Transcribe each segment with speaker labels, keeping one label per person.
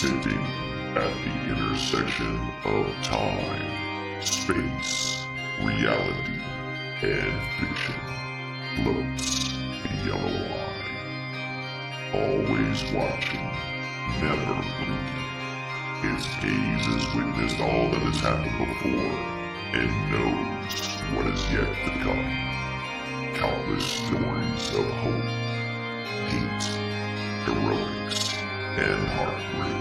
Speaker 1: Sitting at the intersection of time, space, reality, and fiction floats a yellow eye. Always watching, never blinking. His gaze has witnessed all that has happened before and knows what is yet to come. Countless stories of hope, hate, heroics, and heartbreak.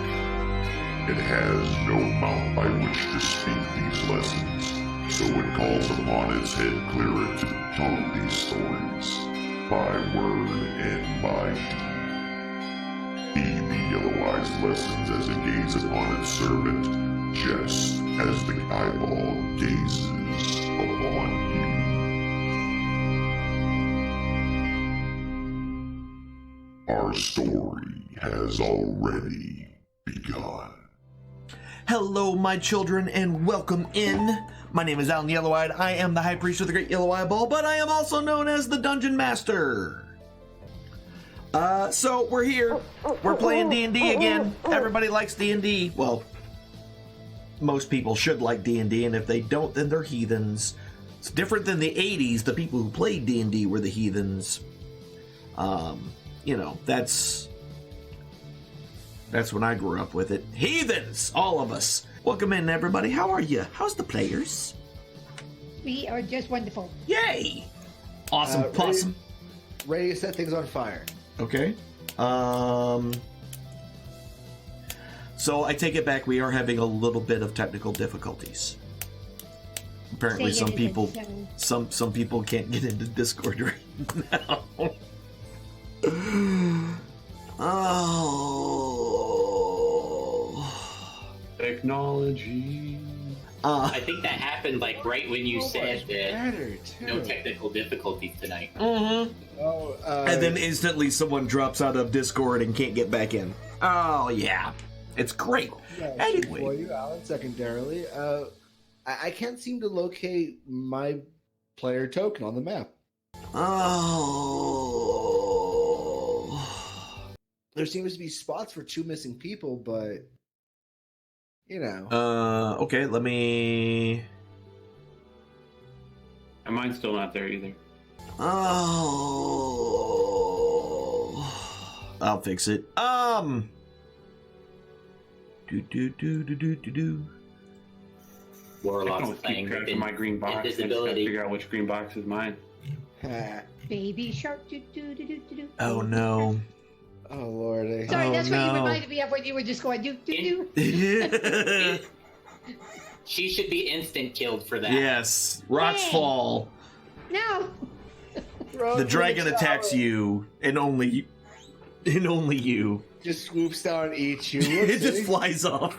Speaker 1: It has no mouth by which to speak these lessons, so it calls upon its head clearer to tell these stories, by word and by deed. Heed the yellow eye's lessons as it gazes upon its servant, just as the eyeball gazes upon you. Our story has already begun.
Speaker 2: Hello, my children, and welcome in. My name is Alynn Yellow-Eyed. I am the High Priest of the Great Yellow Eyeball, but I am also known as the Dungeon Master. So we're here. We're playing D&D again. Everybody likes D&D. Well, most people should like D&D, and if they don't, then they're heathens. It's different than the 80s. The people who played D&D were the heathens. You know, that's when I grew up with it. Heathens! All of us. Welcome in, everybody. How are you? How's the players?
Speaker 3: We are just wonderful.
Speaker 2: Yay! Awesome possum.
Speaker 4: Ready to set things on fire.
Speaker 2: Okay. So I take it back. We are having a little bit of technical difficulties. Apparently, some people can't get into Discord right now.
Speaker 5: Technology.
Speaker 6: I think that happened like right when you said that no technical difficulties tonight.
Speaker 2: Mm-hmm. And then instantly someone drops out of Discord and can't get back in. Oh yeah, it's great.
Speaker 4: Yeah,
Speaker 2: anyway,
Speaker 4: for you, Alan. Secondarily, I can't seem to locate my player token on the map.
Speaker 2: Oh.
Speaker 4: There seems to be spots for 2 missing people, but you know.
Speaker 2: Okay, let me.
Speaker 5: And mine's still not there either.
Speaker 2: Oh. I'll fix it. Do.
Speaker 6: Warlock's
Speaker 5: I
Speaker 6: playing
Speaker 5: keep track of my green box. I just gotta
Speaker 6: invisibility.
Speaker 5: figure out which green box is mine.
Speaker 3: Baby shark. Do, do, do, do, do, do.
Speaker 2: Oh no.
Speaker 4: Oh Lord.
Speaker 3: Sorry, that's what
Speaker 2: no.
Speaker 3: you reminded me of when you were just going do do do.
Speaker 6: She should be instant killed for that.
Speaker 2: Yes. Rocks
Speaker 3: Hey.
Speaker 2: fall.
Speaker 3: No.
Speaker 2: The dragon attacks you, and only you.
Speaker 4: Just swoops down and eats you.
Speaker 2: It just flies off.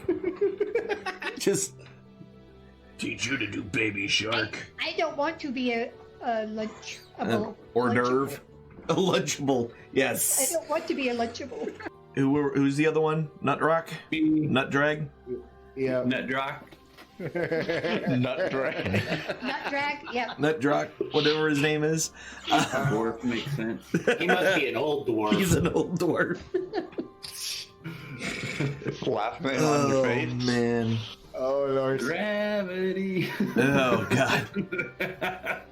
Speaker 2: Just teach you to do baby shark.
Speaker 3: I don't want to be a lunchable.
Speaker 2: Hors d'oeuvre.
Speaker 3: lunchable.
Speaker 2: A lunchable.
Speaker 3: I
Speaker 2: Yes.
Speaker 3: don't want to be a lunchable.
Speaker 2: Who's the other one? Nut Rock? Nut Drag?
Speaker 4: Yeah.
Speaker 5: Net drop.
Speaker 4: Nut drag.
Speaker 3: Nut drag. Yep.
Speaker 2: Nut Rock, whatever his name is.
Speaker 5: Dwarf makes sense.
Speaker 6: He must be an old dwarf.
Speaker 2: He's an old dwarf.
Speaker 7: Laughing on your face.
Speaker 2: Oh, man.
Speaker 4: Oh Lord.
Speaker 5: Gravity.
Speaker 2: Oh, God.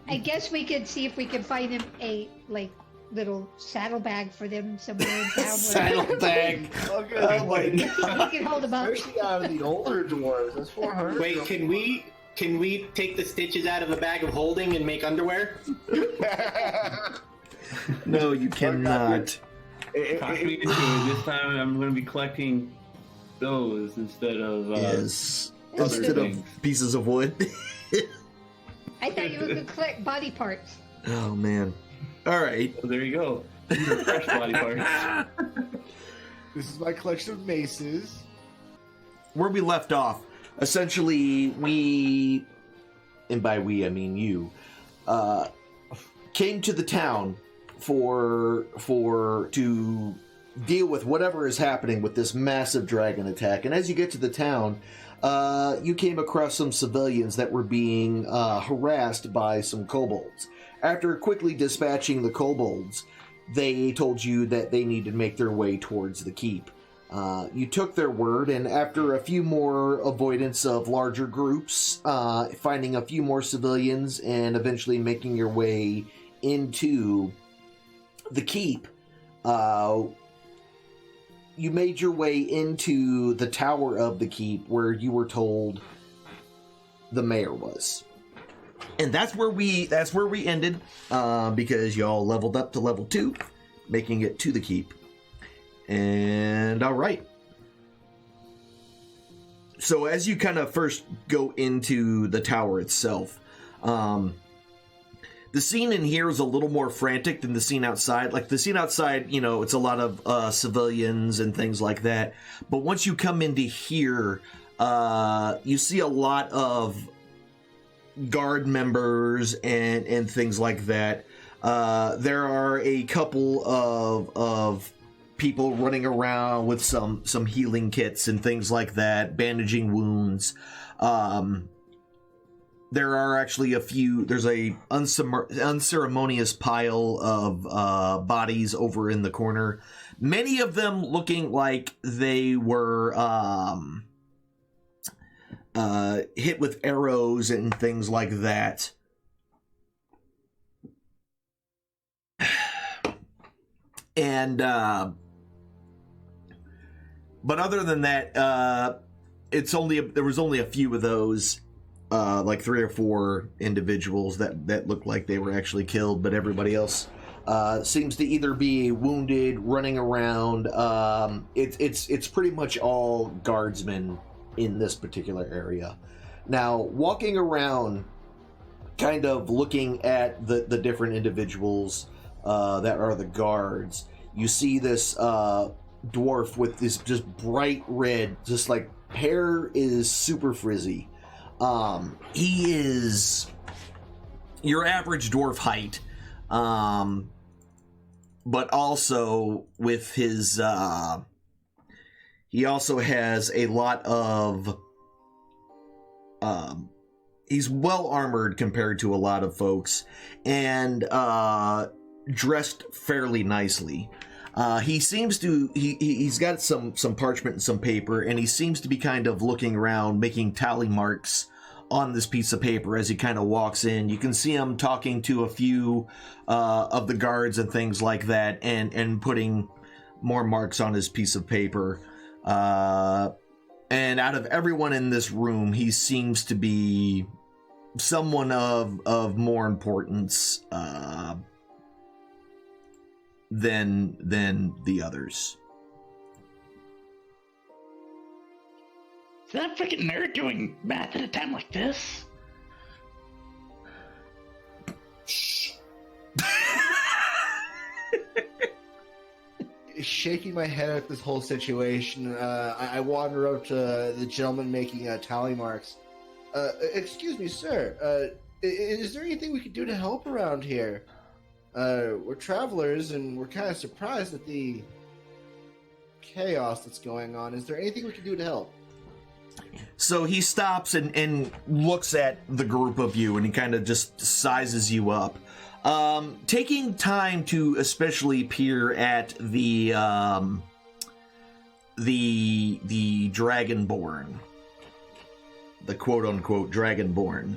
Speaker 3: I guess we could see if we can find him a little saddlebag for them somewhere in town.
Speaker 2: Saddlebag.
Speaker 4: Oh
Speaker 2: my God.
Speaker 3: We can hold him up.
Speaker 4: Especially out of the older dwarves. That's 400.
Speaker 6: Wait, can we take the stitches out of a bag of holding and make underwear?
Speaker 2: No, you cannot.
Speaker 5: Talk me into it. This time I'm going to be collecting those instead of
Speaker 2: Yes.
Speaker 5: other
Speaker 2: Instead
Speaker 5: things.
Speaker 2: of pieces of wood.
Speaker 3: I thought you were going to collect body parts.
Speaker 2: Oh, man. All right.
Speaker 5: So there you go. These are fresh body parts.
Speaker 4: This is my collection of maces.
Speaker 2: Where we left off, essentially, we, and by we I mean you, came to the town to deal with whatever is happening with this massive dragon attack. And as you get to the town, you came across some civilians that were being harassed by some kobolds. After quickly dispatching the kobolds, they told you that they needed to make their way towards the keep. You took their word, and after a few more avoidance of larger groups, finding a few more civilians, and eventually making your way into the keep, you made your way into the tower of the keep where you were told the mayor was. And that's where we ended, because y'all leveled up to level 2, making it to the keep. And all right. So as you kind of first go into the tower itself, the scene in here is a little more frantic than the scene outside. Like, the scene outside, you know, it's a lot of civilians and things like that. But once you come into here, you see a lot of guard members and things like that. There are a couple of people running around with some healing kits and things like that, bandaging wounds. There are actually there's a unceremonious pile of bodies over in the corner. Many of them looking like they were hit with arrows and things like that. And but other than that, there was only a few of those, like 3 or 4 individuals that looked like they were actually killed, but everybody else seems to either be wounded, running around. It's pretty much all guardsmen in this particular area. Now, walking around, kind of looking at the different individuals that are the guards, you see this dwarf with this just bright red, just like hair is super frizzy. He is your average dwarf height, but also with his he also has a lot of he's well armored compared to a lot of folks, and dressed fairly nicely. He seems to he's got some parchment and some paper, and he seems to be kind of looking around, making tally marks on this piece of paper as he kind of walks in. You can see him talking to a few of the guards and things like that, and putting more marks on his piece of paper. And out of everyone in this room, he seems to be someone of more importance than the others.
Speaker 8: Is that freaking nerd doing math at a time like this?
Speaker 4: Shaking my head at this whole situation, I wander up to the gentleman making tally marks. Excuse me, sir. Is there anything we could do to help around here? We're travelers, and we're kind of surprised at the chaos that's going on. Is there anything we can do to help?
Speaker 2: So he stops and looks at the group of you, and he kind of just sizes you up. Taking time to especially peer at the Dragonborn, the quote-unquote Dragonborn,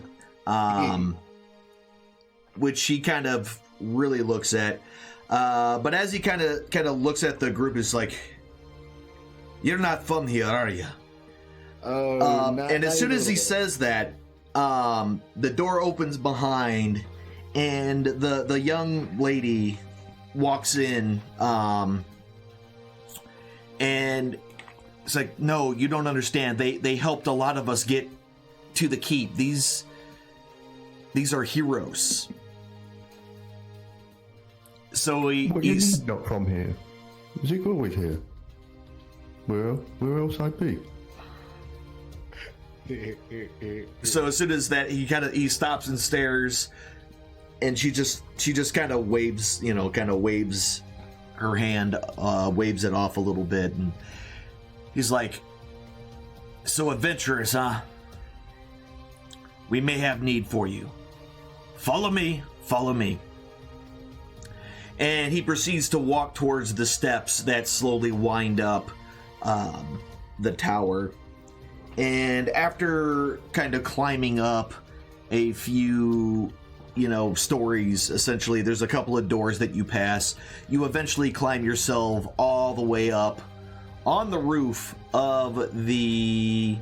Speaker 2: which he kind of really looks at. But as he kind of looks at the group, it's like, "You're not from here, are you?" And as soon as he says that, the door opens behind, and the young lady walks in, and it's like, "No, you don't understand. They helped a lot of us get to the keep. These are heroes." So he's
Speaker 9: not from here. Is he always here? Well, where else I'd be?
Speaker 2: So as soon as that, he stops and stares, and she just kind of waves her hand, waves it off a little bit, and he's like, "So adventurous, huh? We may have need for you. Follow me, follow me." And he proceeds to walk towards the steps that slowly wind up the tower. And after kind of climbing up a few, stories, essentially, there's a couple of doors that you pass. You eventually climb yourself all the way up on the roof of the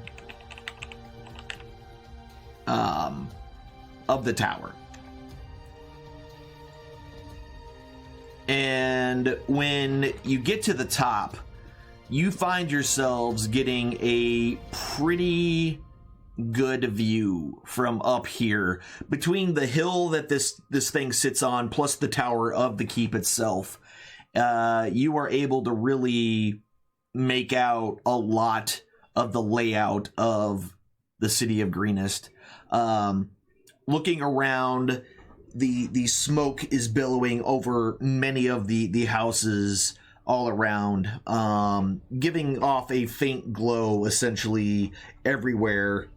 Speaker 2: tower. And when you get to the top, you find yourselves getting a pretty good view from up here between the hill that this thing sits on plus the tower of the keep itself. You are able to really make out a lot of the layout of the city of Greenest. Looking around, the smoke is billowing over many of the houses all around, giving off a faint glow essentially everywhere,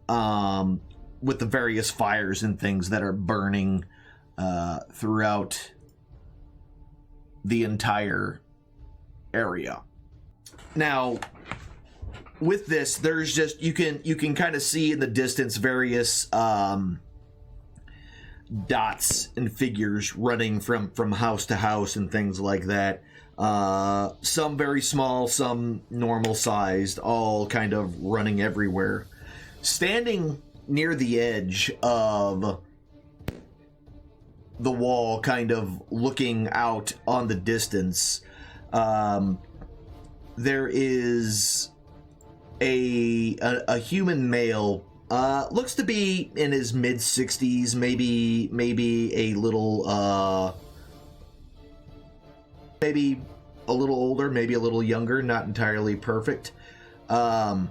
Speaker 2: with the various fires and things that are burning throughout the entire area. Now, with this, there's just you can kind of see in the distance various dots and figures running from house to house and things like that. Some very small, some normal sized, all kind of running everywhere. Standing near the edge of the wall, kind of looking out on the distance, there is a human male. Looks to be in his mid-60s, maybe a little, maybe a little older, maybe a little younger, not entirely perfect. But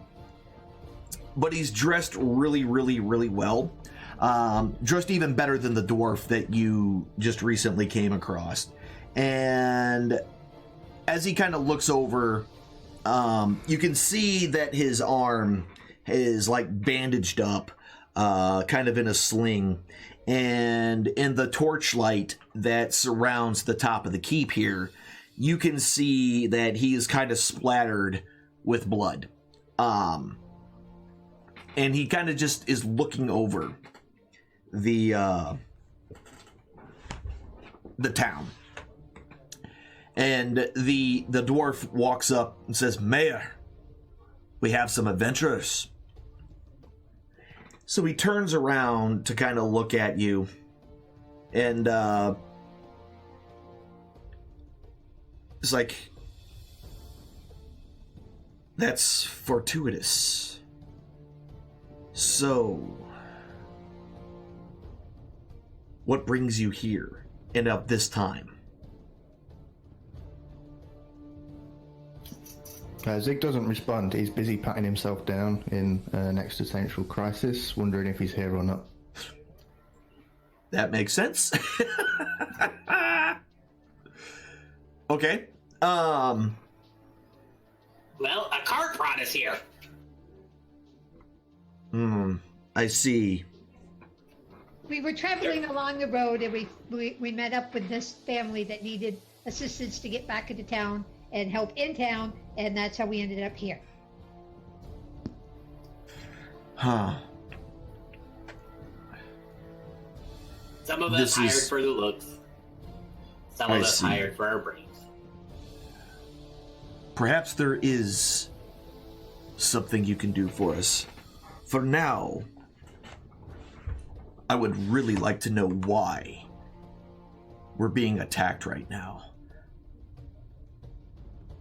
Speaker 2: he's dressed really, really, really well. Dressed even better than the dwarf that you just recently came across. And as he kind of looks over, you can see that his arm is like bandaged up, kind of in a sling, and in the torchlight that surrounds the top of the keep here, you can see that he is kind of splattered with blood. And he kind of just is looking over the town. And the dwarf walks up and says, "Mayor, we have some adventurers." So he turns around to kind of look at you, and it's like, "That's fortuitous. So, what brings you here, and at this time?"
Speaker 9: Zig doesn't respond. He's busy patting himself down in an existential crisis, wondering if he's here or not.
Speaker 2: That makes sense. Okay.
Speaker 6: Well, a cart brought us here.
Speaker 2: I see.
Speaker 3: We were traveling along the road, and we met up with this family that needed assistance to get back into town and help in town, and that's how we ended up here.
Speaker 2: Huh.
Speaker 6: Some of us hired for the looks. Some of us hired for our brains.
Speaker 2: Perhaps there is something you can do for us. For now, I would really like to know why we're being attacked right now.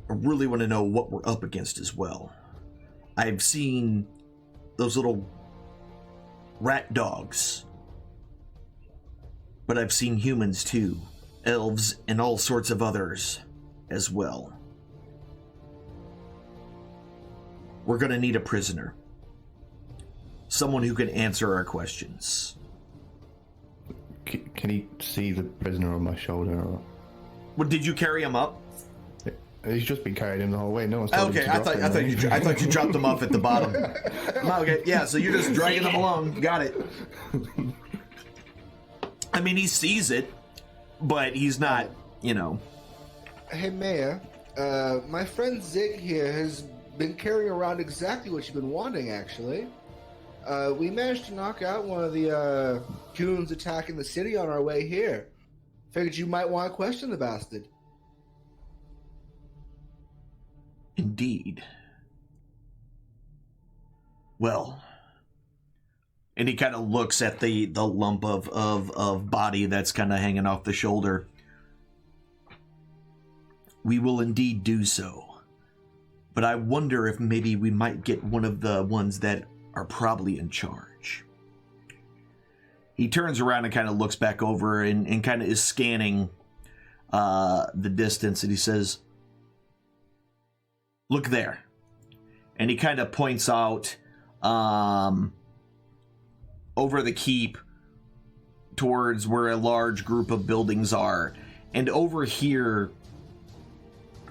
Speaker 2: I really want to know what we're up against as well. I've seen those little rat dogs, but I've seen humans too, elves and all sorts of others as well. We're gonna need a prisoner. Someone who can answer our questions.
Speaker 9: Can he see the prisoner on my shoulder? Or...
Speaker 2: Well, did you carry him up?
Speaker 9: He's just been carried him the whole way. No one's told him to
Speaker 2: I
Speaker 9: drop
Speaker 2: thought you dropped him off at the bottom. Okay, yeah. So you're just dragging him along. Got it. I mean, he sees it, but he's not.
Speaker 4: Hey, Mayor. My friend Zig here has been carrying around exactly what you've been wanting, actually. We managed to knock out one of the goons attacking the city on our way here. Figured you might want to question the bastard.
Speaker 2: Indeed. Well, and he kind of looks at the lump of body that's kind of hanging off the shoulder. We will indeed do so. But I wonder if maybe we might get one of the ones that are probably in charge. He turns around and kind of looks back over and kind of is scanning the distance, and he says, look there. And he kind of points out over the keep towards where a large group of buildings are. And over here,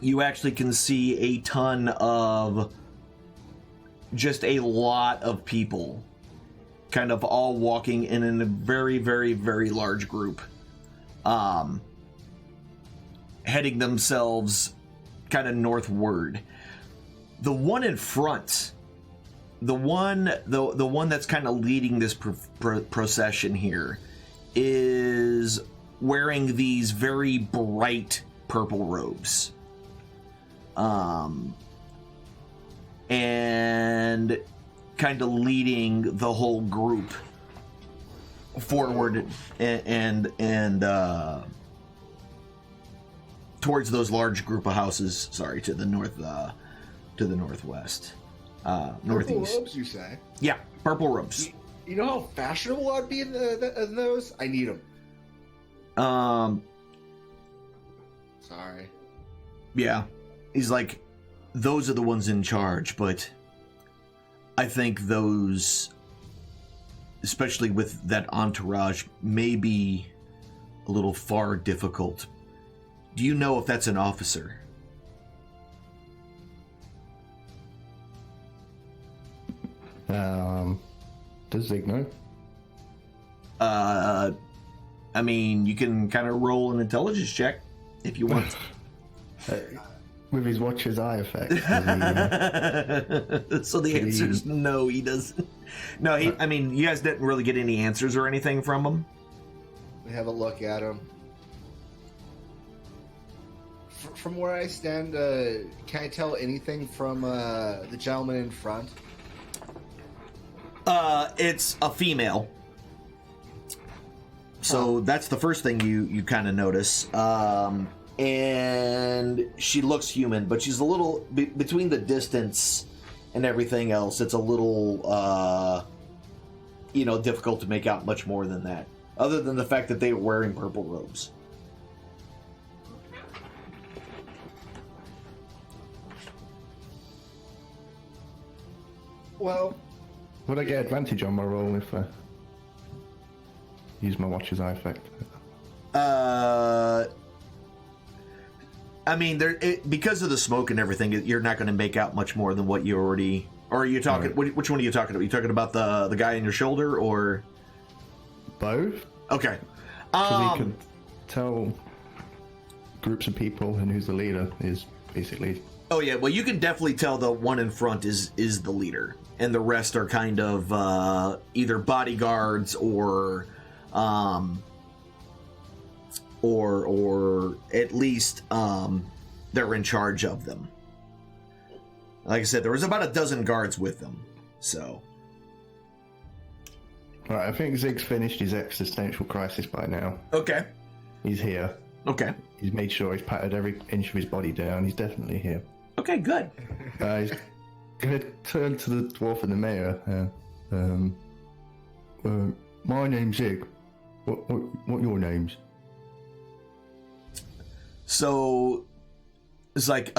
Speaker 2: you actually can see a ton of just a lot of people kind of all walking in a very, very, very large group, heading themselves kind of northward. The one in front, the one that's kind of leading this procession here, is wearing these very bright purple robes. And kind of leading the whole group forward and towards those large group of houses. Sorry, to the north, to the northwest, northeast.
Speaker 4: Purple robes, you say?
Speaker 2: Yeah, purple robes.
Speaker 4: You know how fashionable I'd be in those? I need them. Sorry.
Speaker 2: Yeah, he's like, those are the ones in charge, but I think those, especially with that entourage, may be a little far difficult. Do you know if that's an officer?
Speaker 9: Does Zig know?
Speaker 2: I mean, you can kind of roll an intelligence check if you want.
Speaker 9: With his watch's eye effect.
Speaker 2: So the answer is no, he doesn't. No, I mean, you guys didn't really get any answers or anything from him?
Speaker 4: We have a look at him. From where I stand, can I tell anything from the gentleman in front?
Speaker 2: It's a female. So that's the first thing you kind of notice. And she looks human, but she's a little between the distance and everything else. It's a little, difficult to make out much more than that, other than the fact that they were wearing purple robes.
Speaker 4: Well,
Speaker 9: would I get advantage on my roll if I use my watch's eye effect?
Speaker 2: I mean, because of the smoke and everything, you're not going to make out much more than what you already. Or are you talking? Right. Which one are you talking about? Are you talking about the guy on your shoulder, or
Speaker 9: both?
Speaker 2: Okay.
Speaker 9: Because he can tell groups of people and who's the leader is basically.
Speaker 2: Oh yeah, well you can definitely tell the one in front is the leader, and the rest are kind of either bodyguards or at least they're in charge of them. Like I said, there was about a dozen guards with them, so.
Speaker 9: Right, I think Zig's finished his existential crisis by now.
Speaker 2: Okay.
Speaker 9: He's here.
Speaker 2: Okay.
Speaker 9: He's made sure he's patted every inch of his body down. He's definitely here.
Speaker 2: Okay, good.
Speaker 9: He's going to turn to the dwarf and the mayor. My name's Zig. What your names?
Speaker 2: So, it's like,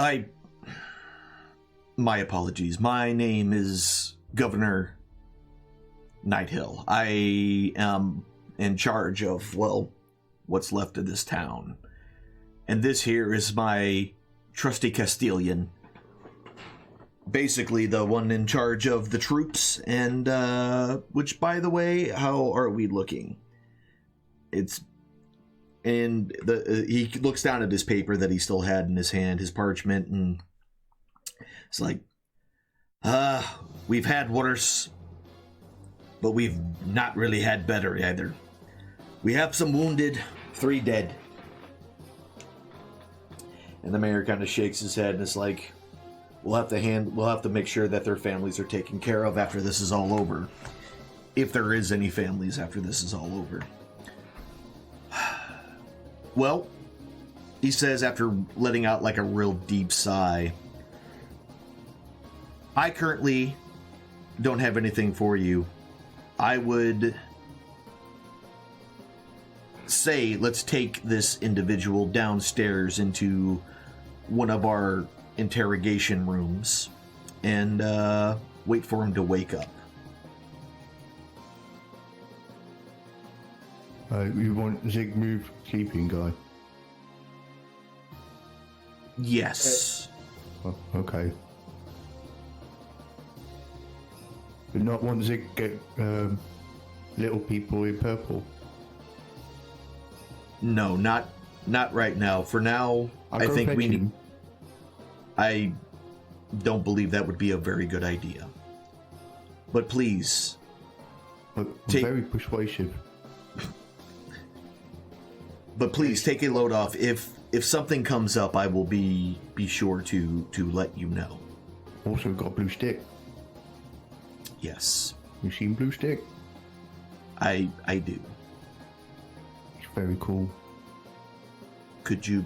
Speaker 2: my apologies. My name is Governor Nighthill. I am in charge of, what's left of this town. And this here is my trusty Castilian. Basically the one in charge of the troops, and, which, by the way, how are we looking? He looks down at his paper that he still had in his hand, his parchment, and it's like, We've had worse, but we've not really had better either. We have some wounded, 3 dead. And the mayor kind of shakes his head and is like, we'll have to make sure that their families are taken care of after this is all over. If there is any families after this is all over. Well, he says after letting out like a real deep sigh, I currently don't have anything for you. I would say let's take this individual downstairs into one of our interrogation rooms and wait for him to wake up.
Speaker 9: You want Zig move keeping guy?
Speaker 2: Yes.
Speaker 9: Oh, okay. But not want Zig get little people in purple.
Speaker 2: No, not right now. For now, I think we need. I don't believe that would be a very good idea. But please,
Speaker 9: I'm very persuasive.
Speaker 2: But please take a load off. If something comes up, I will be sure to let you know.
Speaker 9: Also got a blue stick.
Speaker 2: Yes.
Speaker 9: You seen blue stick?
Speaker 2: I do.
Speaker 9: It's very cool.
Speaker 2: Could you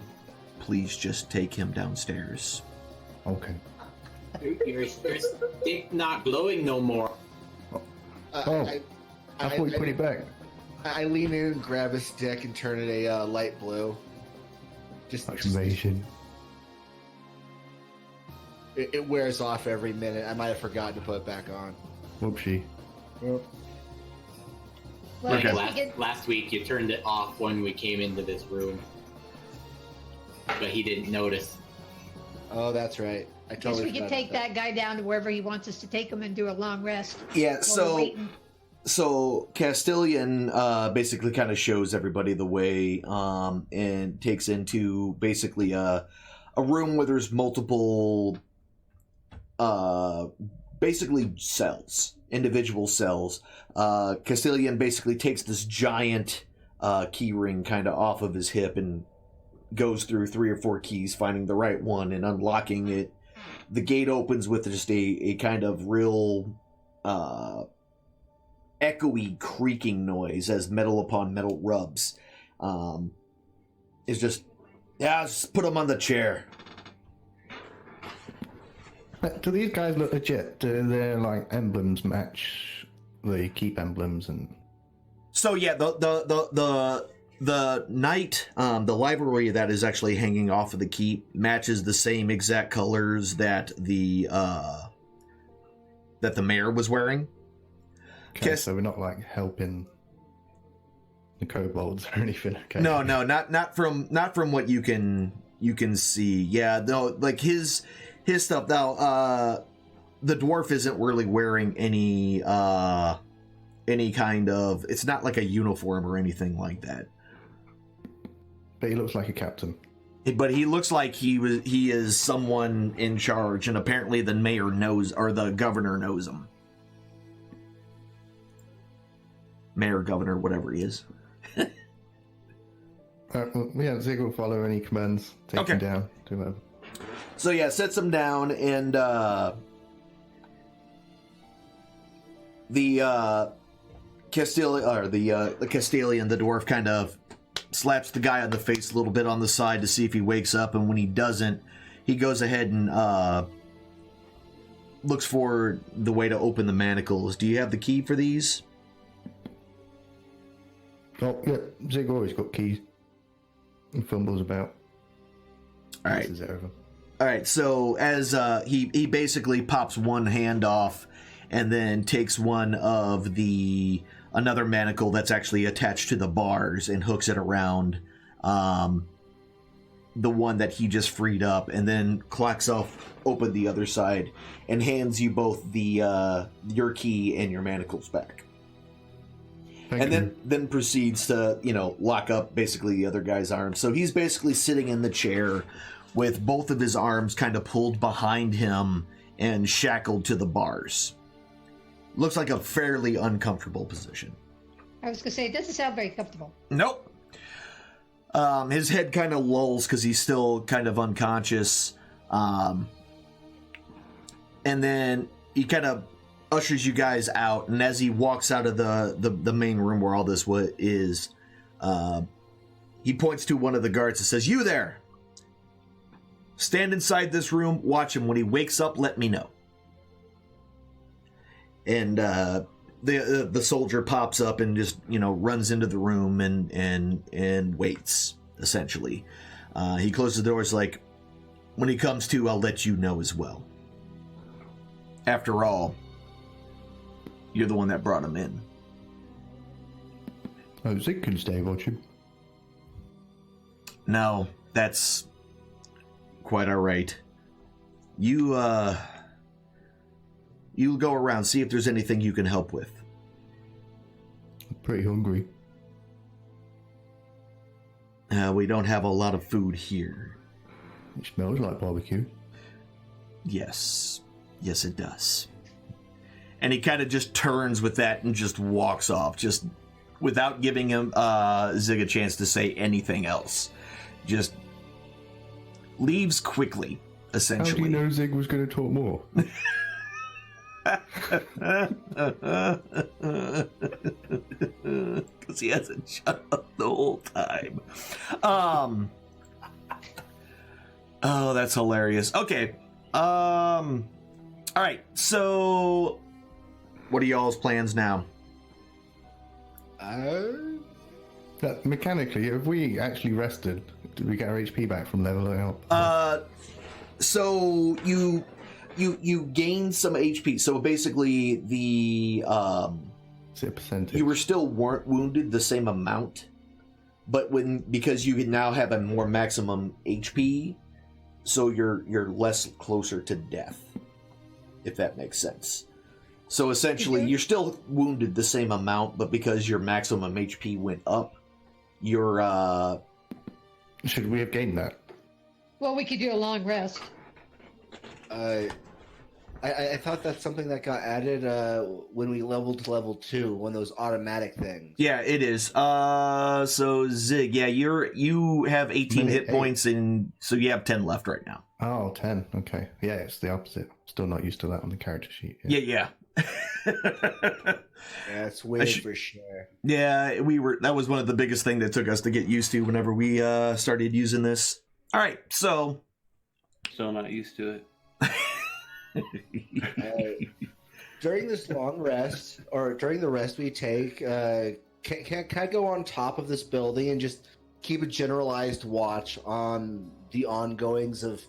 Speaker 2: please just take him downstairs?
Speaker 9: Okay.
Speaker 6: Your stick not glowing no more.
Speaker 9: I thought you put it back.
Speaker 4: I lean in and grab a stick and turn it a light blue.
Speaker 9: That's amazing.
Speaker 4: It wears off every minute. I might have forgotten to put it back on.
Speaker 9: Whoopsie.
Speaker 3: Well,
Speaker 2: Okay.
Speaker 6: Last week you turned it off when we came into this room, but he didn't notice.
Speaker 4: Oh, that's right. I
Speaker 3: guess
Speaker 4: totally
Speaker 3: we could
Speaker 4: forgot
Speaker 3: take
Speaker 4: about
Speaker 3: that guy down to wherever he wants us to take him and do a long rest.
Speaker 2: Yeah,
Speaker 3: while we're waiting.
Speaker 2: So Castilian basically kind of shows everybody the way and takes into basically a room where there's multiple basically cells, individual cells. Castilian basically takes this giant key ring kind of off of his hip and goes through 3 or 4 keys, finding the right one and unlocking it. The gate opens with just a kind of real echoey creaking noise as metal upon metal rubs. It's just put him on the chair.
Speaker 9: Do these guys look legit? Do their like emblems match the keep emblems and?
Speaker 2: So yeah, the knight, the library that is actually hanging off of the keep matches the same exact colors that the mayor was wearing.
Speaker 9: Okay, so we're not like helping the kobolds or anything. Okay.
Speaker 2: No, not from what you can see. Yeah, no, like his stuff. Now, the dwarf isn't really wearing any kind of. It's not like a uniform or anything like that.
Speaker 9: But he looks like a captain.
Speaker 2: But he looks like he is someone in charge, and apparently the mayor knows, or the governor knows him. Mayor, governor, whatever he is.
Speaker 9: Yeah, Zig will follow any commands. Take him down. Do whatever.
Speaker 2: So yeah, sets him down, and the Castilian, the dwarf, kind of slaps the guy on the face a little bit on the side to see if he wakes up, and when he doesn't, he goes ahead and looks for the way to open the manacles. Do you have the key for these?
Speaker 9: Oh, yeah, Zig always got keys. He fumbles about.
Speaker 2: All right. All right, so as he basically pops one hand off and then takes one of another manacle that's actually attached to the bars and hooks it around the one that he just freed up, and then clacks off open the other side and hands you both your key and your manacles back.
Speaker 9: Thank you.
Speaker 2: Then proceeds to, lock up basically the other guy's arms. So he's basically sitting in the chair with both of his arms kind of pulled behind him and shackled to the bars. Looks like a fairly uncomfortable position.
Speaker 3: I was going to say, it doesn't sound very comfortable.
Speaker 2: Nope. His head kind of lulls because he's still kind of unconscious. And then he kind of ushers you guys out, and as he walks out of the main room where all this is, he points to one of the guards and says, "You there! Stand inside this room, watch him. When he wakes up, let me know." And the soldier pops up and just, runs into the room and waits, essentially. He closes the doors like, "When he comes to, I'll let you know as well. After all, you're the one that brought him in."
Speaker 9: Oh, Zig can stay watching.
Speaker 2: No, that's quite all right. You go around, see if there's anything you can help with.
Speaker 9: I'm pretty hungry.
Speaker 2: We don't have a lot of food here.
Speaker 9: It smells like barbecue.
Speaker 2: Yes, it does. And he kind of just turns with that and just walks off, just without giving him Zig a chance to say anything else. Just leaves quickly, essentially.
Speaker 9: How do you know Zig was going to talk more?
Speaker 2: Because he hasn't shut up the whole time. Oh, that's hilarious. Okay. All right. So, what are y'all's plans now?
Speaker 9: Mechanically, have we actually rested? Did we get our HP back from leveling up?
Speaker 2: So you gained some HP. So basically,
Speaker 9: Is it a percentage?
Speaker 2: you weren't wounded the same amount, but because you now have a more maximum HP, so you're less closer to death, if that makes sense. So essentially, you're still wounded the same amount, but because your maximum HP went up, you're
Speaker 9: Should we have gained that?
Speaker 3: Well, we could do a long rest.
Speaker 4: I thought that's something that got added when we leveled to level 2, one of those automatic things.
Speaker 2: Yeah, it is. So Zig, yeah, you have 18 hit points, and so you have 10 left right now.
Speaker 9: Oh, 10. Okay. Yeah, it's the opposite. Still not used to that on the character sheet.
Speaker 2: Yeah.
Speaker 4: Yeah, it's weird for sure.
Speaker 2: Yeah, that was one of the biggest thing that took us to get used to whenever we started using this. All right, so
Speaker 5: Still not used to it.
Speaker 4: During this long rest, or during the rest we take, can I go on top of this building and just keep a generalized watch on the ongoings of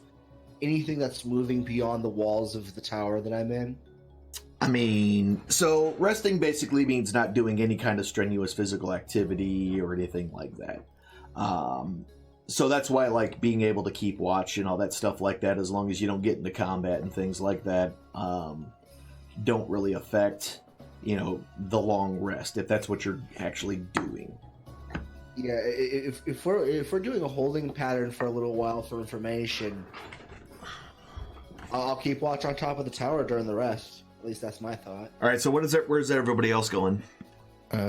Speaker 4: anything that's moving beyond the walls of the tower that I'm in?
Speaker 2: I mean, so resting basically means not doing any kind of strenuous physical activity or anything like that. So that's why I like being able to keep watch and all that stuff like that, as long as you don't get into combat and things like that, don't really affect, the long rest, if that's what you're actually doing.
Speaker 4: Yeah, if we're doing a holding pattern for a little while for information, I'll keep watch on top of the tower during the rest. At least that's my thought.
Speaker 2: All right, so where's everybody else going?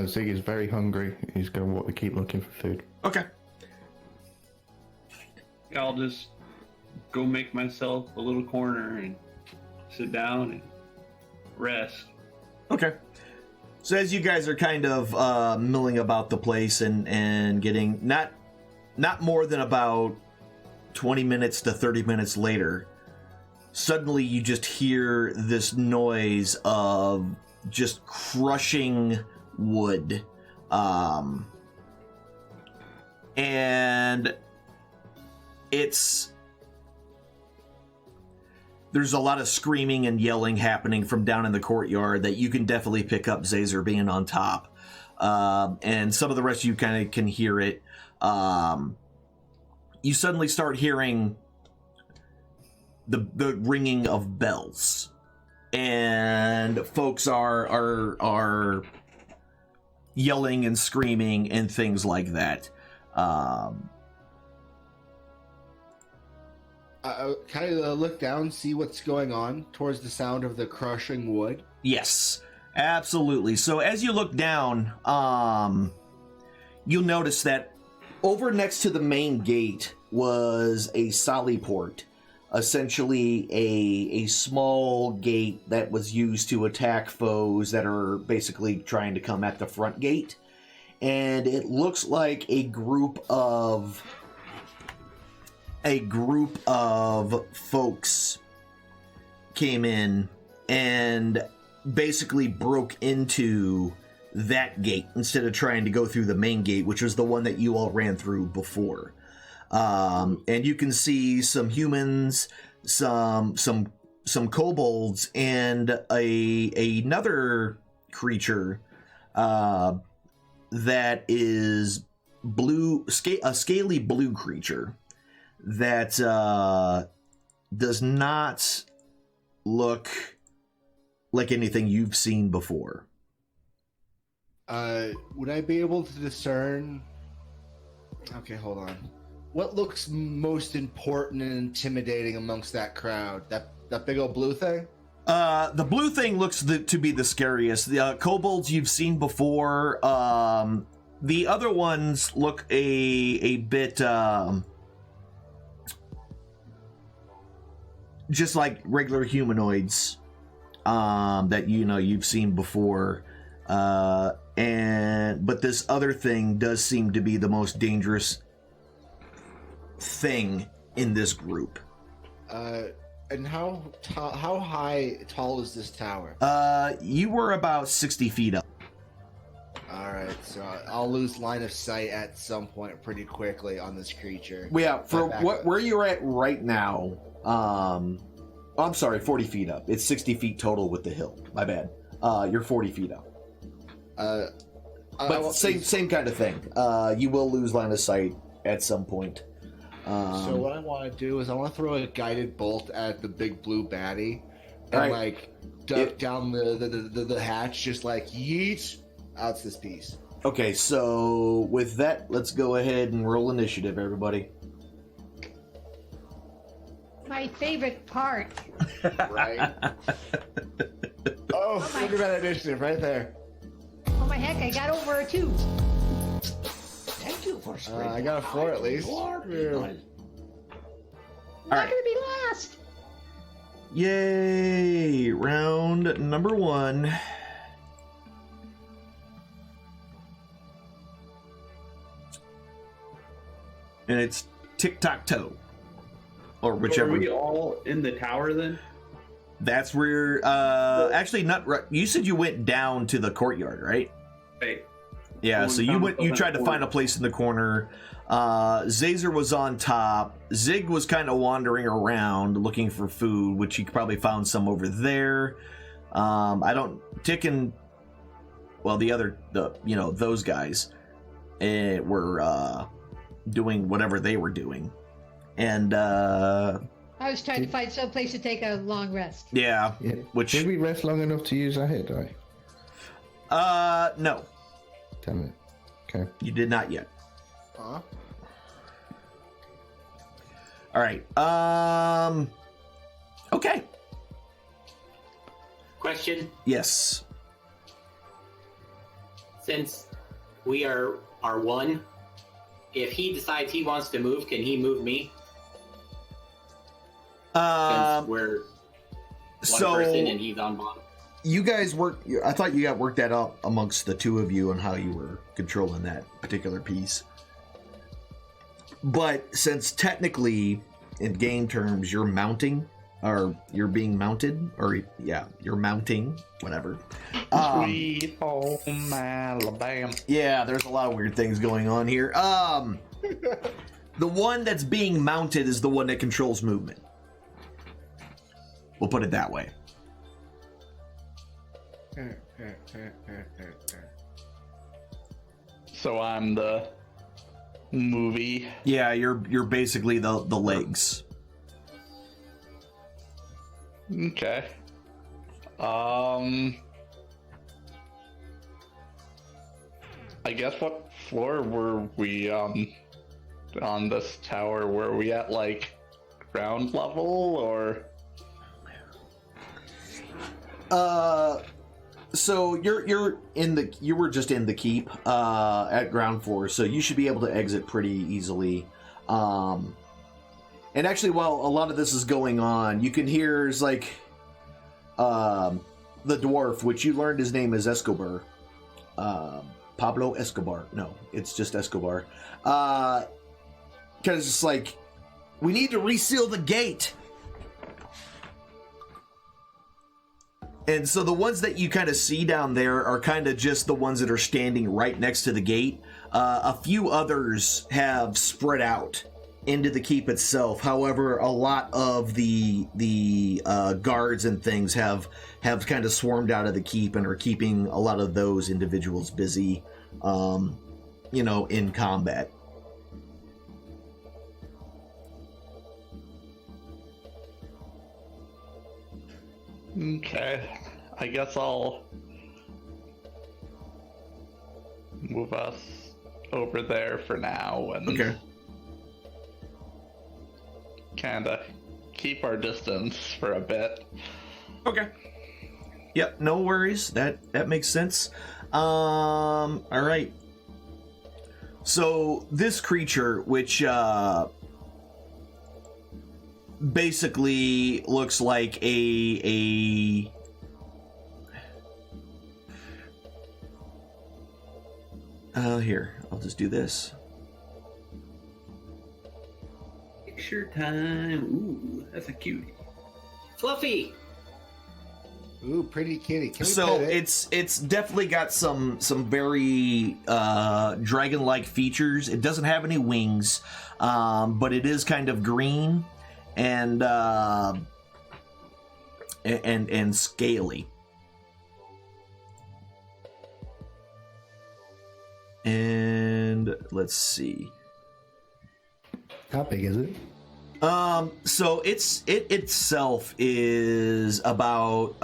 Speaker 9: Zig is very hungry. He's going to want to keep looking for food.
Speaker 2: Okay.
Speaker 5: Yeah, I'll just go make myself a little corner and sit down and rest.
Speaker 2: Okay. So as you guys are kind of milling about the place and getting not more than about 20 minutes to 30 minutes later, suddenly you just hear this noise of just crushing wood. And there's a lot of screaming and yelling happening from down in the courtyard that you can definitely pick up Zazer being on top. And some of the rest of you kind of can hear it. You suddenly start hearing the ringing of bells, and folks are yelling and screaming and things like that.
Speaker 4: Kind of look down, see what's going on towards the sound of the crushing wood.
Speaker 2: Yes, absolutely. So as you look down, you'll notice that over next to the main gate was a sallyport, essentially a small gate that was used to attack foes that are basically trying to come at the front gate. And it looks like a group of folks came in and basically broke into that gate instead of trying to go through the main gate, which was the one that you all ran through before. And you can see some humans, some kobolds, and another creature that is a scaly blue creature that does not look like anything you've seen before.
Speaker 4: Would I be able to discern? Okay, hold on. What looks most important and intimidating amongst that crowd? That big old blue thing?
Speaker 2: The blue thing looks to be the scariest. The kobolds you've seen before. The other ones look a bit just like regular humanoids that you've seen before. But this other thing does seem to be the most dangerous thing in this group.
Speaker 4: And how tall is this tower?
Speaker 2: You were about 60 feet up.
Speaker 4: All right, so I'll lose line of sight at some point pretty quickly on this creature.
Speaker 2: Yeah, for where you're at right now. I'm sorry, 40 feet up. It's 60 feet total with the hill. My bad. You're 40 feet up. But same kind of thing. You will lose line of sight at some point.
Speaker 4: So what I want to do is I want to throw a guided bolt at the big blue baddie and duck down the hatch, just like yeet out this piece.
Speaker 2: Okay, so with that, let's go ahead and roll initiative, everybody.
Speaker 3: My favorite part.
Speaker 4: Right. Look at that initiative right there.
Speaker 3: Oh my heck, I got over a 2.
Speaker 8: Thank you for spreading.
Speaker 4: I got a 4 at least.
Speaker 3: I'm not going to be last.
Speaker 2: Yay! Round number 1. And it's tic-tac-toe. Or whichever.
Speaker 5: Are we all in the tower then?
Speaker 2: That's where, actually not right. You said you went down to the courtyard, right?
Speaker 5: Right.
Speaker 2: Yeah, so you tried to find a place in the corner. Zazer was on top. Zig was kind of wandering around looking for food, which he probably found some over there. Those guys were doing whatever they were doing. And
Speaker 3: I was trying to find some place to take a long rest.
Speaker 2: yeah. Which
Speaker 9: did we rest long enough to use our hit die?
Speaker 2: No.
Speaker 9: Damn it. Okay.
Speaker 2: You did not yet.
Speaker 4: Huh?
Speaker 2: All right. Okay.
Speaker 6: Question.
Speaker 2: Yes.
Speaker 6: Since we are one, if he decides he wants to move, can he move me? Since we're one person and he's on bottom.
Speaker 2: You guys I thought you got worked that out amongst the two of you on how you were controlling that particular piece. But since technically, in game terms, you're mounting, or you're being mounted, or yeah, you're mounting, whatever.
Speaker 8: Sweet home Alabama.
Speaker 2: Yeah, there's a lot of weird things going on here. The one that's being mounted is the one that controls movement. We'll put it that way.
Speaker 8: So I'm the movie.
Speaker 2: Yeah, you're basically the legs.
Speaker 8: Okay. I guess what floor were we on this tower? Were we at like ground level, or?
Speaker 2: So you were just in the keep at ground floor, so you should be able to exit pretty easily. And actually, while a lot of this is going on, you can hear the dwarf, which you learned his name is Escobar. Pablo Escobar. No, it's just Escobar. Because it's like, we need to reseal the gate. And so the ones that you kind of see down there are kind of just the ones that are standing right next to the gate. A few others have spread out into the keep itself. However, a lot of the guards and things have kind of swarmed out of the keep and are keeping a lot of those individuals busy, in combat.
Speaker 8: Okay, I guess I'll move us over there for now and
Speaker 2: Okay.
Speaker 8: kinda keep our distance for a bit.
Speaker 2: Okay. Yep, no worries. That makes sense. All right. So this creature, which basically looks like a here, I'll just do this.
Speaker 5: Picture time. Ooh, that's a cutie.
Speaker 6: Fluffy.
Speaker 4: Ooh, pretty kitty. Can we
Speaker 2: So
Speaker 4: pet it?
Speaker 2: it's definitely got some very dragon-like features. It doesn't have any wings, but it is kind of green and scaly. And let's see.
Speaker 9: How big is it?
Speaker 2: So it itself is about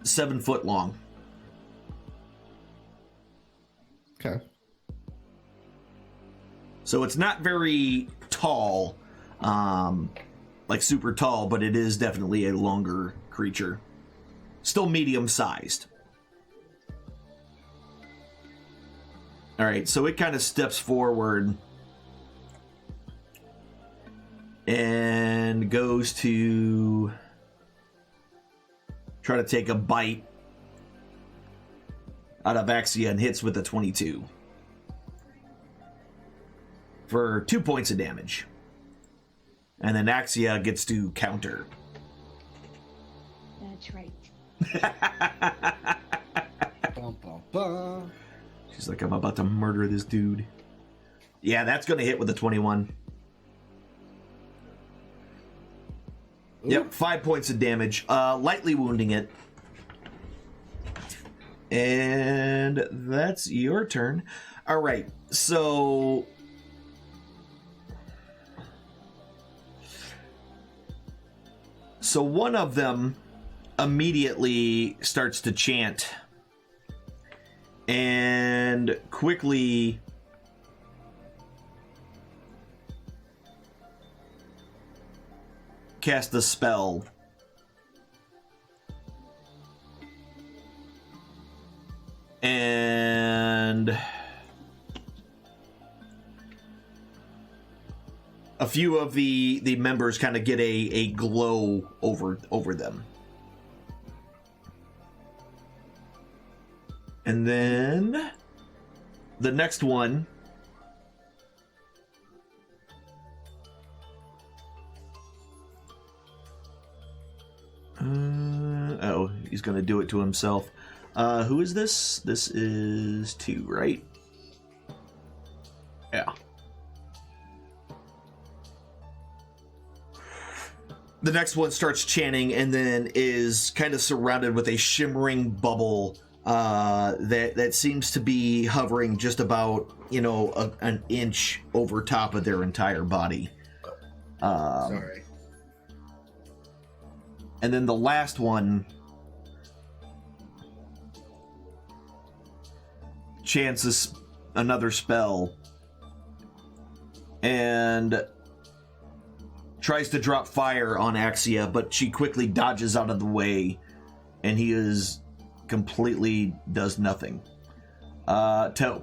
Speaker 2: 7 foot long.
Speaker 9: Okay.
Speaker 2: So it's not very tall, like super tall, but it is definitely a longer creature. Still medium sized. All right, so it kind of steps forward and goes to try to take a bite out of Axia and hits with a 22 for 2 points of damage. And then Axia gets to counter.
Speaker 3: That's right.
Speaker 4: Bum, bum, bum.
Speaker 2: She's like, I'm about to murder this dude. Yeah, that's going to hit with a 21.
Speaker 4: Ooh.
Speaker 2: Yep, 5 points of damage. Lightly wounding it. And that's your turn. All right, so... So one of them immediately starts to chant and quickly cast the spell. And a few of the members kind of get a glow over them. And then the next one oh, he's gonna do it to himself. Who is this? This is 2, right? Yeah. The next one starts chanting and then is kind of surrounded with a shimmering bubble that seems to be hovering just about, an inch over top of their entire body.
Speaker 4: Sorry.
Speaker 2: And then the last one chants another spell and tries to drop fire on Axia, but she quickly dodges out of the way, and he is completely does nothing. Toe.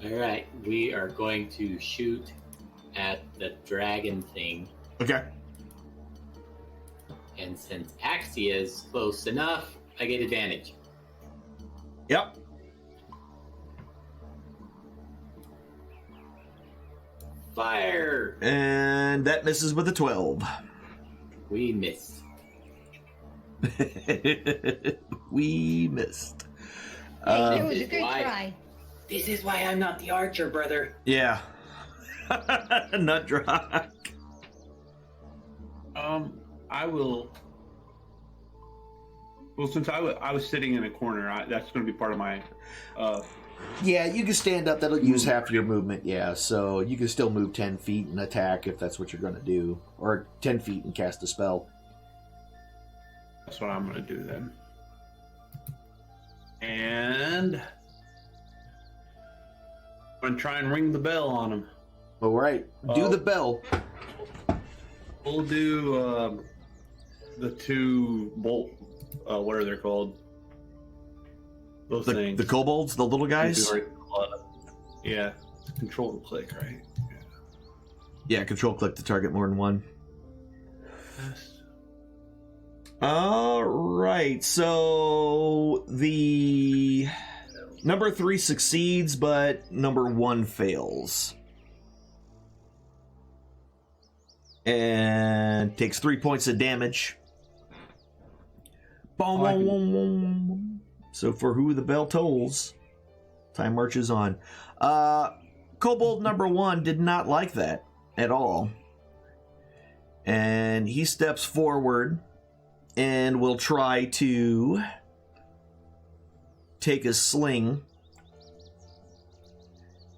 Speaker 6: Alright, we are going to shoot at the dragon thing.
Speaker 2: Okay.
Speaker 6: And since Axia is close enough, I get advantage.
Speaker 2: Yep.
Speaker 6: Fire!
Speaker 2: And that misses with a 12.
Speaker 6: We miss.
Speaker 2: We missed.
Speaker 3: It was a good
Speaker 6: why-
Speaker 3: try.
Speaker 6: This is why I'm not the archer, brother.
Speaker 2: Yeah. Nut drop.
Speaker 5: I will. Well, since I was sitting in a corner, that's going to be part of my.
Speaker 2: Yeah, you can stand up. That'll use half your movement. Yeah, so you can still move 10 feet and attack if that's what you're going to do. Or 10 feet and cast a spell.
Speaker 5: That's what I'm going to do then. And I'm going to try and ring the bell on him.
Speaker 2: All right. Do the bell.
Speaker 5: We'll do the 2 bolt. What are they called? Those things.
Speaker 2: The kobolds, the little guys?
Speaker 5: Yeah. Control and click, right?
Speaker 2: Yeah, control click to target more than one.
Speaker 5: Yes.
Speaker 2: All right. So the number 3 succeeds, but number 1 fails. And takes 3 points of damage. Boom, boom, boom, boom. So for who the bell tolls, time marches on. Kobold number 1 did not like that at all. And he steps forward and will try to take a sling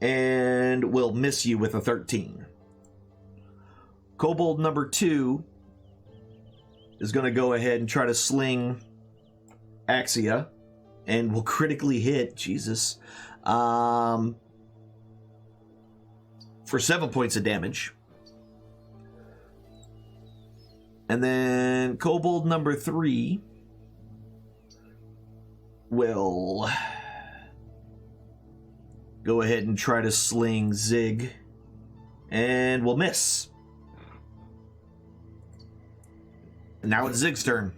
Speaker 2: and will miss you with a 13. Kobold number 2 is going to go ahead and try to sling Axia and will critically hit, Jesus, for 7 points of damage. And then Kobold number 3 will go ahead and try to sling Zig and will miss. Now it's Zig's turn.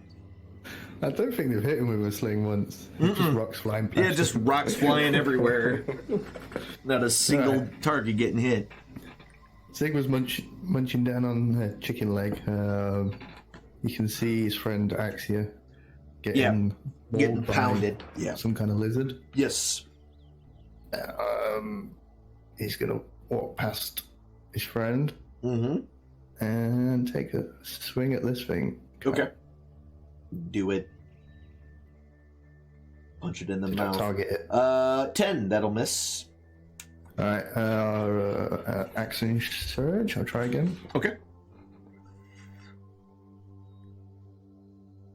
Speaker 9: I don't think they've hit him with a sling once. Just rocks flying past
Speaker 2: Yeah, just
Speaker 9: him.
Speaker 2: rocks flying everywhere. Not a single target getting hit.
Speaker 9: Zig was munching down on a chicken leg. You can see his friend Axia getting mauled by
Speaker 2: pounded. Yeah.
Speaker 9: some kind of lizard.
Speaker 2: Yes.
Speaker 9: He's gonna walk past his friend
Speaker 2: Mm-hmm.
Speaker 9: and take a swing at this thing.
Speaker 2: Okay. Do it. Punch it in the mouth.
Speaker 9: Target it.
Speaker 2: 10. That'll miss.
Speaker 9: All right. Action surge. I'll try again.
Speaker 2: Okay.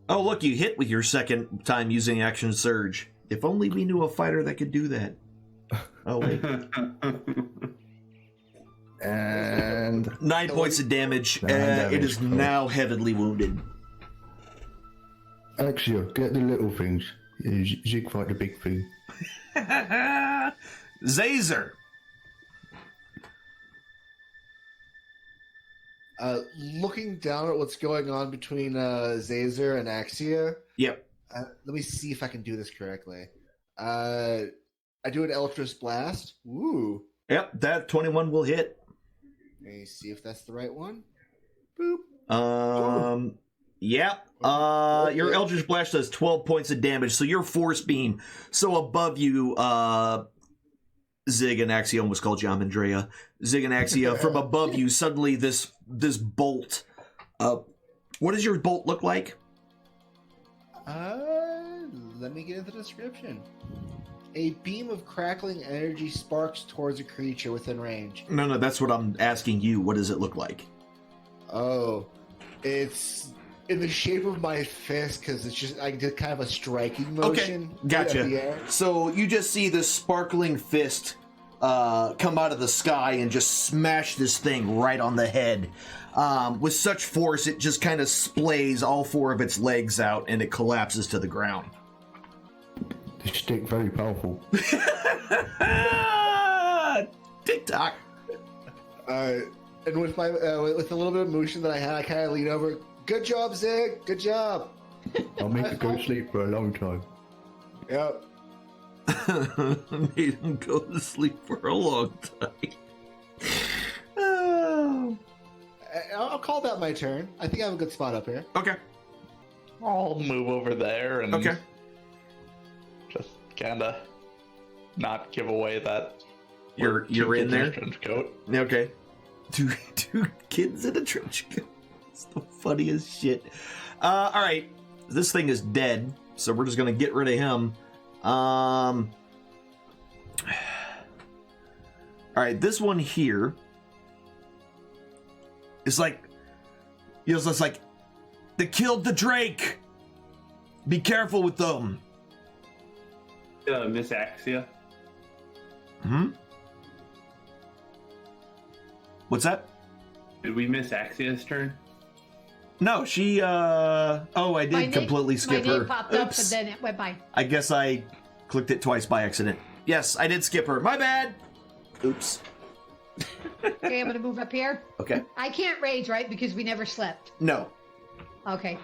Speaker 2: Oh, look, you hit with your second time using action surge. If only we knew a fighter that could do that. Oh, wait.
Speaker 9: And
Speaker 2: 9 points of damage.
Speaker 9: Nine damage.
Speaker 2: It is now heavily wounded.
Speaker 9: Axia, get the little things. Zig fight the big thing.
Speaker 2: Zazer.
Speaker 4: Looking down at what's going on between Zazer and Axia,
Speaker 2: Yep.
Speaker 4: let me see if I can do this correctly. I do an Eldritch Blast. Ooh.
Speaker 2: Yep, that 21 will hit.
Speaker 4: Let me see if that's the right one. Boop.
Speaker 2: Yep. Your Eldritch Blast does 12 points of damage, so your force beam. So above you, Zig and Axia, almost called you Amandrea. Zig and Axia, from above you, suddenly this bolt. What does your bolt look like?
Speaker 4: Let me get into the description. A beam of crackling energy sparks towards a creature within range.
Speaker 2: No, that's what I'm asking you. What does it look like?
Speaker 4: Oh, it's in the shape of my fist because it's just I did kind of a striking motion.
Speaker 2: Okay, gotcha.
Speaker 4: in the air.
Speaker 2: So you just see this sparkling fist come out of the sky and just smash this thing right on the head. With such force, it just kind of splays all 4 of its legs out and it collapses to the ground.
Speaker 9: The stick very powerful.
Speaker 2: TikTok.
Speaker 4: And with my with a little bit of motion that I had, I kind of lean over. Good job, Zig. Good job.
Speaker 9: I'll make it go to sleep for a long time.
Speaker 4: Yep.
Speaker 2: Made him go to sleep for a long time. Oh.
Speaker 4: I'll call that my turn. I think I have a good spot up here.
Speaker 2: Okay.
Speaker 8: I'll move over there and
Speaker 2: Okay.
Speaker 8: just kind of not give away that
Speaker 2: You're in there.
Speaker 8: trench coat.
Speaker 2: Okay. Two kids in a trench coat. It's the funniest shit. All right. This thing is dead, so we're just gonna get rid of him. All right. This one here is like, it's like, they killed the Drake. Be careful with them.
Speaker 5: Miss Axia.
Speaker 2: What's that?
Speaker 5: Did we miss Axia's turn?
Speaker 2: No, she, I did completely skip
Speaker 3: my
Speaker 2: her.
Speaker 3: name popped up,
Speaker 2: Oops.
Speaker 3: and then it went by.
Speaker 2: I guess I clicked it twice by accident. Yes, I did skip her. My bad. Oops.
Speaker 3: Okay, I'm gonna move up here.
Speaker 2: Okay.
Speaker 3: I can't rage, right? Because we never slept.
Speaker 2: No.
Speaker 3: Okay.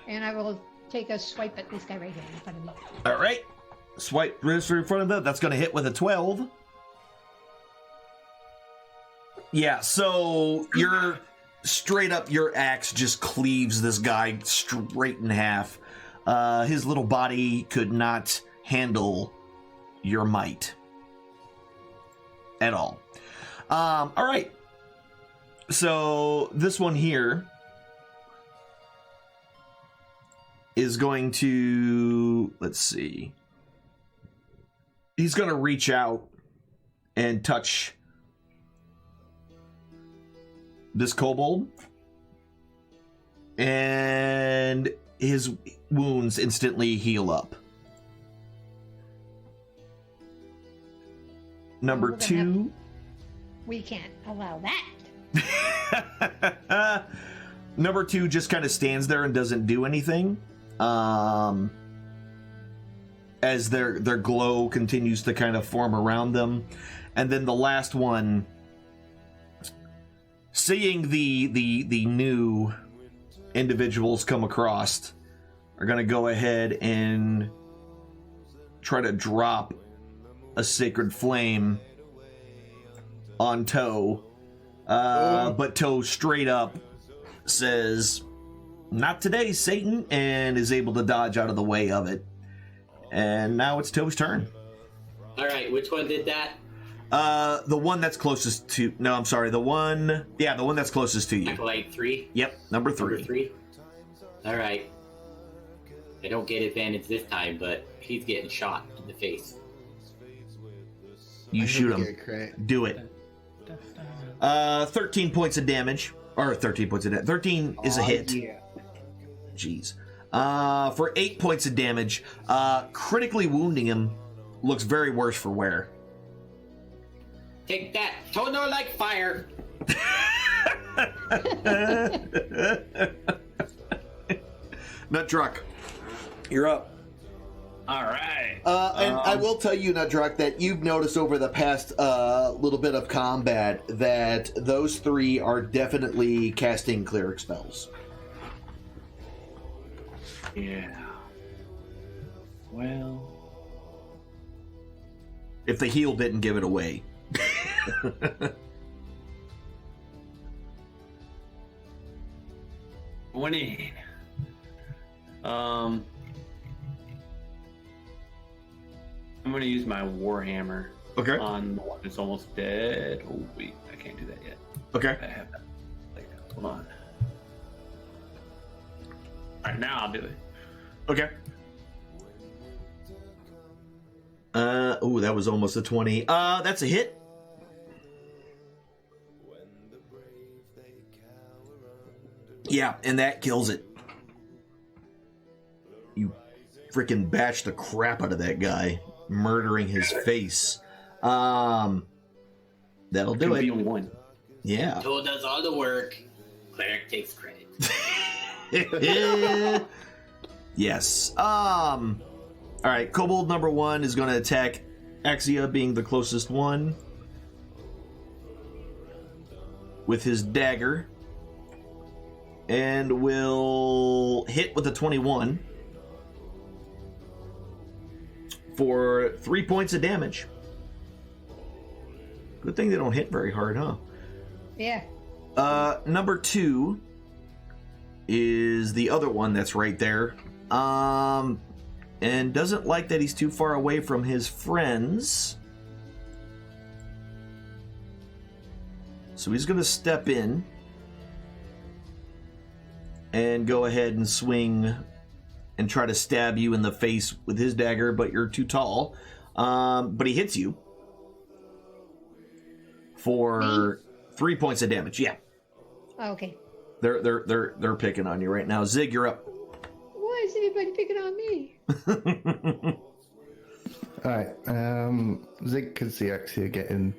Speaker 3: And I will take a swipe at this guy right here in front of me.
Speaker 2: All right. Swipe wrist in front of that. That's going to hit with a 12. Yeah, so you're straight up, your axe just cleaves this guy straight in half. His little body could not handle your might at all. All right. So this one here is going to, let's see. He's going to reach out and touch this kobold, and his wounds instantly heal up. Number
Speaker 3: We're gonna
Speaker 2: 2.
Speaker 3: We can't allow that.
Speaker 2: Number 2 just kind of stands there and doesn't do anything. As their glow continues to kind of form around them. And then the last one, seeing the new individuals come across, are going to go ahead and try to drop a sacred flame on Toe. But Toe straight up says, "Not today, Satan," and is able to dodge out of the way of it. And now it's Toe's turn.
Speaker 6: All right, which one did that?
Speaker 2: The one that's closest to... No, I'm sorry. The one that's closest to you.
Speaker 6: Acolyte 3?
Speaker 2: Yep, number 3.
Speaker 6: Number 3? All right. I don't get advantage this time, but he's getting shot in the face.
Speaker 2: You shoot him. Do it. 13 points of damage. Or 13 points of damage. 13 is a hit.
Speaker 4: Yeah.
Speaker 2: Jeez. For 8 points of damage, critically wounding him looks very worse for wear.
Speaker 6: Take that! Tono like fire!
Speaker 2: Nutdruck, you're up.
Speaker 5: All right.
Speaker 2: And I will tell you, Nutdruck, that you've noticed over the past little bit of combat that those 3 are definitely casting cleric spells.
Speaker 5: Yeah. Well.
Speaker 2: If the heal didn't give it away.
Speaker 5: Winning. I'm gonna use my Warhammer
Speaker 2: Okay.
Speaker 5: on the one that's almost dead. Oh wait, I can't do that yet.
Speaker 2: Okay.
Speaker 5: I have that. Hold on. All right, now I'll do it.
Speaker 2: Okay. Ooh, that was almost a 20. That's a hit. Yeah, and that kills it. You freaking bash the crap out of that guy, murdering his face. That'll do it.
Speaker 5: 1.
Speaker 2: Yeah.
Speaker 6: Tool does all the work. Cleric takes credit.
Speaker 2: Yes. All right. Kobold number 1 is going to attack Axia, being the closest one, with his dagger, and will hit with a 21 for 3 points of damage. Good thing they don't hit very hard, huh?
Speaker 3: Yeah.
Speaker 2: Number 2 is the other one that's right there. And doesn't like that he's too far away from his friends. So he's going to step in and go ahead and swing and try to stab you in the face with his dagger, but you're too tall. But he hits you for 3 points of damage. Yeah.
Speaker 3: Oh, okay.
Speaker 2: They're picking on you right now. Zig, you're up.
Speaker 3: Why is everybody picking on me?
Speaker 9: Alright, Zig can see Axia getting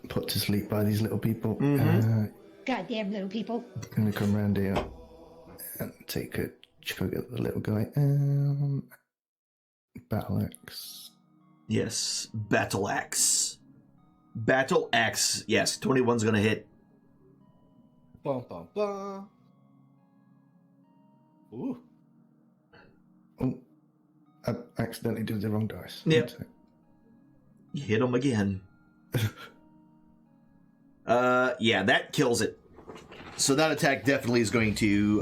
Speaker 9: put to sleep by these little people.
Speaker 3: Goddamn little people.
Speaker 9: Gonna come round here and take a chug at the little guy. Battle axe.
Speaker 2: Yes, battle axe. Battle axe. Yes, 21's gonna hit.
Speaker 4: Bum, bum, bum. Ooh.
Speaker 9: Oh, I accidentally did the wrong dice.
Speaker 2: Yep. You hit him again. Yeah, that kills it. So that attack definitely is going to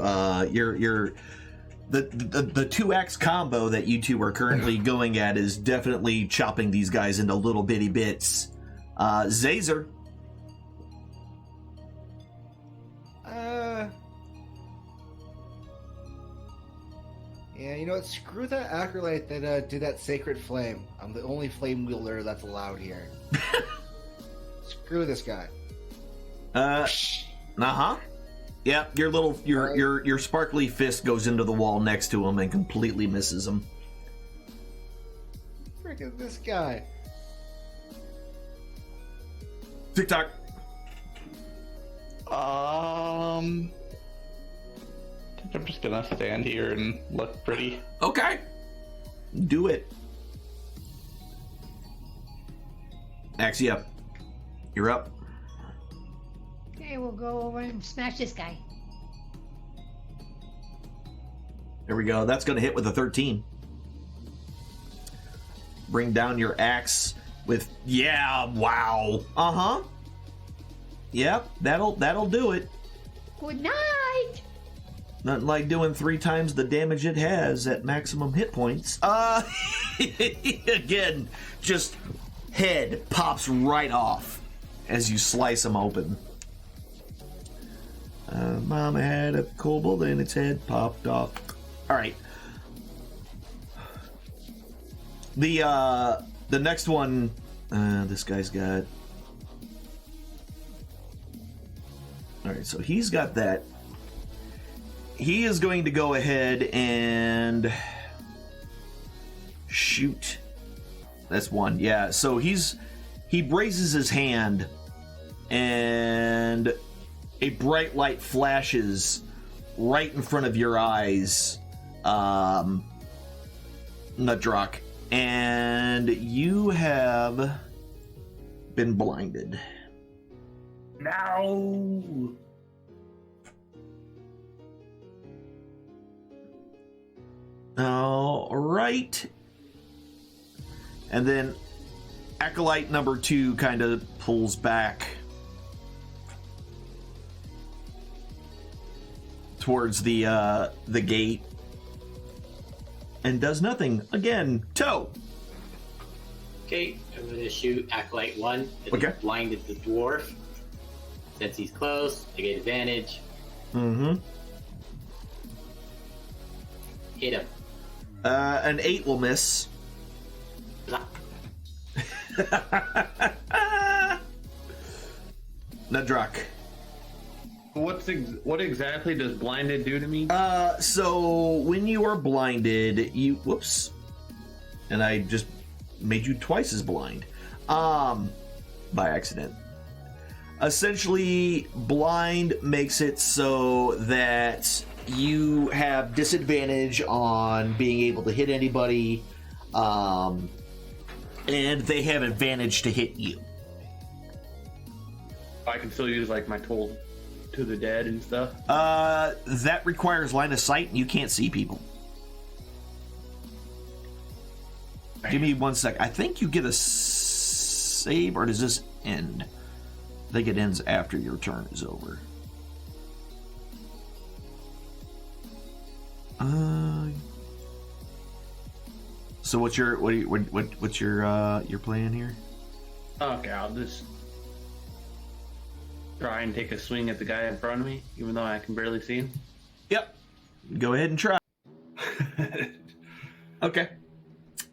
Speaker 2: the 2-axe combo that you two are currently going at is definitely chopping these guys into little bitty bits. Zazer.
Speaker 4: Yeah, you know what? Screw that acolyte that did that sacred flame. I'm the only flame wielder that's allowed here. Screw this guy.
Speaker 2: Yep, your sparkly fist goes into the wall next to him and completely misses him.
Speaker 4: Freaking this guy.
Speaker 2: TikTok.
Speaker 8: I'm just gonna stand here and look pretty.
Speaker 2: Okay. Do it. Axia, you're up.
Speaker 3: Okay, we'll go over and smash this guy.
Speaker 2: There we go. That's going to hit with a 13. Bring down your axe with wow. Yep, that'll do it.
Speaker 3: Good night.
Speaker 2: Nothing like doing 3 times the damage it has at maximum hit points. Again, just head pops right off as you slice him open. Mama had a kobold and its head popped off. All right. The next one, this guy's got. All right, so he's got that. He is going to go ahead and shoot. That's one. Yeah. So he raises his hand, and a bright light flashes right in front of your eyes, Nudrock, and you have been blinded.
Speaker 5: No.
Speaker 2: All right. And then Acolyte number 2 kind of pulls back towards the gate and does nothing. Again, Toe.
Speaker 6: Okay, I'm going to shoot Acolyte 1.
Speaker 2: Okay.
Speaker 6: Blinded the dwarf. Since he's close, I get advantage. Hit him.
Speaker 2: An 8 will miss. Nudrock.
Speaker 5: What exactly does blinded do to me?
Speaker 2: So when you are blinded, you... Whoops. And I just made you twice as blind. By accident. Essentially, blind makes it so that you have disadvantage on being able to hit anybody, and they have advantage to hit you.
Speaker 5: I can still use like my tool to the dead and stuff.
Speaker 2: That requires line of sight, and you can't see people. Give me 1 sec. I think you get a save, or does this end? I think it ends after your turn is over. So what's your plan here?
Speaker 5: Okay, I'll just try and take a swing at the guy in front of me, even though I can barely see him.
Speaker 2: Yep. Go ahead and try. Okay.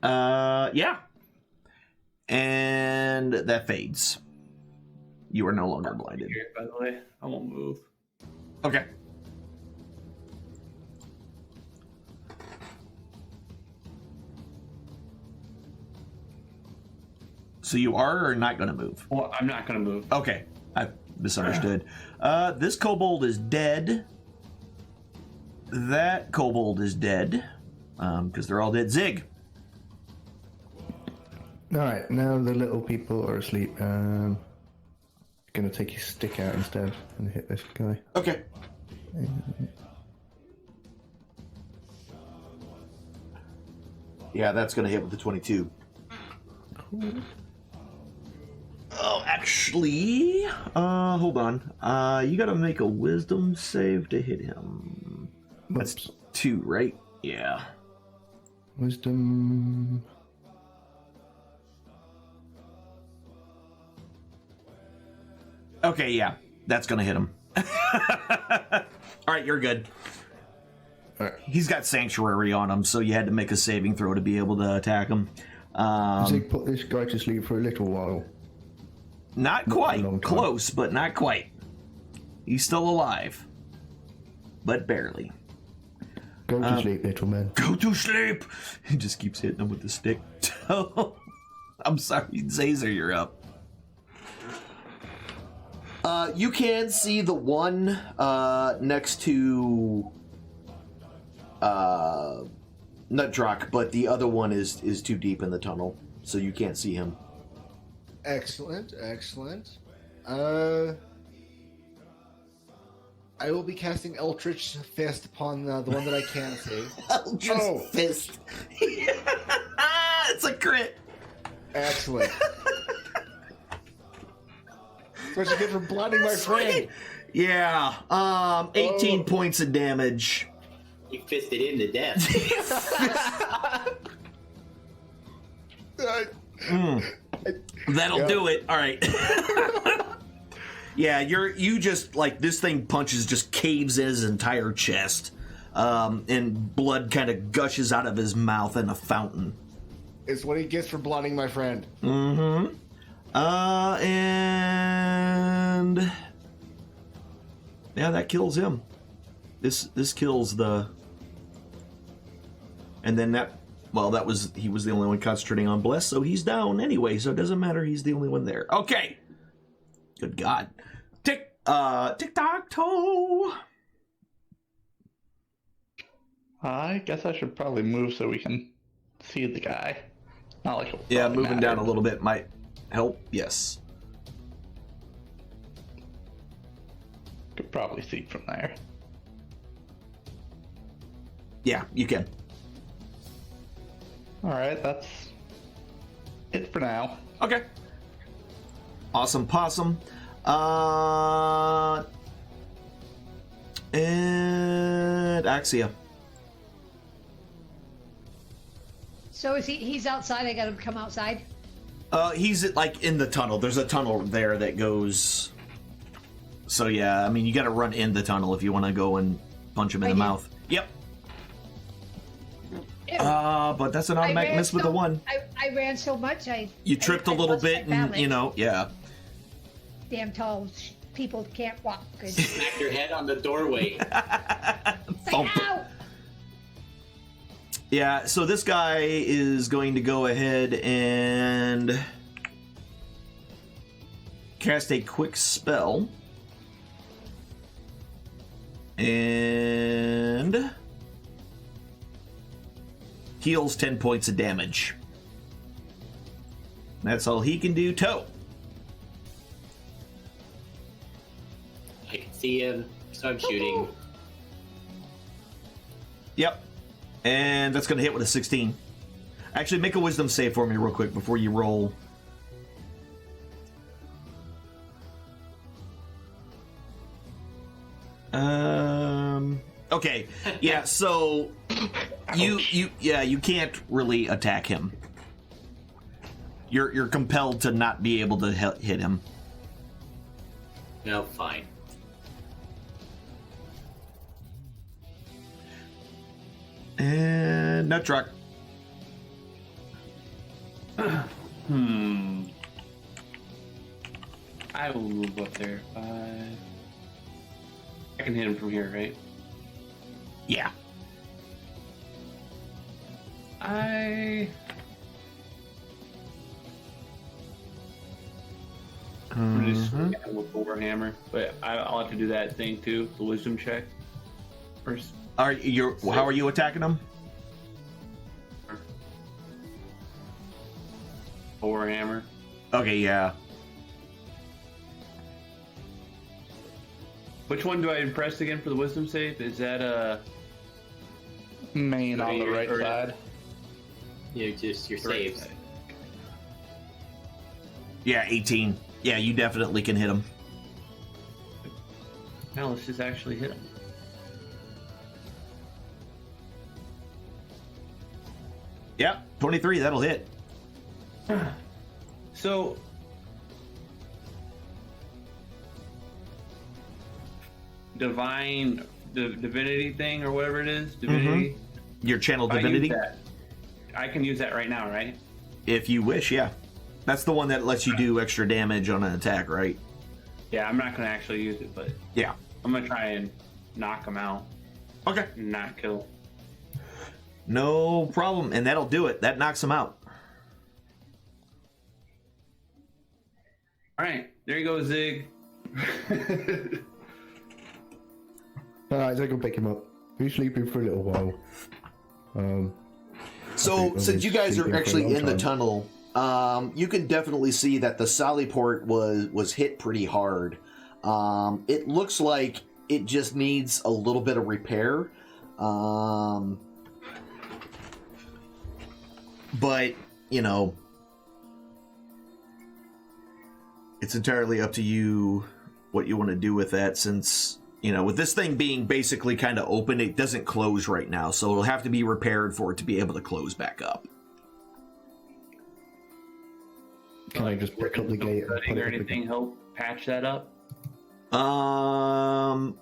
Speaker 2: Yeah. And that fades. You are no longer blinded.
Speaker 5: Here, by the way, I won't move.
Speaker 2: Okay. So you are or not going to move?
Speaker 5: Well, I'm not going to move.
Speaker 2: Okay. I misunderstood. This kobold is dead. That kobold is dead. Because they're all dead. Zig.
Speaker 9: Alright, now the little people are asleep. Gonna take his stick out instead and hit this guy.
Speaker 2: Okay. Yeah, that's gonna hit with the 22. Cool. Oh, actually, hold on. You gotta make a wisdom save to hit him. That's 2, right? Yeah.
Speaker 9: Wisdom.
Speaker 2: Okay, yeah, that's gonna hit him. All right, you're good.
Speaker 9: All right.
Speaker 2: He's got Sanctuary on him, so you had to make a saving throw to be able to attack him.
Speaker 9: Zig put this guy to sleep for a little while.
Speaker 2: Not quite. Close, but not quite. He's still alive. But barely.
Speaker 9: Go to sleep, little man.
Speaker 2: Go to sleep! He just keeps hitting him with the stick. I'm sorry, Zazer, you're up. You can see the one next to Nutdrock, but the other one is too deep in the tunnel, so you can't see him.
Speaker 4: Excellent, excellent. I will be casting Eldritch Fist upon the one that I can see.
Speaker 2: Eldritch Fist. It's a crit.
Speaker 4: Excellent. What you get for blinding my friend?
Speaker 2: Yeah. 18 points of damage.
Speaker 6: You fisted him to death.
Speaker 2: That'll do it. All right. Yeah, you just like this thing punches just caves in his entire chest, and blood kind of gushes out of his mouth in a fountain.
Speaker 4: It's what he gets for blinding my friend.
Speaker 2: Mm-hmm. And yeah, that kills him. This kills the. And then he was the only one concentrating on Bless, so he's down anyway. So it doesn't matter. He's the only one there. Okay. Good God. Tick-tock-toe.
Speaker 8: I guess I should probably move so we can see the guy. Not like
Speaker 2: Yeah, moving down a little bit might help. Yes.
Speaker 8: Could probably see from there.
Speaker 2: Yeah, you can.
Speaker 8: Alright, that's it for now.
Speaker 2: Okay. Awesome possum. And Axia.
Speaker 3: So he's outside? I got him to come outside?
Speaker 2: He's like in the tunnel. There's a tunnel there that goes. So yeah, I mean you got to run in the tunnel if you want to go and punch him in the mouth. Yep. But that's an automatic miss with the one.
Speaker 3: I ran so much.
Speaker 2: You tripped a little bit, and yeah.
Speaker 3: Damn tall people can't walk.
Speaker 6: Smack your head on the doorway.
Speaker 3: Ow!
Speaker 2: Yeah, so this guy is going to go ahead and cast a quick spell. And heals 10 points of damage. That's all he can do. Toe.
Speaker 6: I can see him, so I'm shooting.
Speaker 2: Yep. And that's going to hit with a 16. Actually, make a wisdom save for me real quick before you roll. Okay. Yeah, so you can't really attack him. You're compelled to not be able to hit him.
Speaker 6: No, fine.
Speaker 2: And nut truck.
Speaker 5: I will move up there. 5. I can hit him from here, right?
Speaker 2: Yeah.
Speaker 5: I'm just swing at him with the warhammer, but I'll have to do that thing too, the wisdom check first.
Speaker 2: How are you attacking him?
Speaker 5: Warhammer.
Speaker 2: Okay, yeah.
Speaker 5: Which one do I impress again for the wisdom save? Is that
Speaker 8: Main on the right
Speaker 5: or-
Speaker 8: side.
Speaker 6: Just your
Speaker 5: the right
Speaker 6: saves.
Speaker 5: side?
Speaker 2: Yeah, 18. Yeah, you definitely can hit him.
Speaker 5: Now let's just actually hit him.
Speaker 2: Yep, 23, that'll hit.
Speaker 5: So the divinity thing or whatever it is, divinity.
Speaker 2: Your channel
Speaker 5: If I use
Speaker 2: divinity?
Speaker 5: that, I can use that right now, right?
Speaker 2: If you wish, yeah. That's the one that lets you do extra damage on an attack, right?
Speaker 5: Yeah, I'm not gonna actually use it, but
Speaker 2: Yeah.
Speaker 5: I'm gonna try and knock him out,
Speaker 2: Okay.
Speaker 5: not kill.
Speaker 2: No problem. And that'll do it. That knocks him out.
Speaker 5: All right, there you go, Zig.
Speaker 9: Alright, so go pick him up. He's sleeping for a little while.
Speaker 2: So,
Speaker 9: Okay,
Speaker 2: since you guys
Speaker 9: sleeping
Speaker 2: are
Speaker 9: for a
Speaker 2: actually
Speaker 9: long
Speaker 2: in the
Speaker 9: time.
Speaker 2: tunnel, you can definitely see that the Sally port was hit pretty hard. It looks like it just needs a little bit of repair. But, you know, it's entirely up to you what you want to do with that, since, you know, with this thing being basically kind of open, it doesn't close right now, so it'll have to be repaired for it to be able to close back up.
Speaker 9: Can I just pick up the gate and
Speaker 5: Cutting
Speaker 9: put
Speaker 5: or
Speaker 9: it up
Speaker 5: anything
Speaker 9: again?
Speaker 5: help patch that up?
Speaker 2: I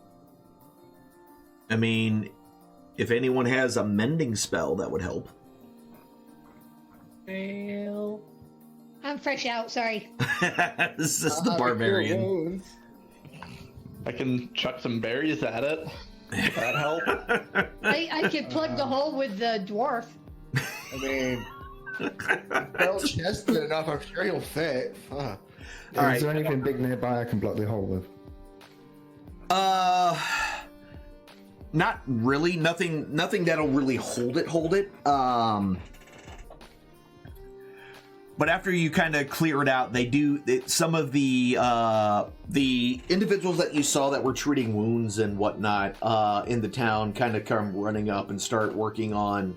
Speaker 2: mean, if anyone has a mending spell, that would help.
Speaker 5: Fail.
Speaker 3: I'm fresh out. Sorry.
Speaker 2: This is the barbarian.
Speaker 8: I can chuck some berries at it. Does that help?
Speaker 3: I could plug the hole with the dwarf.
Speaker 4: I mean, well chested enough. I'm sure he'll fit. Fuck.
Speaker 9: Is
Speaker 2: Alright.
Speaker 9: there anything big nearby I can block the hole with?
Speaker 2: Not really. Nothing that'll really hold it. But after you kind of clear it out, some of the individuals that you saw that were treating wounds and whatnot in the town kind of come running up and start working on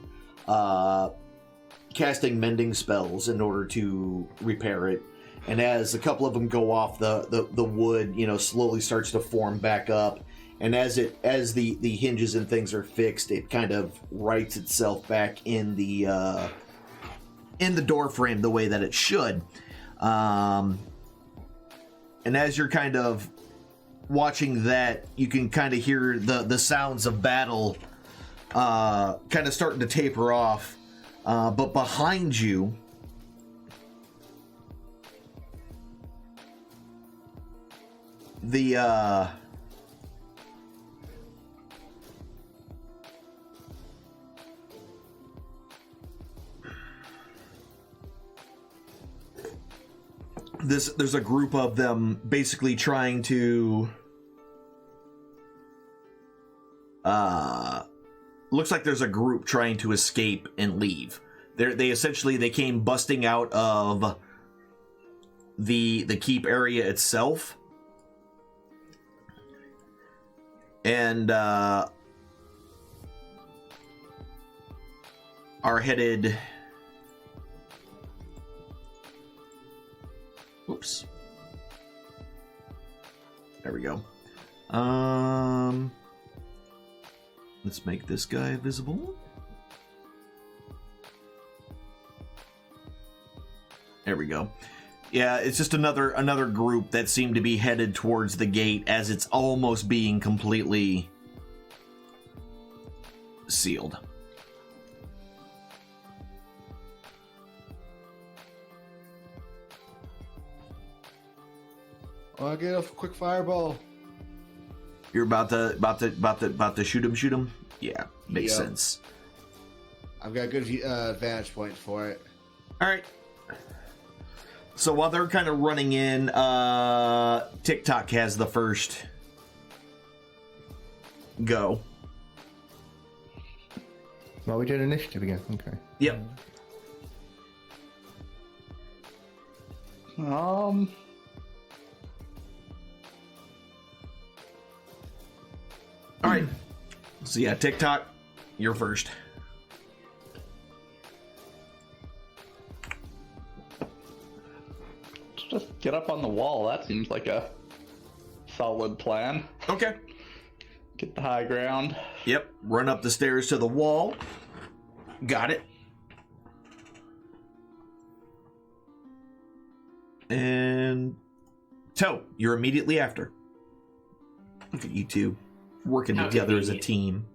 Speaker 2: casting mending spells in order to repair it. And as a couple of them go off, the wood, you know, slowly starts to form back up. And as the hinges and things are fixed, it kind of rights itself back in the door frame the way that it should. And as you're kind of watching that, you can kind of hear the sounds of battle kind of starting to taper off. But behind you, the there's a group of them basically trying to looks like there's a group trying to escape and leave. They essentially came busting out of the keep area itself, and are headed. Oops. There we go. Let's make this guy visible. There we go. Yeah, it's just another group that seemed to be headed towards the gate as it's almost being completely sealed.
Speaker 4: I'll get a quick fireball.
Speaker 2: You're about to shoot him? Yeah, makes sense.
Speaker 4: I've got a good vantage point for it.
Speaker 2: All right. So while they're kind of running in, TikTok has the first go.
Speaker 9: Well, we did initiative again. Okay.
Speaker 2: Yep. All right. So yeah, TikTok, you're first.
Speaker 8: Just get up on the wall. That seems like a solid plan.
Speaker 2: Okay.
Speaker 8: Get the high ground.
Speaker 2: Yep. Run up the stairs to the wall. Got it. And Toe, you're immediately after. Look at you two working together as a team.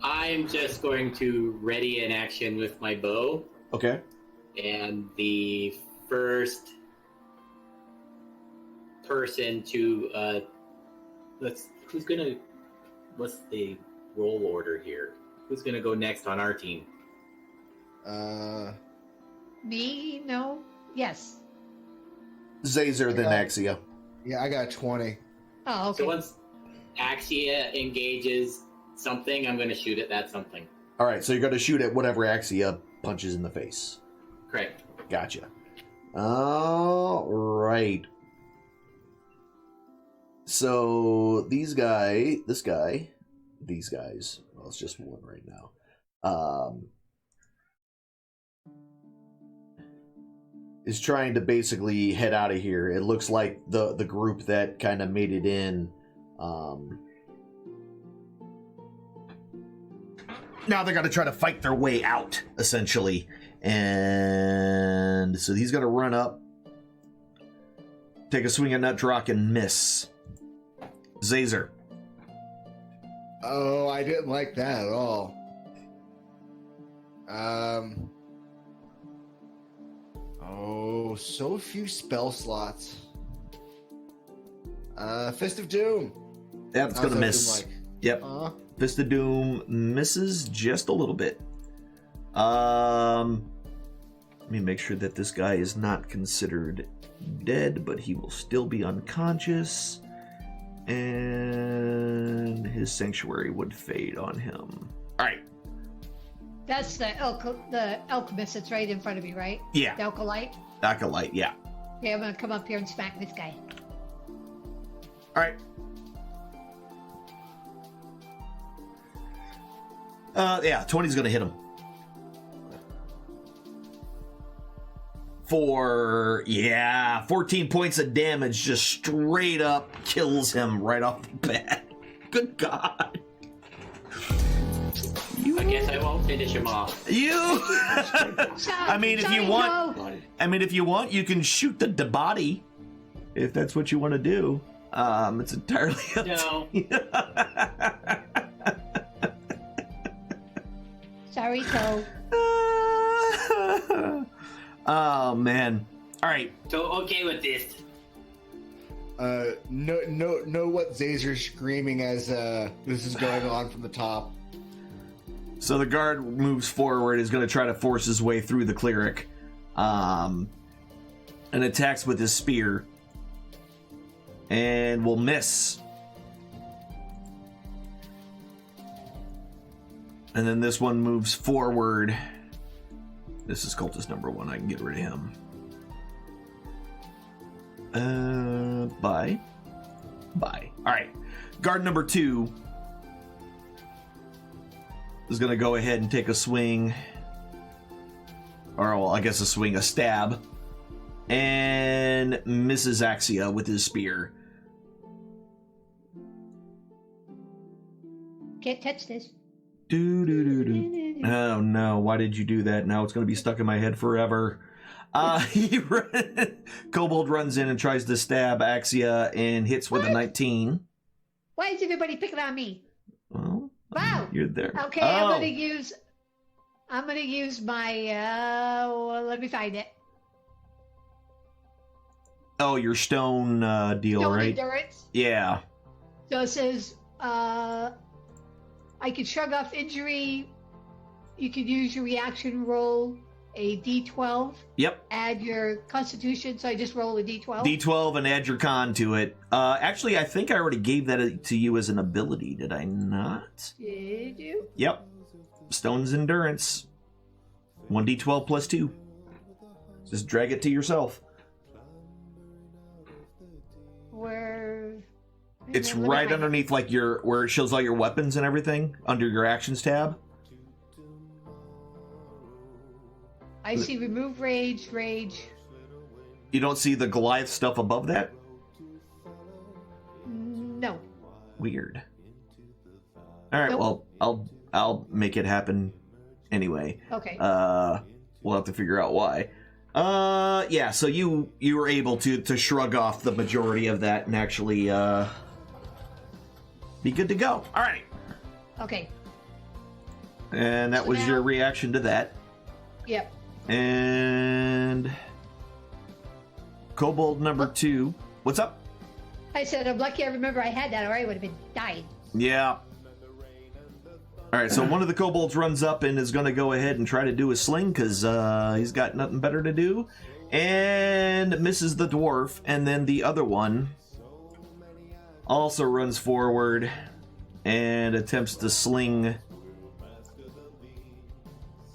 Speaker 6: I'm just going to ready an action with my bow.
Speaker 2: Okay.
Speaker 6: And the first person to what's the roll order here? Who's gonna go next on our team?
Speaker 3: Me? No. Yes.
Speaker 2: Zazer, then Axia.
Speaker 4: Yeah, I got 20.
Speaker 3: Oh, okay.
Speaker 6: So once Axia engages something, I'm gonna shoot at that something.
Speaker 2: All right, so you're going to shoot at whatever Axia punches in the face.
Speaker 6: Correct.
Speaker 2: Gotcha. All right. So these guys. Well, it's just one right now. Is trying to basically head out of here. It looks like the group that kind of made it in. Now they're going to try to fight their way out, essentially. And so he's going to run up, take a swing at Nutrock, and miss. Zazer.
Speaker 4: Oh, I didn't like that at all. Oh, so few spell slots. Fist of Doom.
Speaker 2: Yep, it's going to miss.
Speaker 4: Doom-like.
Speaker 2: Yep. Fist of Doom misses just a little bit. Let me make sure that this guy is not considered dead, but he will still be unconscious. And his sanctuary would fade on him. All right.
Speaker 3: That's the alchemist that's right in front of me, right?
Speaker 2: Yeah.
Speaker 3: The alkalite?
Speaker 2: Acolyte, yeah.
Speaker 3: Yeah, I'm going to come up here and smack this guy.
Speaker 2: All right. Yeah, 20's going to hit him. For 14 points of damage, just straight up kills him right off the bat. Good God.
Speaker 6: I guess I won't finish him off.
Speaker 2: I mean, if you want, you can shoot the body. If that's what you want to do. It's entirely up to you.
Speaker 3: Sorry, Toe.
Speaker 2: Oh man! All right.
Speaker 6: So okay with this.
Speaker 4: Know what Zazer's screaming as this is going on from the top.
Speaker 2: So the guard moves forward, is going to try to force his way through the cleric. and attacks with his spear. And will miss. And then this one moves forward. This is cultist number 1. I can get rid of him. Bye. Alright. Guard number 2 is going to go ahead and take a swing. Or, well, I guess a stab. And misses Axia with his spear.
Speaker 3: Can't touch this.
Speaker 2: Oh no, why did you do that? Now it's going to be stuck in my head forever. Kobold runs in and tries to stab Axia and hits with a 19.
Speaker 3: Why is everybody picking on me?
Speaker 2: Well,
Speaker 3: Wow.
Speaker 2: you're there.
Speaker 3: Okay,
Speaker 2: Oh.
Speaker 3: I'm gonna use my well, let me find it.
Speaker 2: Oh, your stone deal,
Speaker 3: Stone
Speaker 2: right?
Speaker 3: endurance.
Speaker 2: Yeah.
Speaker 3: So it says I can shrug off injury. You can use your reaction roll a d12.
Speaker 2: Yep.
Speaker 3: Add your constitution, so I just roll a d12.
Speaker 2: D12 and add your con to it. Actually, I think I already gave that to you as an ability, did I not?
Speaker 3: Did you?
Speaker 2: Yep. Stone's endurance. 1d12 plus 2. Just drag it to yourself.
Speaker 3: Where?
Speaker 2: It's
Speaker 3: Let me
Speaker 2: right
Speaker 3: find it.
Speaker 2: underneath like where it shows all your weapons and everything under your actions tab.
Speaker 3: I see remove rage.
Speaker 2: You don't see the Goliath stuff above that?
Speaker 3: No.
Speaker 2: Weird. All right,
Speaker 3: Nope.
Speaker 2: well, I'll make it happen anyway.
Speaker 3: Okay.
Speaker 2: We'll have to figure out why. Yeah, so you were able to shrug off the majority of that and actually be good to go. All right.
Speaker 3: Okay.
Speaker 2: And that
Speaker 3: So
Speaker 2: was
Speaker 3: now-
Speaker 2: your reaction to that.
Speaker 3: Yep.
Speaker 2: And Kobold number 2. What's up?
Speaker 3: I said I'm lucky I remember I had that, or I would have been dying.
Speaker 2: Yeah. All right, so one of the kobolds runs up and is going to go ahead and try to do a sling because he's got nothing better to do, and misses the dwarf. And then the other one also runs forward and attempts to sling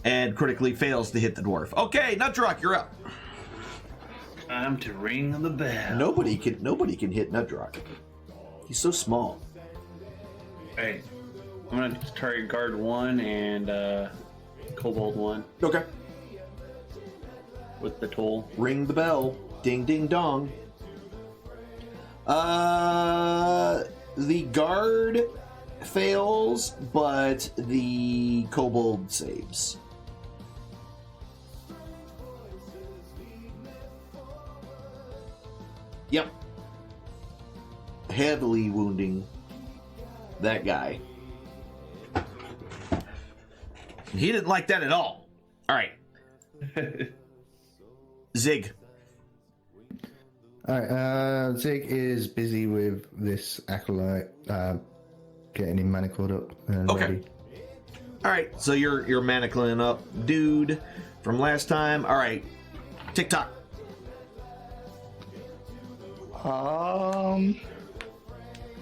Speaker 2: and critically fails to hit the dwarf. Okay, Nutdrock, you're up.
Speaker 5: Time to ring the bell.
Speaker 2: Nobody can hit Nutdrock. He's so small.
Speaker 5: Hey, I'm gonna target guard 1 and kobold 1
Speaker 2: Okay.
Speaker 5: with the tool.
Speaker 2: Ring the bell. Ding, ding, dong. The guard fails, but the kobold saves. Yep. Heavily wounding that guy. He didn't like that at all. All right. Zig.
Speaker 9: Alright, Zig is busy with this acolyte, getting him manacled up and
Speaker 2: Okay.
Speaker 9: ready.
Speaker 2: All right, so you're manacling up, dude, from last time. All right, TikTok.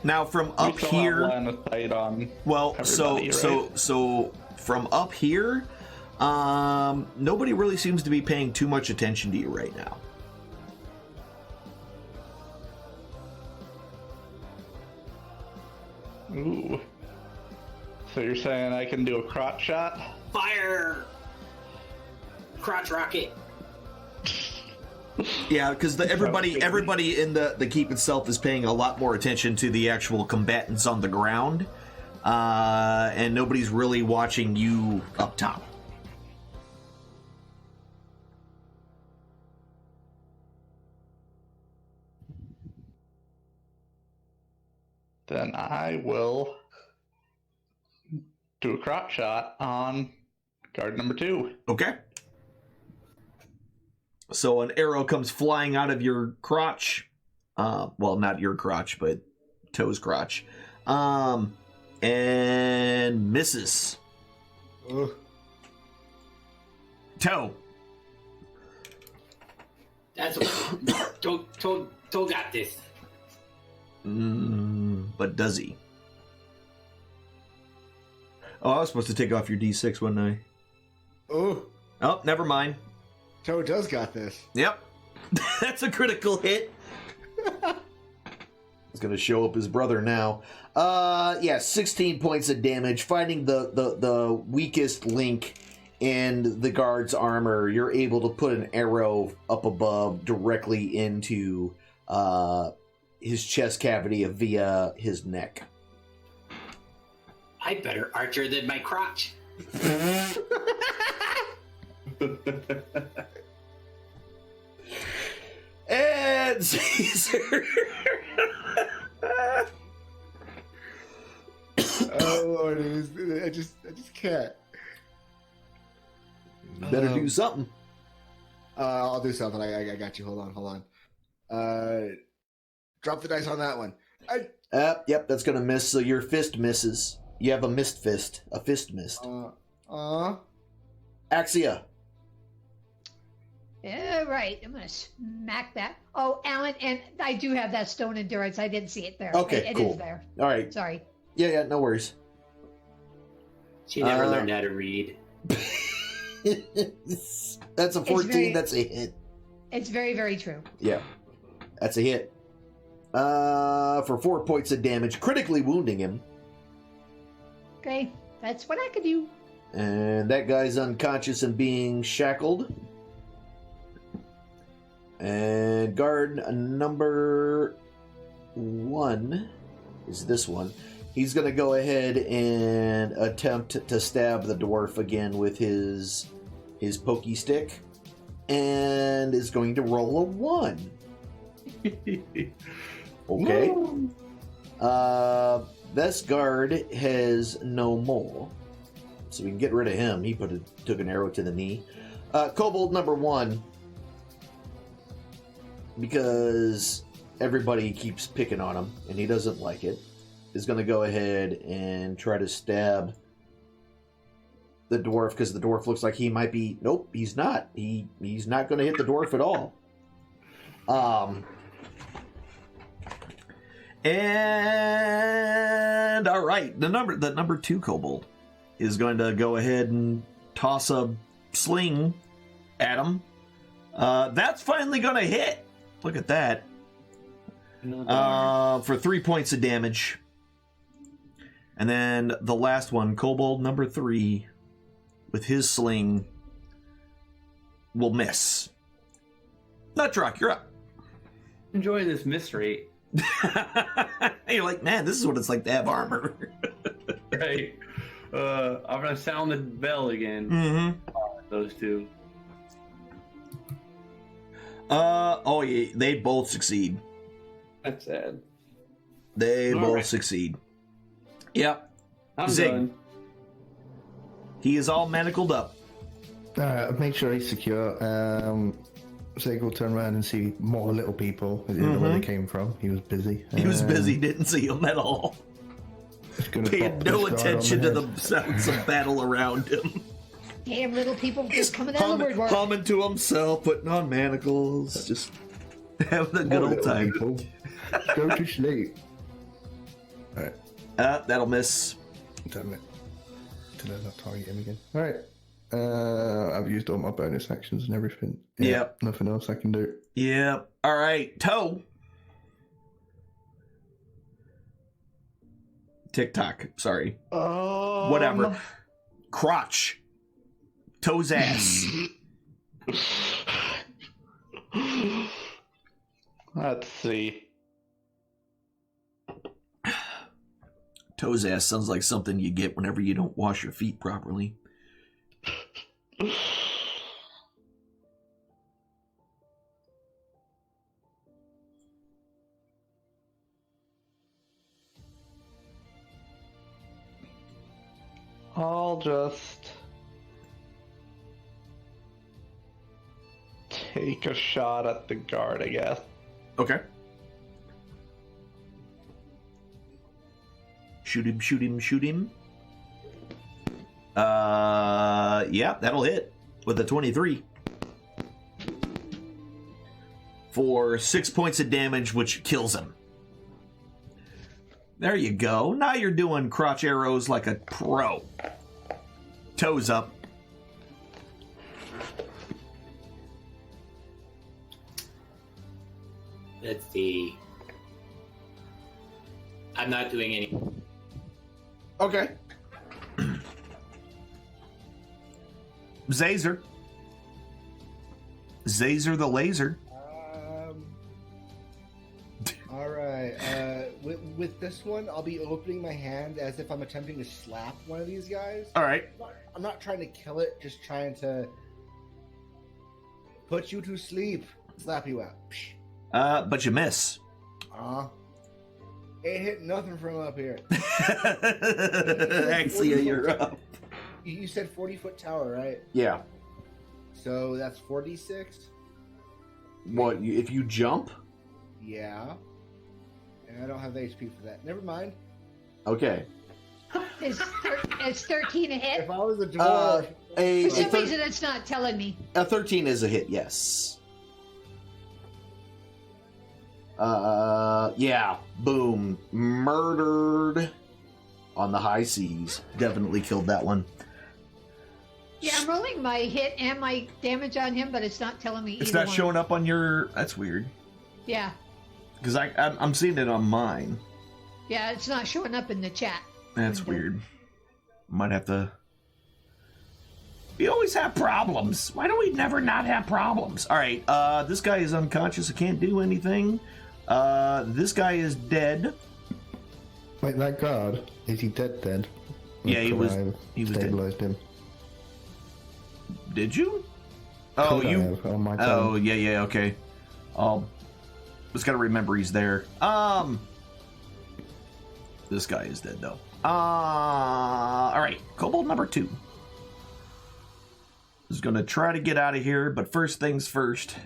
Speaker 2: Now from up
Speaker 8: we still have
Speaker 2: here,
Speaker 8: line of sight on
Speaker 2: well,
Speaker 8: everybody, right?
Speaker 2: so from up here, nobody really seems to be paying too much attention to you right now.
Speaker 8: Ooh. So you're saying I can do a crotch shot?
Speaker 6: Fire! Crotch rocket.
Speaker 2: Yeah, because everybody in the keep itself is paying a lot more attention to the actual combatants on the ground, and nobody's really watching you up top.
Speaker 8: Then I will do a crotch shot on guard number 2.
Speaker 2: Okay. So an arrow comes flying out of your crotch. Well, not your crotch, but Toe's crotch. And misses.
Speaker 4: Ugh.
Speaker 2: Toe.
Speaker 6: That's what Toad got this.
Speaker 2: But does he? Oh, I was supposed to take off your D6, wasn't I? Oh, never mind.
Speaker 4: Toad does got this.
Speaker 2: Yep. That's a critical hit. He's going to show up his brother now. 16 points of damage. Finding the weakest link in the guard's armor, you're able to put an arrow up above directly into his chest cavity via his neck.
Speaker 6: I better archer than my crotch.
Speaker 2: And Caesar.
Speaker 4: Oh Lord, I just can't.
Speaker 2: You better do something.
Speaker 4: I'll do something. I got you. Hold on. Drop the dice on that one.
Speaker 2: Yep, that's gonna miss. So your fist misses. You have a missed fist. A fist missed. Axia.
Speaker 3: Yeah, right. I'm gonna smack that. Oh, Alan, and I do have that stone endurance. I didn't see it there.
Speaker 2: Okay,
Speaker 3: it
Speaker 2: cool.
Speaker 3: is there.
Speaker 2: All right.
Speaker 3: Sorry.
Speaker 2: Yeah, no worries.
Speaker 6: She never learned how to read.
Speaker 2: That's a 14. That's a hit.
Speaker 3: It's very, very true.
Speaker 2: Yeah, that's a hit. For 4 points of damage, critically wounding him.
Speaker 3: Okay, that's what I could do.
Speaker 2: And that guy's unconscious and being shackled. And guard number 1 is this one. He's going to go ahead and attempt to stab the dwarf again with his pokey stick. And is going to roll a 1. Okay. This guard has no more. So we can get rid of him. He took an arrow to the knee. Kobold number 1. Because everybody keeps picking on him and he doesn't like it, is going to go ahead and try to stab the dwarf because the dwarf looks like he might be... Nope, he's not. He's not going to hit the dwarf at all. And all right, the number 2 kobold is going to go ahead and toss a sling at him. That's finally going to hit. Look at that. For 3 points of damage. And then the last one, kobold number 3, with his sling, will miss. Nutdrock, you're up.
Speaker 5: Enjoy this miss rate.
Speaker 2: You're like, man, this is what it's like to have armor.
Speaker 5: Right. I'm gonna sound the bell again.
Speaker 2: Mm-hmm.
Speaker 5: Those two.
Speaker 2: Yeah, they both succeed.
Speaker 5: That's sad.
Speaker 2: They
Speaker 5: All
Speaker 2: both
Speaker 5: right.
Speaker 2: succeed. Yep.
Speaker 5: I'm
Speaker 2: Zig.
Speaker 5: done.
Speaker 2: He is all manacled up.
Speaker 9: Make sure he's secure. Zig will turn around and see more little people. He didn't know where they came from. He was busy.
Speaker 2: He was busy, didn't see him at all. Paid no attention to the sounds of battle around him.
Speaker 3: Damn little people just coming out of the woodwork.
Speaker 2: Humming to himself, putting on manacles, just having a good old time.
Speaker 9: People. Go to sleep. Alright.
Speaker 2: That'll miss.
Speaker 9: Damn it. Did I not target him again? Alright. I've used all my bonus actions and everything.
Speaker 2: Yep.
Speaker 9: Nothing else I can do.
Speaker 2: Yep. All right. Toe. TikTok. Sorry. Whatever. Crotch. Toe's ass.
Speaker 8: Let's see.
Speaker 2: Toe's ass sounds like something you get whenever you don't wash your feet properly.
Speaker 8: I'll just take a shot at the guard, I guess.
Speaker 2: Okay. Shoot him, shoot him, shoot him. Yeah, that'll hit with a 23. for 6 points of damage, which kills him. There you go. Now you're doing crotch arrows like a pro. Toes up.
Speaker 6: Let's see. I'm not doing any.
Speaker 2: Okay. Zazer. Zazer the laser.
Speaker 4: All right. With this one, I'll be opening my hand as if I'm attempting to slap one of these guys.
Speaker 2: All right.
Speaker 4: I'm not trying to kill it, just trying to put you to sleep. Slap you out.
Speaker 2: But you miss.
Speaker 4: Ain't hitting nothing from up here.
Speaker 2: Axia, you're up.
Speaker 4: You said 40-foot tower, right?
Speaker 2: Yeah.
Speaker 4: So that's 46?
Speaker 2: What, if you jump?
Speaker 4: Yeah. And I don't have the HP for that. Never mind.
Speaker 2: Okay.
Speaker 3: Is 13 a hit?
Speaker 4: If I was a dwarf...
Speaker 3: For some reason, it's not telling me.
Speaker 2: A 13 is a hit, yes. Yeah. Boom. Murdered on the high seas. Definitely killed that one.
Speaker 3: Yeah, I'm rolling my hit and my damage on him, but it's not telling me
Speaker 2: It's
Speaker 3: either
Speaker 2: not
Speaker 3: one.
Speaker 2: showing up on your... That's weird.
Speaker 3: Yeah.
Speaker 2: Because I'm seeing it on mine.
Speaker 3: Yeah, it's not showing up in the chat.
Speaker 2: That's
Speaker 3: window.
Speaker 2: weird. Might have to... We always have problems. Why do we never not have problems? All right, this guy is unconscious. I can't do anything. This guy is dead.
Speaker 9: Wait, that guard, is he dead?
Speaker 2: Yeah, he was
Speaker 9: I
Speaker 2: dead.
Speaker 9: stabilized him.
Speaker 2: Did you? Oh,
Speaker 9: Could I
Speaker 2: you...
Speaker 9: have on my turn?
Speaker 2: Oh, yeah, okay. Just gotta remember he's there. This guy is dead, though. All right, kobold number 2 is gonna try to get out of here, but first things first.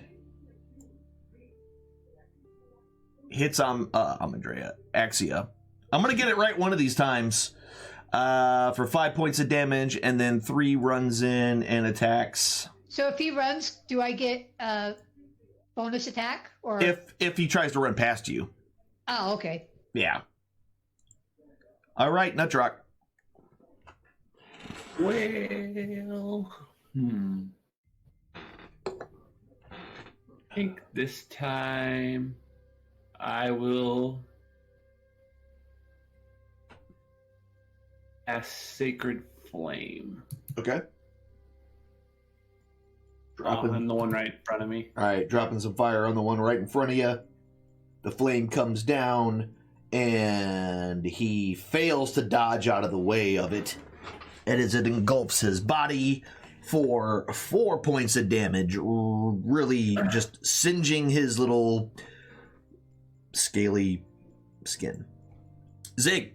Speaker 2: Hits on Andrea, Axia. I'm gonna get it right one of these times. For 5 points of damage, and then 3 runs in and attacks.
Speaker 3: So if he runs, do I get a bonus attack? Or
Speaker 2: If he tries to run past you.
Speaker 3: Oh, okay.
Speaker 2: Yeah. All right, Nutrock.
Speaker 5: Well, I think this time I will cast Sacred Flame.
Speaker 2: Okay.
Speaker 5: On the one right in front of me.
Speaker 2: All right, dropping some fire on the one right in front of you. The flame comes down, and he fails to dodge out of the way of it. And as it engulfs his body for 4 points of damage, really just singeing his little scaly skin. Zig.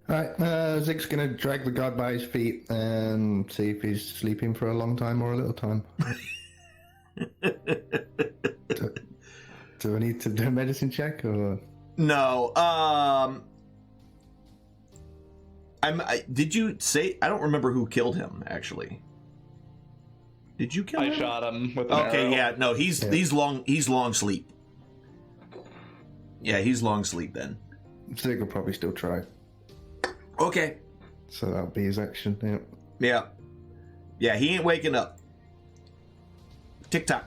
Speaker 9: Alright, Zig's gonna drag the guard by his feet and see if he's sleeping for a long time or a little time. Do I need to do a medicine check or?
Speaker 2: No. Did you say? I don't remember who killed him. Actually, did you kill him?
Speaker 8: I shot him with an arrow.
Speaker 2: Okay, yeah, no, he's long sleep. Yeah, he's long sleep then.
Speaker 9: Zig will probably still try.
Speaker 2: Okay.
Speaker 9: So that'll be his action. Yeah.
Speaker 2: Yeah. Yeah, he ain't waking up. Tick tock.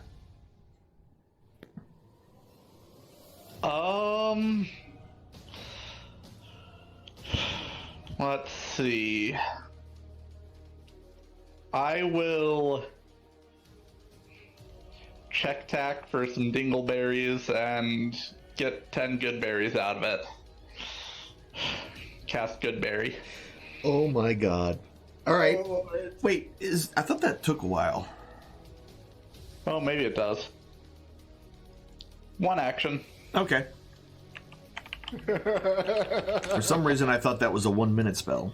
Speaker 8: Let's see. I will check tack for some dingleberries and get 10 good berries out of it. Cast good berry.
Speaker 2: Oh my god. All right. Wait, I thought that took a while.
Speaker 8: Oh, maybe it does. One action.
Speaker 2: Okay. For some reason, I thought that was a 1 minute spell.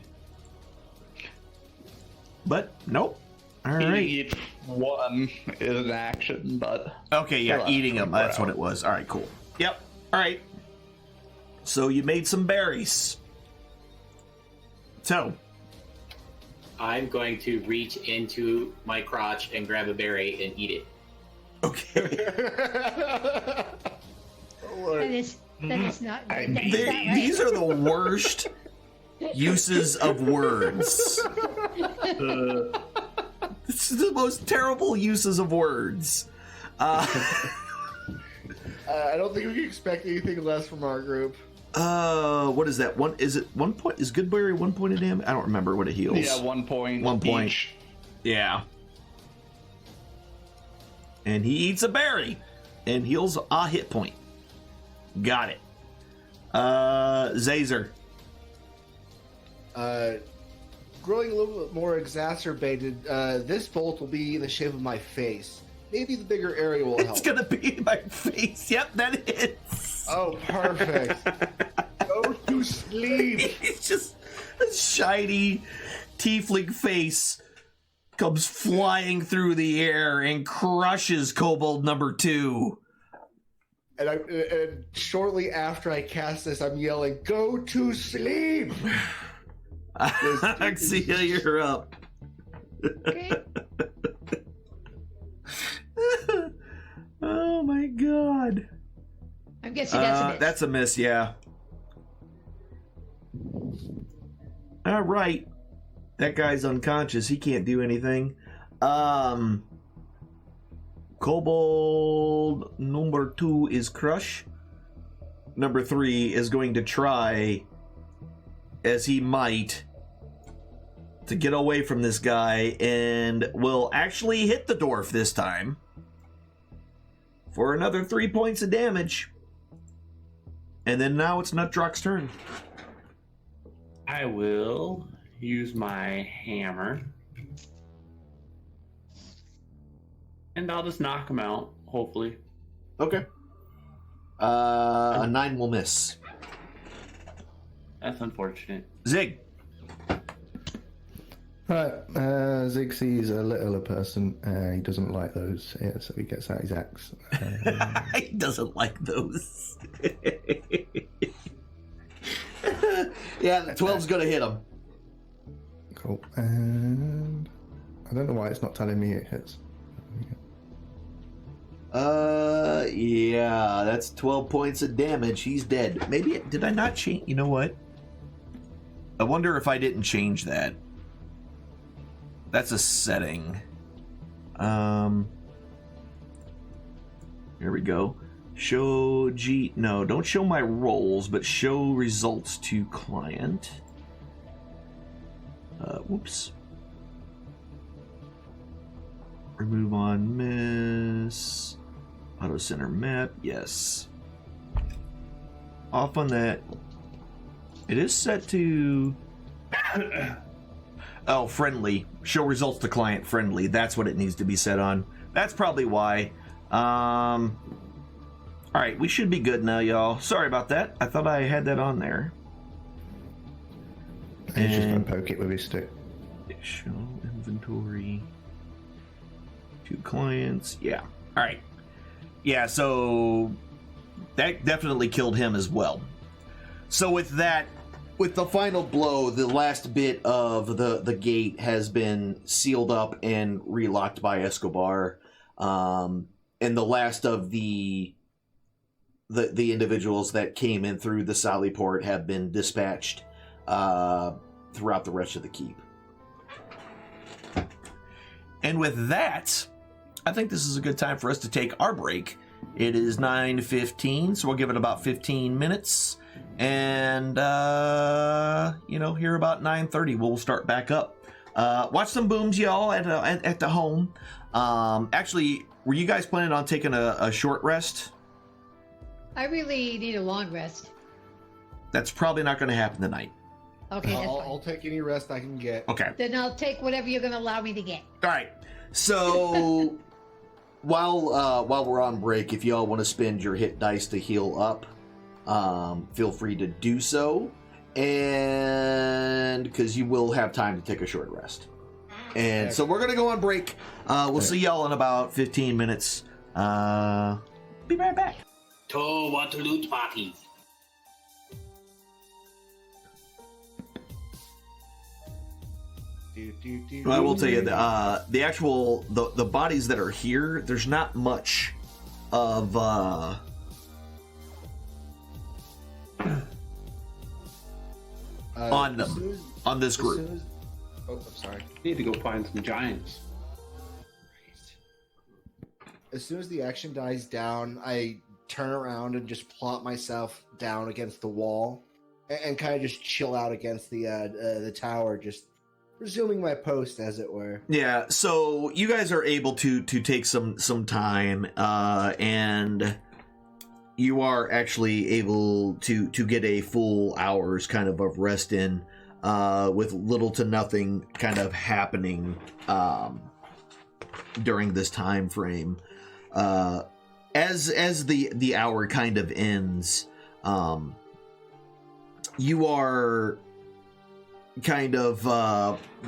Speaker 2: But, nope. All right.
Speaker 8: Each one is an action, but...
Speaker 2: Okay, yeah,
Speaker 8: still
Speaker 2: eating them.
Speaker 8: 24
Speaker 2: That's what it was. All right, cool. Yep. All right. So you made some berries. So,
Speaker 6: I'm going to reach into my crotch and grab a berry and eat it.
Speaker 2: Okay.
Speaker 3: That is not good. That's
Speaker 2: They-
Speaker 3: not right.
Speaker 2: These are the worst uses of words. This is the most terrible uses of words.
Speaker 4: I don't think we can expect anything less from our group.
Speaker 2: What is that? Is it 1 point? Is Goodberry 1 point of damage? I don't remember what it heals.
Speaker 8: Yeah, 1 point.
Speaker 2: 1 point.
Speaker 8: each.
Speaker 2: Yeah. And he eats a berry and heals a hit point. Got it. Zazer.
Speaker 4: Growing a little bit more exacerbated, this bolt will be in the shape of my face. Maybe the bigger area will help.
Speaker 2: It's gonna be in my face. Yep, that is.
Speaker 4: Oh, perfect. Go to sleep.
Speaker 2: It's just a shiny tiefling face comes flying through the air and crushes Kobold number 2.
Speaker 4: And shortly after I cast this, I'm yelling, "Go to sleep!"
Speaker 2: I see how you're up.
Speaker 3: Okay.
Speaker 2: Oh my god.
Speaker 3: I'm guessing that's a miss.
Speaker 2: That's a miss, yeah. All right. That guy's unconscious. He can't do anything. Kobold number 2 is Crush. Number 3 is going to try, as he might, to get away from this guy and will actually hit the dwarf this time for another 3 points of damage. And then now it's Nutdrock's turn.
Speaker 5: I will use my hammer. And I'll just knock him out, hopefully.
Speaker 2: Okay. A 9 will miss.
Speaker 5: That's unfortunate.
Speaker 2: Zig.
Speaker 9: Right, Zig sees a littler person. He doesn't like those, yeah, so he gets out his axe.
Speaker 2: He doesn't like those. Yeah, the 12's gonna hit him.
Speaker 9: Cool. And I don't know why it's not telling me it hits.
Speaker 2: Yeah, that's 12 points of damage. He's dead. Maybe, did I not change? You know what? I wonder if I didn't change that. That's a setting. Here we go. Show G... No, don't show my rolls, but show results to client. Whoops. Remove on miss. Auto center map, yes. Off on that. It is set to... Oh, friendly. Show results to client friendly. That's what it needs to be set on. That's probably why. Alright, we should be good now, y'all. Sorry about that. I thought I had that on there.
Speaker 9: He's just going to poke it with his stick.
Speaker 2: Show inventory. 2 clients. Yeah. Alright. Yeah, so that definitely killed him as well. So with that, with the final blow, the last bit of the gate has been sealed up and relocked by Escobar. And the last of the individuals that came in through the Sally port have been dispatched throughout the rest of the keep. And with that, I think this is a good time for us to take our break. It is 9:15, so we'll give it about 15 minutes. And, here about 9:30, we'll start back up. Watch some booms, y'all, at the home. Actually, were you guys planning on taking a short rest?
Speaker 3: I really need a long rest.
Speaker 2: That's probably not going to happen tonight.
Speaker 3: Okay, that's fine.
Speaker 4: I'll take any rest I can get.
Speaker 2: Okay.
Speaker 3: Then I'll take whatever you're going to allow me to get.
Speaker 2: All right. So while we're on break, if y'all want to spend your hit dice to heal up, feel free to do so, and because you will have time to take a short rest. And so we're gonna go on break. We'll see y'all in about 15 minutes. Be right back.
Speaker 6: To want to loot party.
Speaker 2: Well, I will tell you the actual the bodies that are here. There's not much of on them on this group.
Speaker 4: I'm sorry.
Speaker 5: Need to go find some giants.
Speaker 4: As soon as the action dies down, I turn around and just plop myself down against the wall and kind of just chill out against the tower, just resuming my post, as it were.
Speaker 2: Yeah, so you guys are able to take some time, and you are actually able to get a full hour's kind of rest in, with little to nothing kind of happening during this time frame. As the hour kind of ends, you are kind of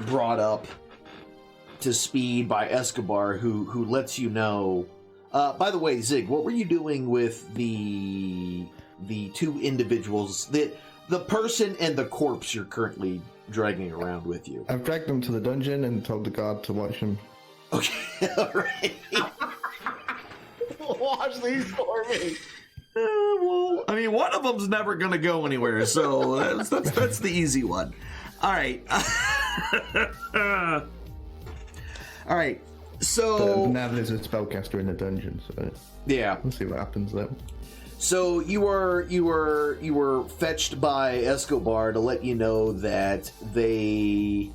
Speaker 2: brought up to speed by Escobar, who lets you know. By the way, Zig, what were you doing with the two individuals, the person and the corpse you're currently dragging around with you?
Speaker 9: I've dragged them to the dungeon and told the guard to watch them.
Speaker 2: Okay, all right.
Speaker 4: Watch these for me.
Speaker 2: Well, I mean, one of them's never gonna go anywhere, so that's the easy one. All right. All right. So
Speaker 9: now there's a spellcaster in the dungeon, so
Speaker 2: yeah,
Speaker 9: we'll see what happens there.
Speaker 2: So you were fetched by Escobar to let you know that the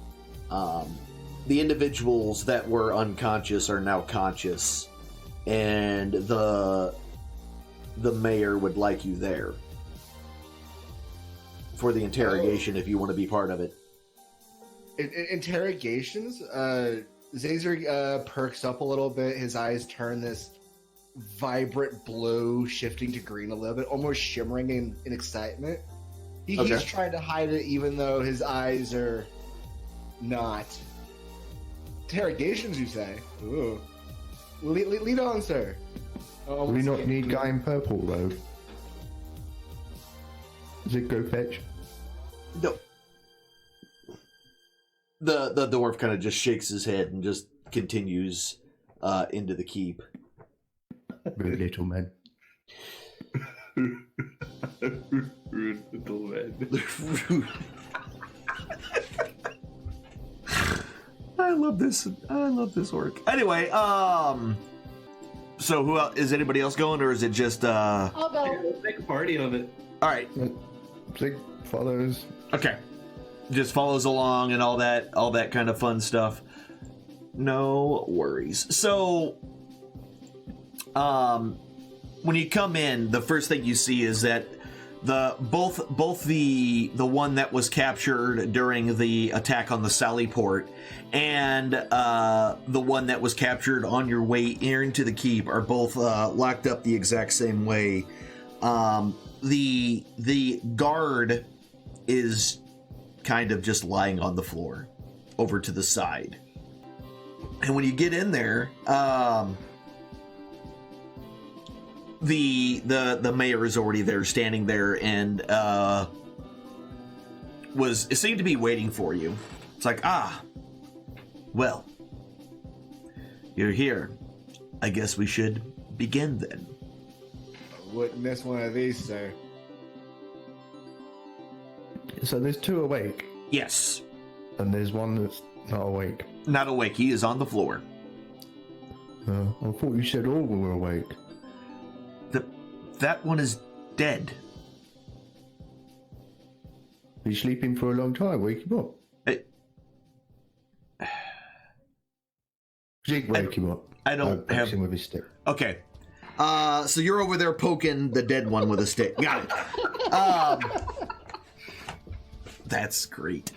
Speaker 2: individuals that were unconscious are now conscious, and the mayor would like you there for the interrogation if you want to be part of it.
Speaker 4: Interrogations? Zazer perks up a little bit. His eyes turn this vibrant blue, shifting to green a little bit, almost shimmering in excitement. He's trying to hide it, even though his eyes are not. Interrogations, you say? Ooh. Lead on, sir.
Speaker 9: Do we not need guy in purple, though? Does it go fetch?
Speaker 2: No. The dwarf kind of just shakes his head and just continues into the keep.
Speaker 9: Rude little man.
Speaker 5: Rude little man.
Speaker 2: I love this orc. Anyway, so who else, is anybody else going, or is it just
Speaker 3: I'll go.
Speaker 5: Yeah, let's make a party of it.
Speaker 2: all right,
Speaker 9: Zig follows.
Speaker 2: okay, just follows along and all that kind of fun stuff. No worries. So when you come in, the first thing you see is that both the one that was captured during the attack on the Sallyport and the one that was captured on your way into the keep are both locked up the exact same way. The guard is kind of just lying on the floor over to the side. And when you get in there, the mayor is already there, standing there, and it seemed to be waiting for you. It's like, well, you're here. I guess we should begin then.
Speaker 4: Wouldn't miss one of these, sir.
Speaker 9: So there's two awake,
Speaker 2: Yes,
Speaker 9: and there's one that's not awake.
Speaker 2: not awake. He is on the floor.
Speaker 9: I thought you said all were awake.
Speaker 2: That one is dead.
Speaker 9: He's sleeping for a long time. Wake him up. Zig, wake him up.
Speaker 2: I don't
Speaker 9: Pokes
Speaker 2: have.
Speaker 9: him with his stick.
Speaker 2: Okay. So you're over there poking the dead one with a stick. Got it. That's great.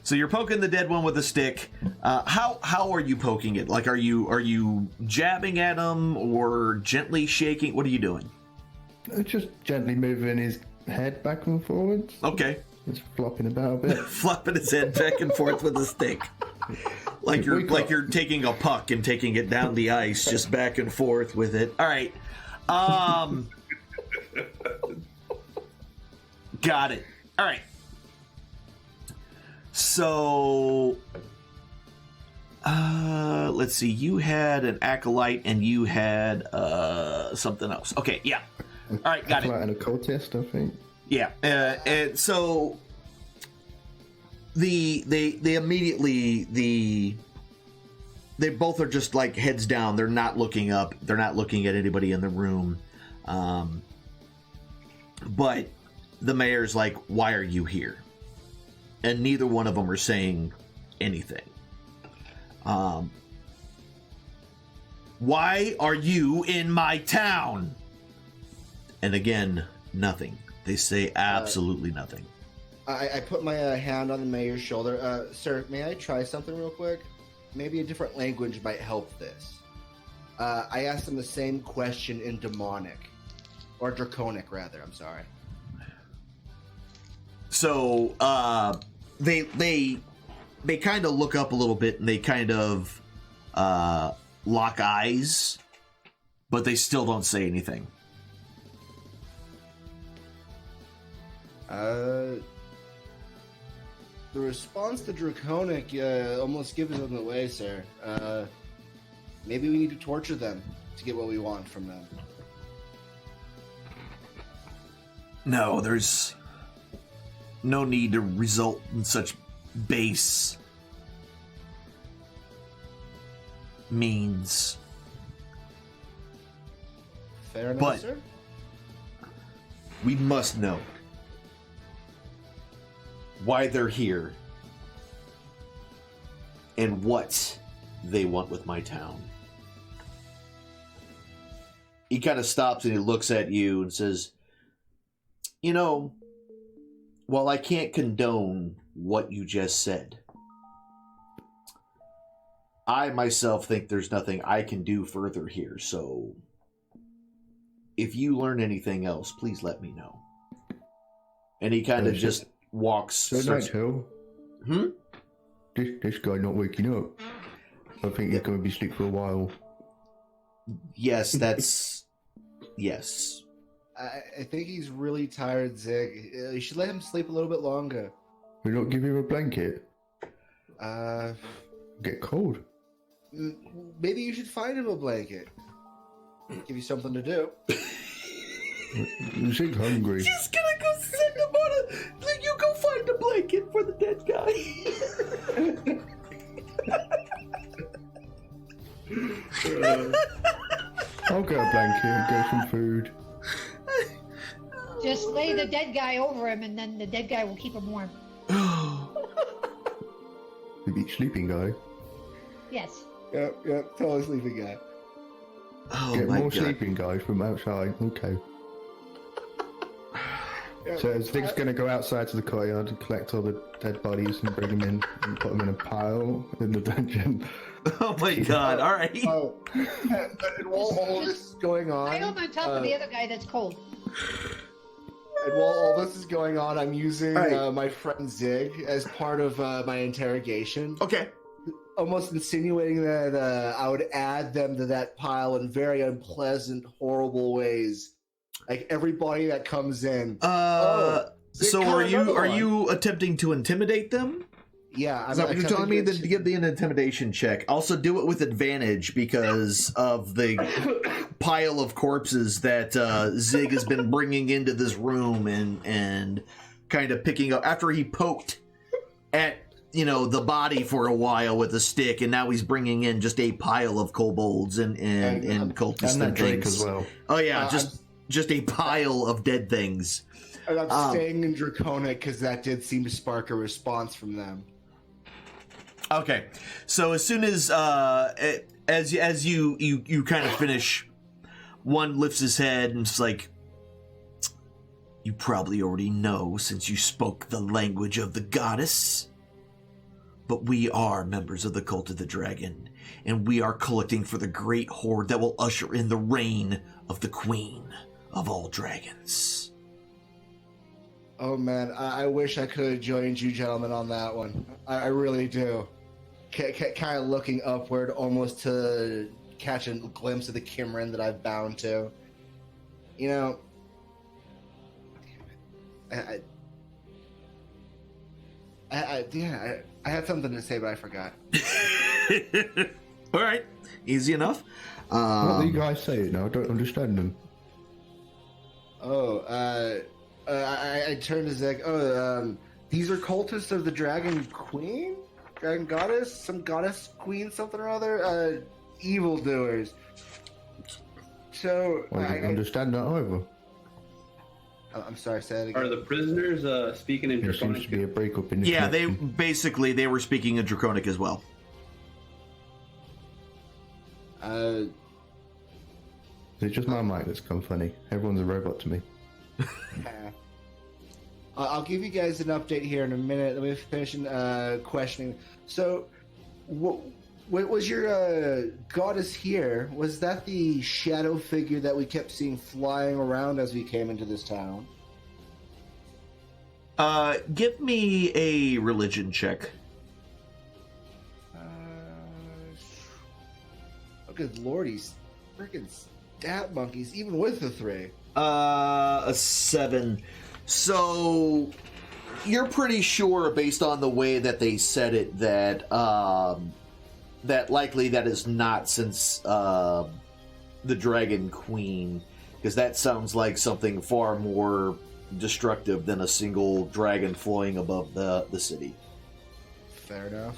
Speaker 2: So you're poking the dead one with a stick. How are you poking it? Like, are you jabbing at him or gently shaking? What are you doing?
Speaker 9: Just gently moving his head back and forwards.
Speaker 2: Okay.
Speaker 9: Just flopping about a bit.
Speaker 2: Flopping his head back and forth with a stick. Like you're taking a puck and taking it down the ice, just back and forth with it. All right. Got it. All right. So, let's see. You had an acolyte, and you had something else. Okay, yeah. All right, got it.
Speaker 9: And a cultist, I think.
Speaker 2: Yeah, and so they immediately they both are just like heads down. They're not looking up. They're not looking at anybody in the room. But the mayor's like, "Why are you here?" And neither one of them are saying anything. Why are you in my town? And again, nothing. They say absolutely nothing.
Speaker 4: I put my hand on the mayor's shoulder. Sir, may I try something real quick? Maybe a different language might help this. I asked them the same question in demonic. Or draconic, rather. I'm sorry.
Speaker 2: So, they kind of look up a little bit, and they kind of lock eyes, but they still don't say anything.
Speaker 4: The response to draconic almost gives them away, sir. Maybe we need to torture them to get what we want from them.
Speaker 2: No, there's no need to result in such base means.
Speaker 4: Fair enough,
Speaker 2: But
Speaker 4: sir?
Speaker 2: we must know why they're here and what they want with my town. He kind of stops and he looks at you and says, "You know, while I can't condone what you just said, I myself think there's nothing I can do further here, so if you learn anything else, please let me know." And he kind of just walks.
Speaker 9: This guy not waking up. I think he's going to be asleep for a while.
Speaker 2: Yes, that's... yes.
Speaker 4: I think he's really tired, Zig. You should let him sleep a little bit longer.
Speaker 9: We not give him a blanket?
Speaker 4: Get
Speaker 9: cold.
Speaker 4: Maybe you should find him a blanket. Give you something to do.
Speaker 9: Zig's hungry.
Speaker 2: Just gonna go send him on a... You go find a blanket for the dead guy.
Speaker 9: I'll get a blanket and get some food.
Speaker 3: Just lay the dead guy over him, and then the dead guy will keep him warm.
Speaker 9: Maybe sleeping guy.
Speaker 3: Yes.
Speaker 4: Yep, totally sleeping guy.
Speaker 2: Oh
Speaker 9: Get
Speaker 2: my
Speaker 9: more
Speaker 2: God.
Speaker 9: sleeping guys from outside. Okay. So Zig's going to go outside to the courtyard and collect all the dead bodies and bring them in and put them in a pile in the dungeon.
Speaker 2: Oh my God! All right.
Speaker 4: And while all this is going on,
Speaker 3: I am on top of the other guy that's cold.
Speaker 4: And while all this is going on, I'm using my friend Zig as part of my interrogation.
Speaker 2: Okay.
Speaker 4: Almost insinuating that I would add them to that pile in very unpleasant, horrible ways. Like everybody that comes in. Zig,
Speaker 2: So
Speaker 4: cut
Speaker 2: are
Speaker 4: another one.
Speaker 2: you attempting to intimidate them?
Speaker 4: Yeah,
Speaker 2: Is that what you're telling me? Then give me an intimidation check. Also, do it with advantage because of the pile of corpses that Zig has been bringing into this room and kind of picking up after he poked at the body for a while with a stick, and now he's bringing in just a pile of kobolds and cultists
Speaker 9: And that
Speaker 2: and
Speaker 9: drink
Speaker 2: things
Speaker 9: as well.
Speaker 2: Oh yeah, just a pile of dead things.
Speaker 4: And I'm staying in Draconic because that did seem to spark a response from them.
Speaker 2: Okay, so as soon as you kind of finish, one lifts his head and it's like, "You probably already know since you spoke the language of the goddess, but we are members of the Cult of the Dragon, and we are collecting for the great horde that will usher in the reign of the Queen of all dragons."
Speaker 4: Oh man, I wish I could have joined you gentlemen on that one. I really do. Kind of looking upward, almost to catch a glimpse of the Kimrin that I've bound to. I had something to say, but I forgot.
Speaker 2: All right, easy enough.
Speaker 9: What do you guys say now? I don't understand them.
Speaker 4: I turned to Zeg. These are cultists of the Dragon Queen? Dragon Goddess? Some goddess queen, something or other? Evildoers. So,
Speaker 9: I don't understand that either.
Speaker 4: I'm sorry, say that again.
Speaker 5: Are the prisoners speaking in
Speaker 9: There seems to be a
Speaker 5: Draconic?
Speaker 9: breakup in the
Speaker 2: Yeah, they
Speaker 9: connection.
Speaker 2: were speaking in Draconic as well.
Speaker 9: It's just my mic that's come funny. Everyone's a robot to me.
Speaker 4: I'll give you guys an update here in a minute. Let me finish questioning. So, what was your goddess here? Was that the shadow figure that we kept seeing flying around as we came into this town?
Speaker 2: Give me a religion check.
Speaker 4: Oh, good lord, he's freaking stat monkeys, even with the 3.
Speaker 2: A 7. So you're pretty sure, based on the way that they said it, that that likely that is not since the Dragon Queen, because that sounds like something far more destructive than a single dragon flying above the city.
Speaker 4: Fair enough.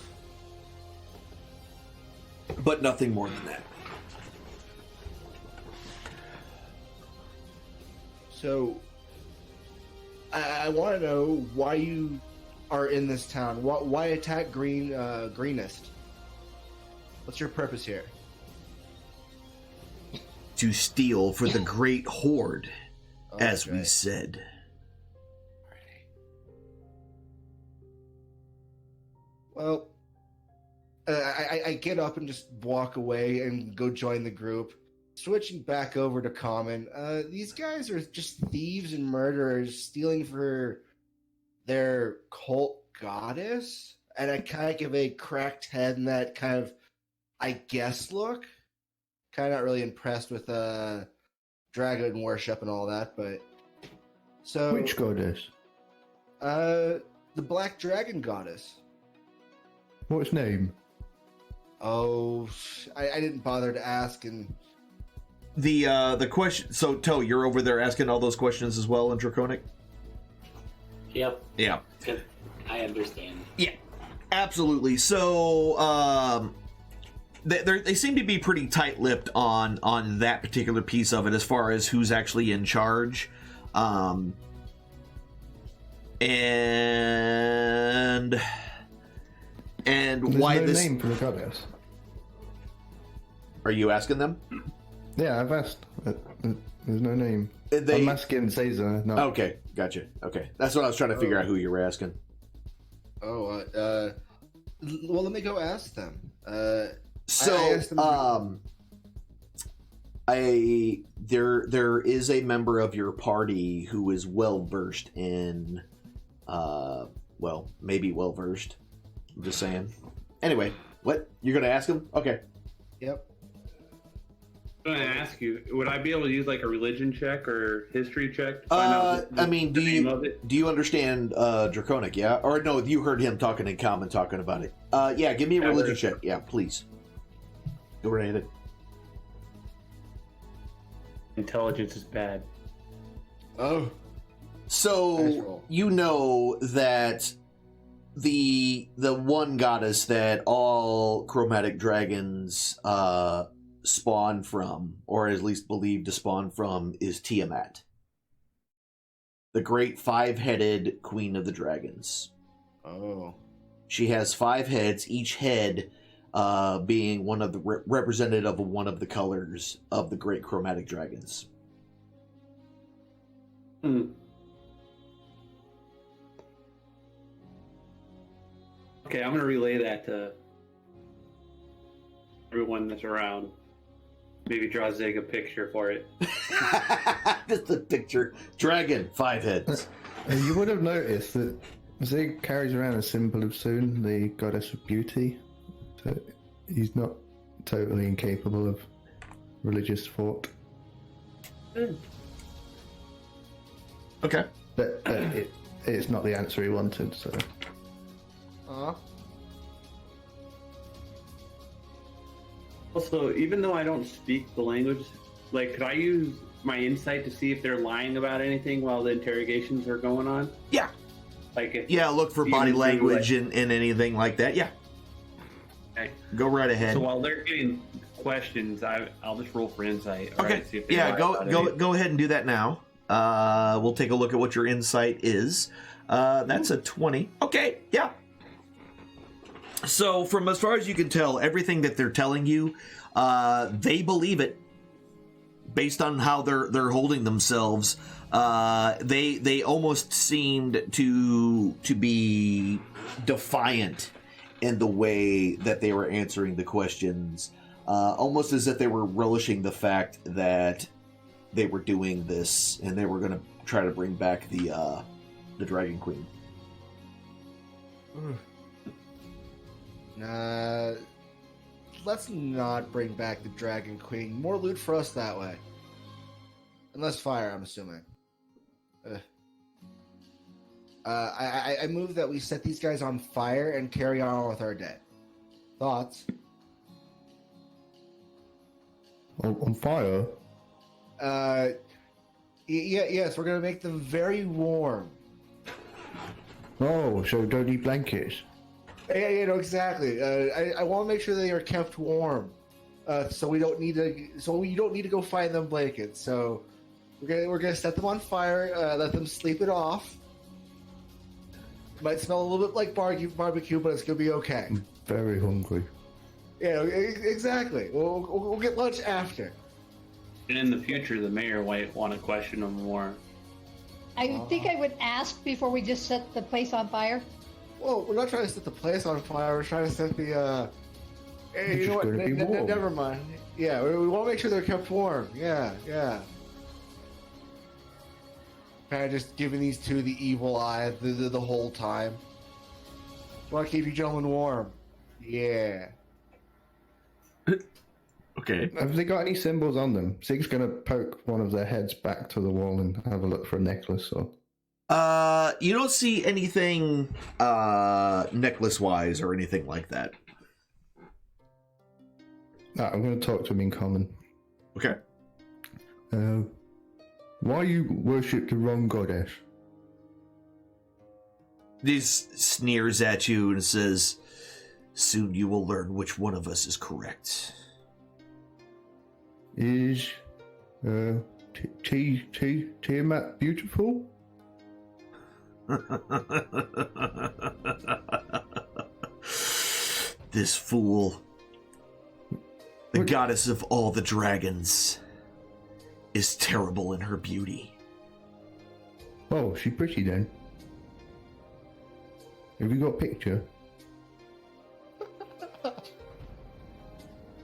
Speaker 2: But nothing more than that.
Speaker 4: So, I want to know why you are in this town. Why attack Greenest? What's your purpose here?
Speaker 2: To steal for the Great Horde, as we
Speaker 4: Okay.
Speaker 2: said.
Speaker 4: Well, I get up and just walk away and go join the group. Switching back over to common, these guys are just thieves and murderers stealing for their cult goddess. And I kind of give a cracked head and that kind of, I guess, look. Kind of not really impressed with dragon worship and all that, but so
Speaker 9: Which goddess?
Speaker 4: the black dragon goddess.
Speaker 9: What's name?
Speaker 4: Oh, I didn't bother to ask, and
Speaker 2: The question. So, Toe, you're over there asking all those questions as well in Draconic?
Speaker 6: Yep.
Speaker 2: Yeah.
Speaker 6: Good. I understand.
Speaker 2: Yeah, absolutely. So, they seem to be pretty tight-lipped on that particular piece of it, as far as who's actually in charge, and
Speaker 9: There's
Speaker 2: why
Speaker 9: no
Speaker 2: this.
Speaker 9: name for the goddess.
Speaker 2: Are you asking them?
Speaker 9: Yeah, I've asked. There's no name.
Speaker 2: They-
Speaker 9: I'm asking Caesar. No.
Speaker 2: Okay, gotcha. Okay, that's what I was trying to figure out who you were asking.
Speaker 4: well, let me go ask them.
Speaker 2: So,
Speaker 4: I asked them
Speaker 2: there is a member of your party who is well versed in, maybe well versed. I'm just saying. Anyway, what you're gonna ask him? Okay.
Speaker 4: Yep.
Speaker 5: I'm going to ask you, would I be able to use like a religion check or history check to find out
Speaker 2: I mean,
Speaker 5: the name of it?
Speaker 2: do you understand Draconic? Yeah, or no? You heard him talking in common, talking about it. Yeah, give me a
Speaker 5: Yeah,
Speaker 2: religion
Speaker 5: we're-
Speaker 2: check. Yeah, please. Go right ahead.
Speaker 5: Intelligence is bad.
Speaker 4: Oh, Nice
Speaker 2: So
Speaker 4: roll.
Speaker 2: you know that the one goddess that all chromatic dragons spawn from, or at least believed to spawn from, is Tiamat, the great 5-headed queen of the dragons.
Speaker 4: oh,
Speaker 2: She has 5 heads, each head being one of the representative of one of the colors of the great chromatic dragons.
Speaker 5: Hmm. Okay, I'm going to relay that to everyone that's around. Maybe draw Zig a picture for it.
Speaker 2: Just a picture. Dragon, 5 heads.
Speaker 9: You would have noticed that Zig carries around a symbol of Soon, the goddess of beauty. So he's not totally incapable of religious thought.
Speaker 2: Okay.
Speaker 9: But it's not the answer he wanted, so...
Speaker 4: Huh?
Speaker 5: Also, even though I don't speak the language, like, could I use my insight to see if they're lying about anything while the interrogations are going on?
Speaker 2: Yeah.
Speaker 5: Like, if
Speaker 2: Yeah, look for body language and anything like that. Yeah.
Speaker 5: Okay.
Speaker 2: Go right ahead.
Speaker 5: So while they're getting questions, I'll just roll for insight.
Speaker 2: Okay.
Speaker 5: Right, see if they
Speaker 2: Yeah,
Speaker 5: lie about anything.
Speaker 2: go ahead and do that now. We'll take a look at what your insight is. That's a 20. Okay, yeah. So from as far as you can tell, everything that they're telling you, they believe it based on how they're holding themselves. They almost seemed to be defiant in the way that they were answering the questions, almost as if they were relishing the fact that they were doing this and they were going to try to bring back the Dragon Queen.
Speaker 4: Let's not bring back the Dragon Queen. More loot for us that way. And less fire, I'm assuming. I move that we set these guys on fire and carry on with our day. Thoughts?
Speaker 9: On fire?
Speaker 4: Yes, we're gonna make them very warm.
Speaker 9: Oh, so don't need blankets.
Speaker 4: Yeah, no, exactly. I want to make sure they are kept warm, so we don't need to. So you don't need to go find them blankets. So we're gonna set them on fire, let them sleep it off. Might smell a little bit like barbecue, but it's gonna be okay.
Speaker 9: I'm very hungry.
Speaker 4: Yeah, exactly. We'll get lunch after.
Speaker 5: And in the future, the mayor might want to question them more.
Speaker 3: I think I would ask before we just set the place on fire.
Speaker 4: Well, we're not trying to set the place on fire. We're trying to set the. Hey, you know what?
Speaker 9: gonna be warm.
Speaker 4: Never mind. Yeah, we want to make sure they're kept warm. Yeah. Kind of just giving these two the evil eye the whole time. Want to keep you gentlemen warm. Yeah.
Speaker 2: Okay.
Speaker 9: Have they got any symbols on them? Zig's gonna poke one of their heads back to the wall and have a look for a necklace or.
Speaker 2: You don't see anything necklace-wise or anything like that.
Speaker 9: I'm gonna talk to him in common.
Speaker 2: Okay.
Speaker 9: Why you worship the wrong goddess?
Speaker 2: This sneers at you and says, "Soon you will learn which one of us is correct."
Speaker 9: Is Tiamat beautiful?
Speaker 2: This fool, the goddess of all the dragons, is terrible in her beauty.
Speaker 9: Oh, she's pretty then. Have you got a picture?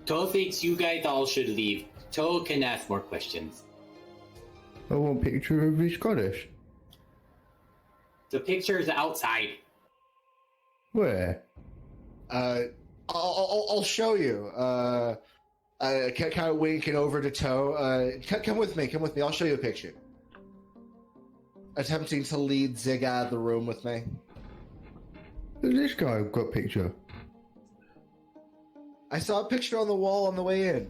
Speaker 6: Toe thinks you guys all should leave. Toe can ask more questions.
Speaker 9: I want a picture of his goddess.
Speaker 6: The picture is outside.
Speaker 9: Where?
Speaker 4: I'll show you. Kind of winking over to Toe. Come with me. I'll show you a picture. Attempting to lead Zig out of the room with me.
Speaker 9: This guy got a picture.
Speaker 4: I saw a picture on the wall on the way in.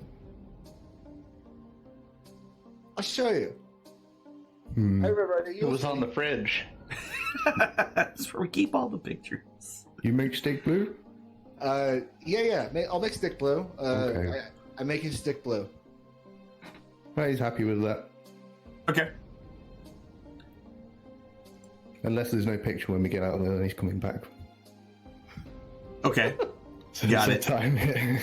Speaker 4: I'll show you. I remember
Speaker 8: It was on the fridge.
Speaker 2: That's where we keep all the pictures.
Speaker 9: You make stick blue?
Speaker 4: Yeah. I'll make stick blue.
Speaker 9: Okay.
Speaker 4: I'm making stick blue.
Speaker 9: Well, he's happy with that.
Speaker 2: Okay.
Speaker 9: Unless there's no picture when we get out of there and he's coming back.
Speaker 2: Okay.
Speaker 9: So
Speaker 2: Got
Speaker 9: there's
Speaker 2: it.
Speaker 9: some time here.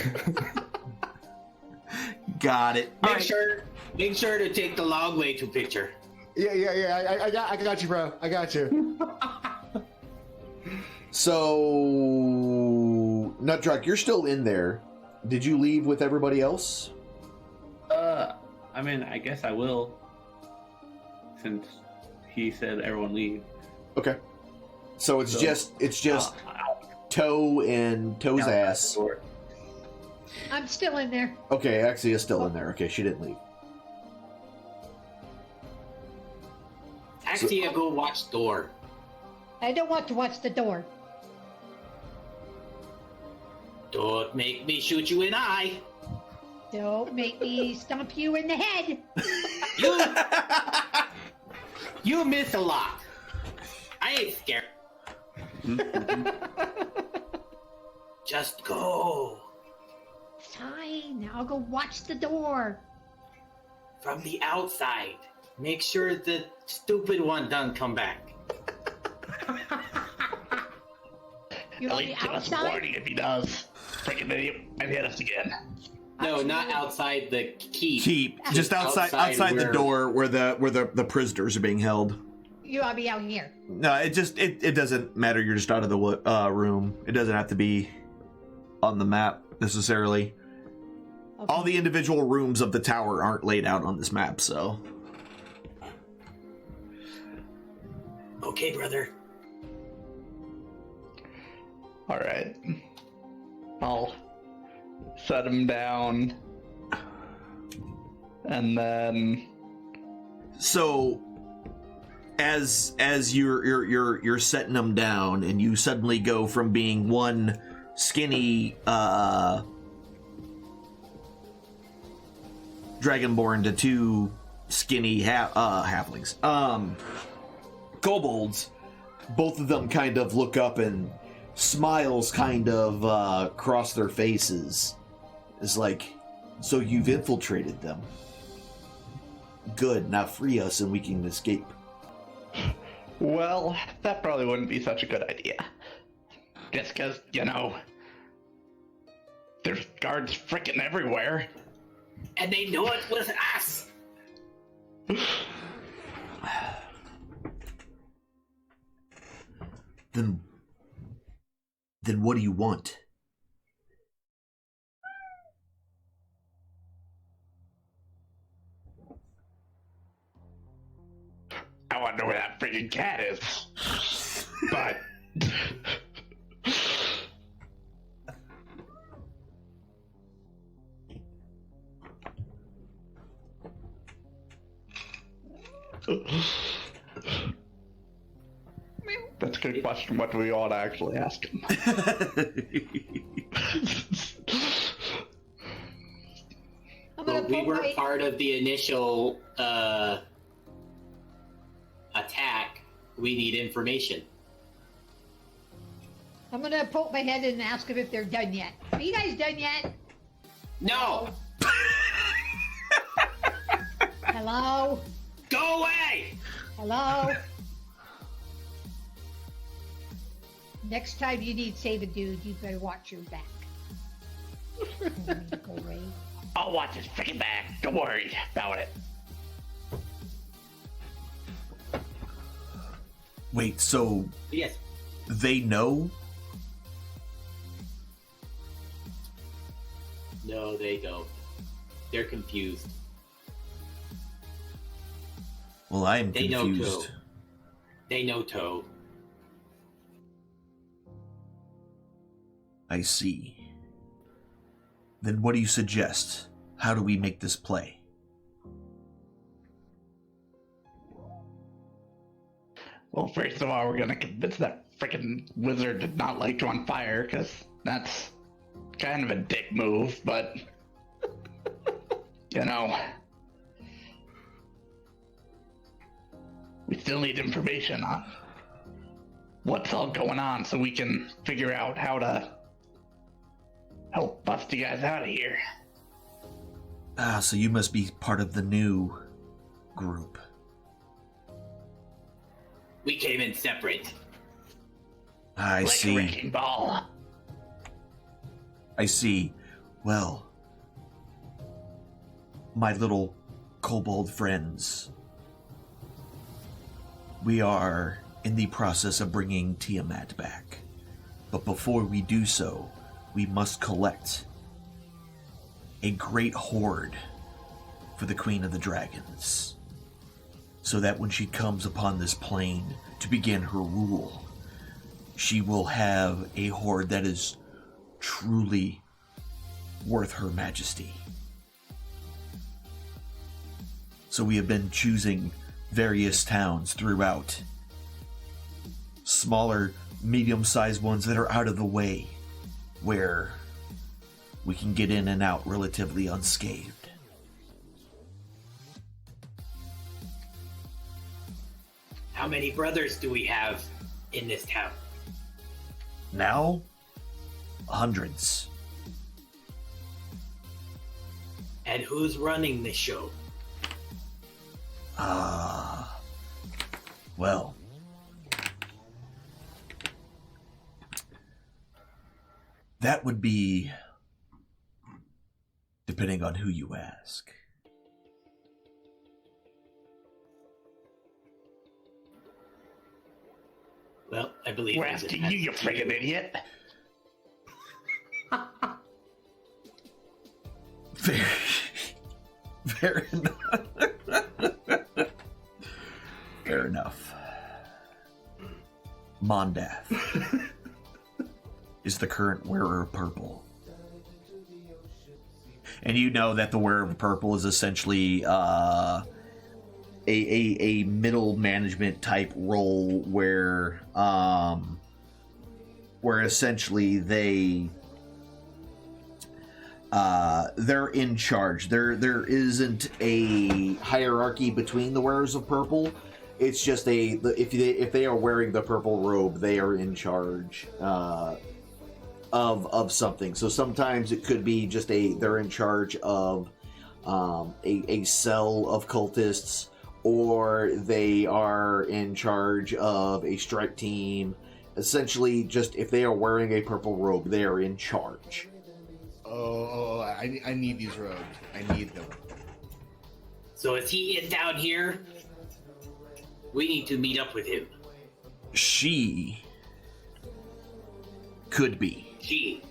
Speaker 2: Got it.
Speaker 6: Make sure to take the long way to picture.
Speaker 4: Yeah. I got you, bro. I got you.
Speaker 2: So, Nutdruck, you're still in there. Did you leave with everybody else?
Speaker 5: I mean, I guess I will, since he said everyone leave.
Speaker 2: Okay. So it's just Toe and Toe's ass.
Speaker 3: I'm still in there.
Speaker 2: Okay, Axia's still in there. Okay, she didn't leave.
Speaker 6: Axia, go watch door.
Speaker 3: I don't want to watch the door.
Speaker 6: Don't make me shoot you in the eye.
Speaker 3: Don't make me stomp you in the head.
Speaker 6: You miss a lot. I ain't scared. Just go.
Speaker 3: Fine, I'll go watch the door.
Speaker 6: From the outside. Make sure the stupid one doesn't come back.
Speaker 3: You're
Speaker 8: At
Speaker 3: on the
Speaker 8: least give us a
Speaker 3: outside?
Speaker 8: warning if he does. Freaking idiot and hit us again.
Speaker 6: No, not outside the keep.
Speaker 2: Keep just outside the door where the prisoners are being held.
Speaker 3: You ought to be out here.
Speaker 2: No, it doesn't matter. You're just out of the room. It doesn't have to be on the map necessarily.
Speaker 3: Okay.
Speaker 2: All the individual rooms of the tower aren't laid out on this map, so.
Speaker 6: Okay, brother.
Speaker 8: Alright. I'll set him down. And then
Speaker 2: So as you're setting them down, and you suddenly go from being one skinny dragonborn to two skinny halflings, kobolds, both of them kind of look up and smiles kind of cross their faces. It's like, so you've infiltrated them. Good, now free us and we can escape.
Speaker 8: well, that probably wouldn't be such a good idea. Just because, there's guards frickin' everywhere.
Speaker 6: And they know it was us.
Speaker 2: Then what do you want?
Speaker 8: I want to know where that freaking cat is. But that's a good question. What do we ought to actually ask him?
Speaker 3: I'm gonna
Speaker 6: We
Speaker 3: poke
Speaker 6: were
Speaker 3: my,
Speaker 6: part of the initial attack. We need information.
Speaker 3: I'm gonna poke my head in and ask them if they're done yet. Are you guys done yet?
Speaker 6: No!
Speaker 3: Hello?
Speaker 6: Go away!
Speaker 3: Hello? Next time you need save a dude, you better watch your back. Go away.
Speaker 8: I'll watch his freaking back. Don't worry about it.
Speaker 2: Wait, so
Speaker 6: Yes.
Speaker 2: they know?
Speaker 6: No, they don't. They're confused.
Speaker 2: Well, I am
Speaker 6: They know
Speaker 2: confused.
Speaker 6: too. They know Toe.
Speaker 2: I see. Then what do you suggest? How do we make this play?
Speaker 8: Well, first of all, we're gonna convince that freaking wizard to not light you on fire, because that's kind of a dick move, but we still need information on what's all going on so we can figure out how to help bust you guys out of here.
Speaker 2: Ah, so you must be part of the new group.
Speaker 6: We came in separate.
Speaker 2: I
Speaker 8: Like a
Speaker 2: see.
Speaker 8: wrecking ball.
Speaker 2: I see. Well, my little kobold friends, we are in the process of bringing Tiamat back. But before we do so, we must collect a great hoard for the Queen of the Dragons, so that when she comes upon this plane to begin her rule, she will have a hoard that is truly worth her majesty. So we have been choosing various towns throughout, smaller, medium-sized ones that are out of the way, where we can get in and out relatively unscathed.
Speaker 6: How many brothers do we have in this town?
Speaker 2: Now, hundreds.
Speaker 6: And who's running this show?
Speaker 2: Well, that would be depending on who you ask.
Speaker 6: Well, I believe
Speaker 8: We're asking you, you friggin' idiot.
Speaker 2: Fair enough. Fair enough. Mondath is the current wearer of purple. And you know that the wearer of purple is essentially a middle management type role where essentially they're in charge. There isn't a hierarchy between the wearers of purple. It's just if they are wearing the purple robe, they are in charge of something. So sometimes it could be just they're in charge of a cell of cultists, or they are in charge of a strike team. Essentially, just if they are wearing a purple robe, they are in charge.
Speaker 4: I need these robes. I need them.
Speaker 6: So if he is down here, we need to meet up with him.
Speaker 2: She could be.
Speaker 6: She.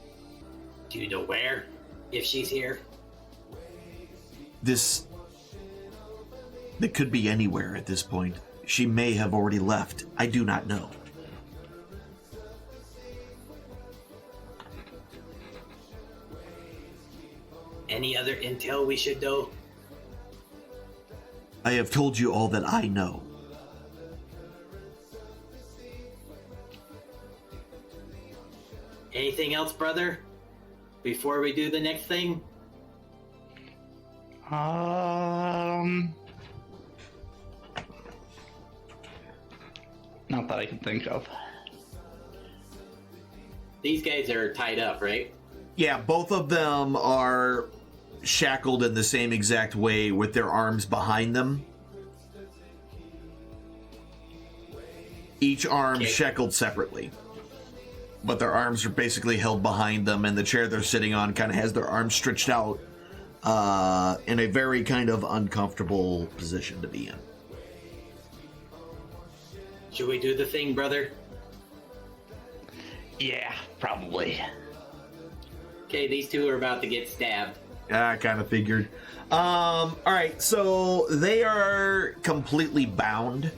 Speaker 6: Do you know where? If she's here?
Speaker 2: It could be anywhere at this point. She may have already left. I do not know.
Speaker 6: Any other intel we should know?
Speaker 2: I have told you all that I know.
Speaker 6: Anything else, brother? Before we do the next thing?
Speaker 8: Not that I can think of.
Speaker 6: These guys are tied up, right?
Speaker 2: Yeah, both of them are shackled in the same exact way with their arms behind them. Each arm shackled separately. But their arms are basically held behind them, and the chair they're sitting on kind of has their arms stretched out in a very kind of uncomfortable position to be in.
Speaker 6: Should we do the thing, brother?
Speaker 8: Yeah, probably.
Speaker 6: Okay, these two are about to get stabbed.
Speaker 2: I kind of figured. All right, so they are completely bound.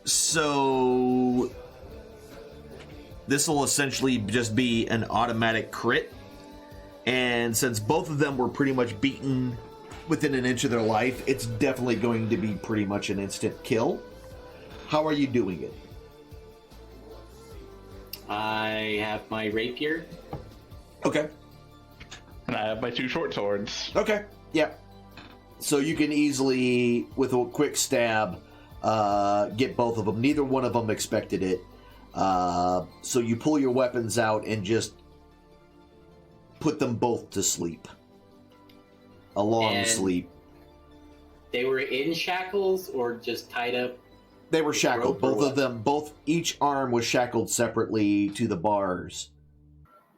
Speaker 2: So this will essentially just be an automatic crit. And since both of them were pretty much beaten within an inch of their life, it's definitely going to be pretty much an instant kill. How are you doing it?
Speaker 6: I have my rapier.
Speaker 2: Okay.
Speaker 8: And I have my two short swords.
Speaker 2: Okay. Yeah. So you can easily, with a quick stab, get both of them. Neither one of them expected it. So you pull your weapons out and just put them both to sleep. A long sleep.
Speaker 6: They were in shackles or just tied up?
Speaker 2: They were shackled. Both of them, each arm was shackled separately to the bars.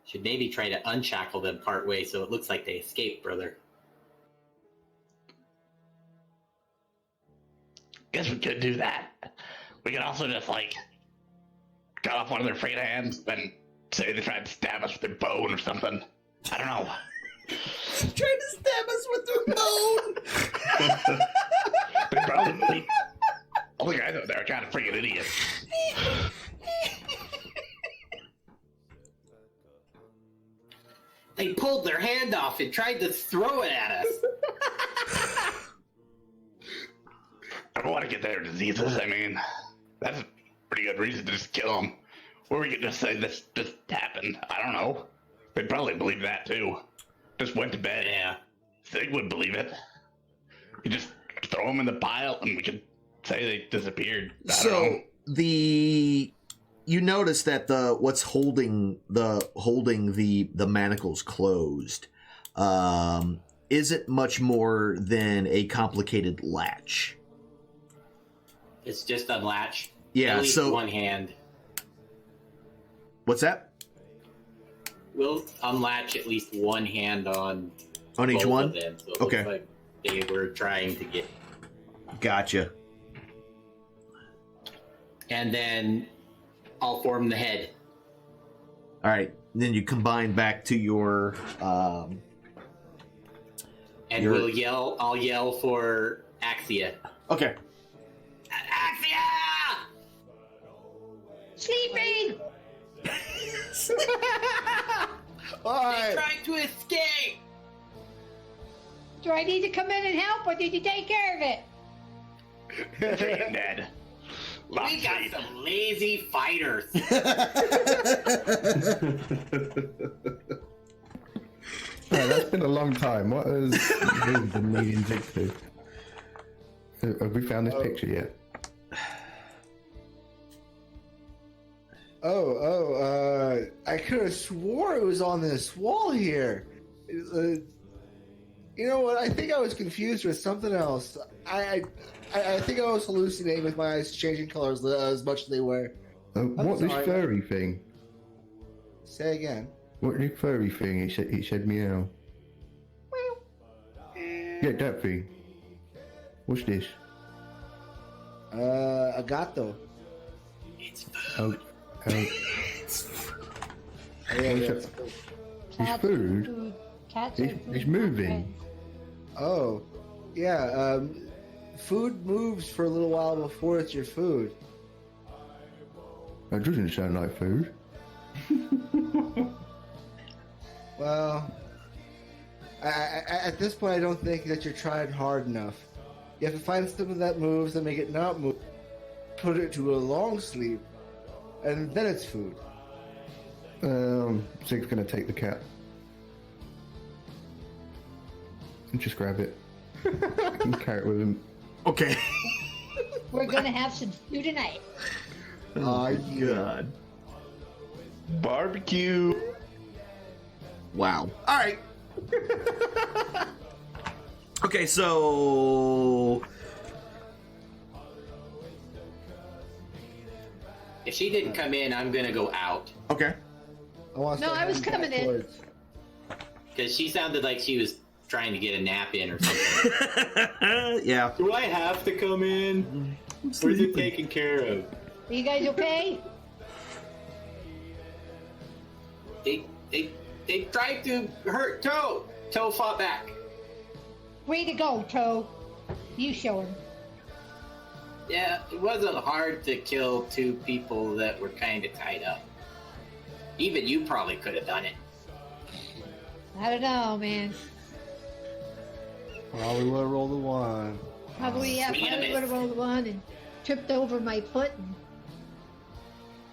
Speaker 6: Should maybe try to unshackle them partway so it looks like they escaped, brother.
Speaker 8: Guess we could do that. We could also just, cut off one of their frayed hands, then say they tried to stab us with their bone or something. I don't know.
Speaker 2: Trying to stab us with their bone!
Speaker 8: They probably... All the guys out there are kind of freaking idiots.
Speaker 6: They pulled their hand off and tried to throw it at us.
Speaker 8: I don't want to get their diseases. I mean, that's a pretty good reason to just kill them. Or we could just say this just happened. I don't know. They'd probably believe that too. Just went to bed.
Speaker 6: Yeah.
Speaker 8: Sig would believe it. You just throw them in the pile and we could say they disappeared. I don't know.
Speaker 2: You notice that what's holding the manacles closed isn't much more than a complicated latch.
Speaker 6: It's just unlatched.
Speaker 2: Yeah,
Speaker 6: At least
Speaker 2: so
Speaker 6: one hand.
Speaker 2: What's that?
Speaker 6: We'll unlatch at least one hand on
Speaker 2: each
Speaker 6: both
Speaker 2: one?
Speaker 6: of them, so it
Speaker 2: Okay.
Speaker 6: looks like they were trying to get.
Speaker 2: Gotcha.
Speaker 6: And then I'll form the head.
Speaker 2: All right. Then you combine back to your.
Speaker 6: And
Speaker 2: You're-
Speaker 6: I'll yell for Axia.
Speaker 2: Okay.
Speaker 6: Axia!
Speaker 3: Sleeping!
Speaker 4: Alright.
Speaker 6: Trying to escape!
Speaker 3: Do I need to come in and help, or did you take care of it?
Speaker 8: Freaking dead. Lost
Speaker 6: We got
Speaker 8: sleep.
Speaker 6: some lazy fighters.
Speaker 9: Right, that's been a long time. What has really been needing to do? Have we found this picture yet?
Speaker 4: I could have swore it was on this wall here. You know what? I think I was confused with something else. I think I was hallucinating with my eyes changing colors as much as they were.
Speaker 9: What this
Speaker 4: sorry.
Speaker 9: furry thing?
Speaker 4: Say again.
Speaker 9: What this furry thing? It said meow. Yeah, that thing. What's this?
Speaker 4: A gato.
Speaker 6: It's
Speaker 9: Oh,
Speaker 4: Yeah,
Speaker 9: What's
Speaker 3: Cats
Speaker 9: food?
Speaker 3: are food. Cats
Speaker 9: It's-
Speaker 3: are food.
Speaker 9: it's moving.
Speaker 4: Oh, yeah. Food moves for a little while before it's your food.
Speaker 9: that doesn't sound like food.
Speaker 4: Well, at this point, I don't think that you're trying hard enough. You have to find something that moves and make it not move. Put it to a long sleep, and then it's food.
Speaker 9: Zig's gonna take the cat. And just grab it. And carry it with him.
Speaker 2: Okay.
Speaker 3: We're gonna have some stew tonight.
Speaker 4: Oh,
Speaker 2: God.
Speaker 8: Barbecue.
Speaker 2: Wow. All right. Okay, so
Speaker 6: If she didn't come in, I'm gonna go out.
Speaker 2: okay.
Speaker 3: No, I was coming in.
Speaker 6: Because she sounded like she was trying to get a nap in or something.
Speaker 2: Yeah.
Speaker 6: Do I have to come in? Or is it taken care of?
Speaker 3: Are you guys okay?
Speaker 6: They tried to hurt Toe. Toe fought back.
Speaker 3: Way to go, Toe. You show him.
Speaker 6: Yeah, it wasn't hard to kill two people that were kind of tied up. Even you probably could have done it.
Speaker 3: I don't know, man.
Speaker 4: Probably would have rolled a one.
Speaker 3: Probably, yeah,
Speaker 6: Swing and a
Speaker 3: probably
Speaker 6: miss.
Speaker 3: would have rolled one and tripped over my foot. And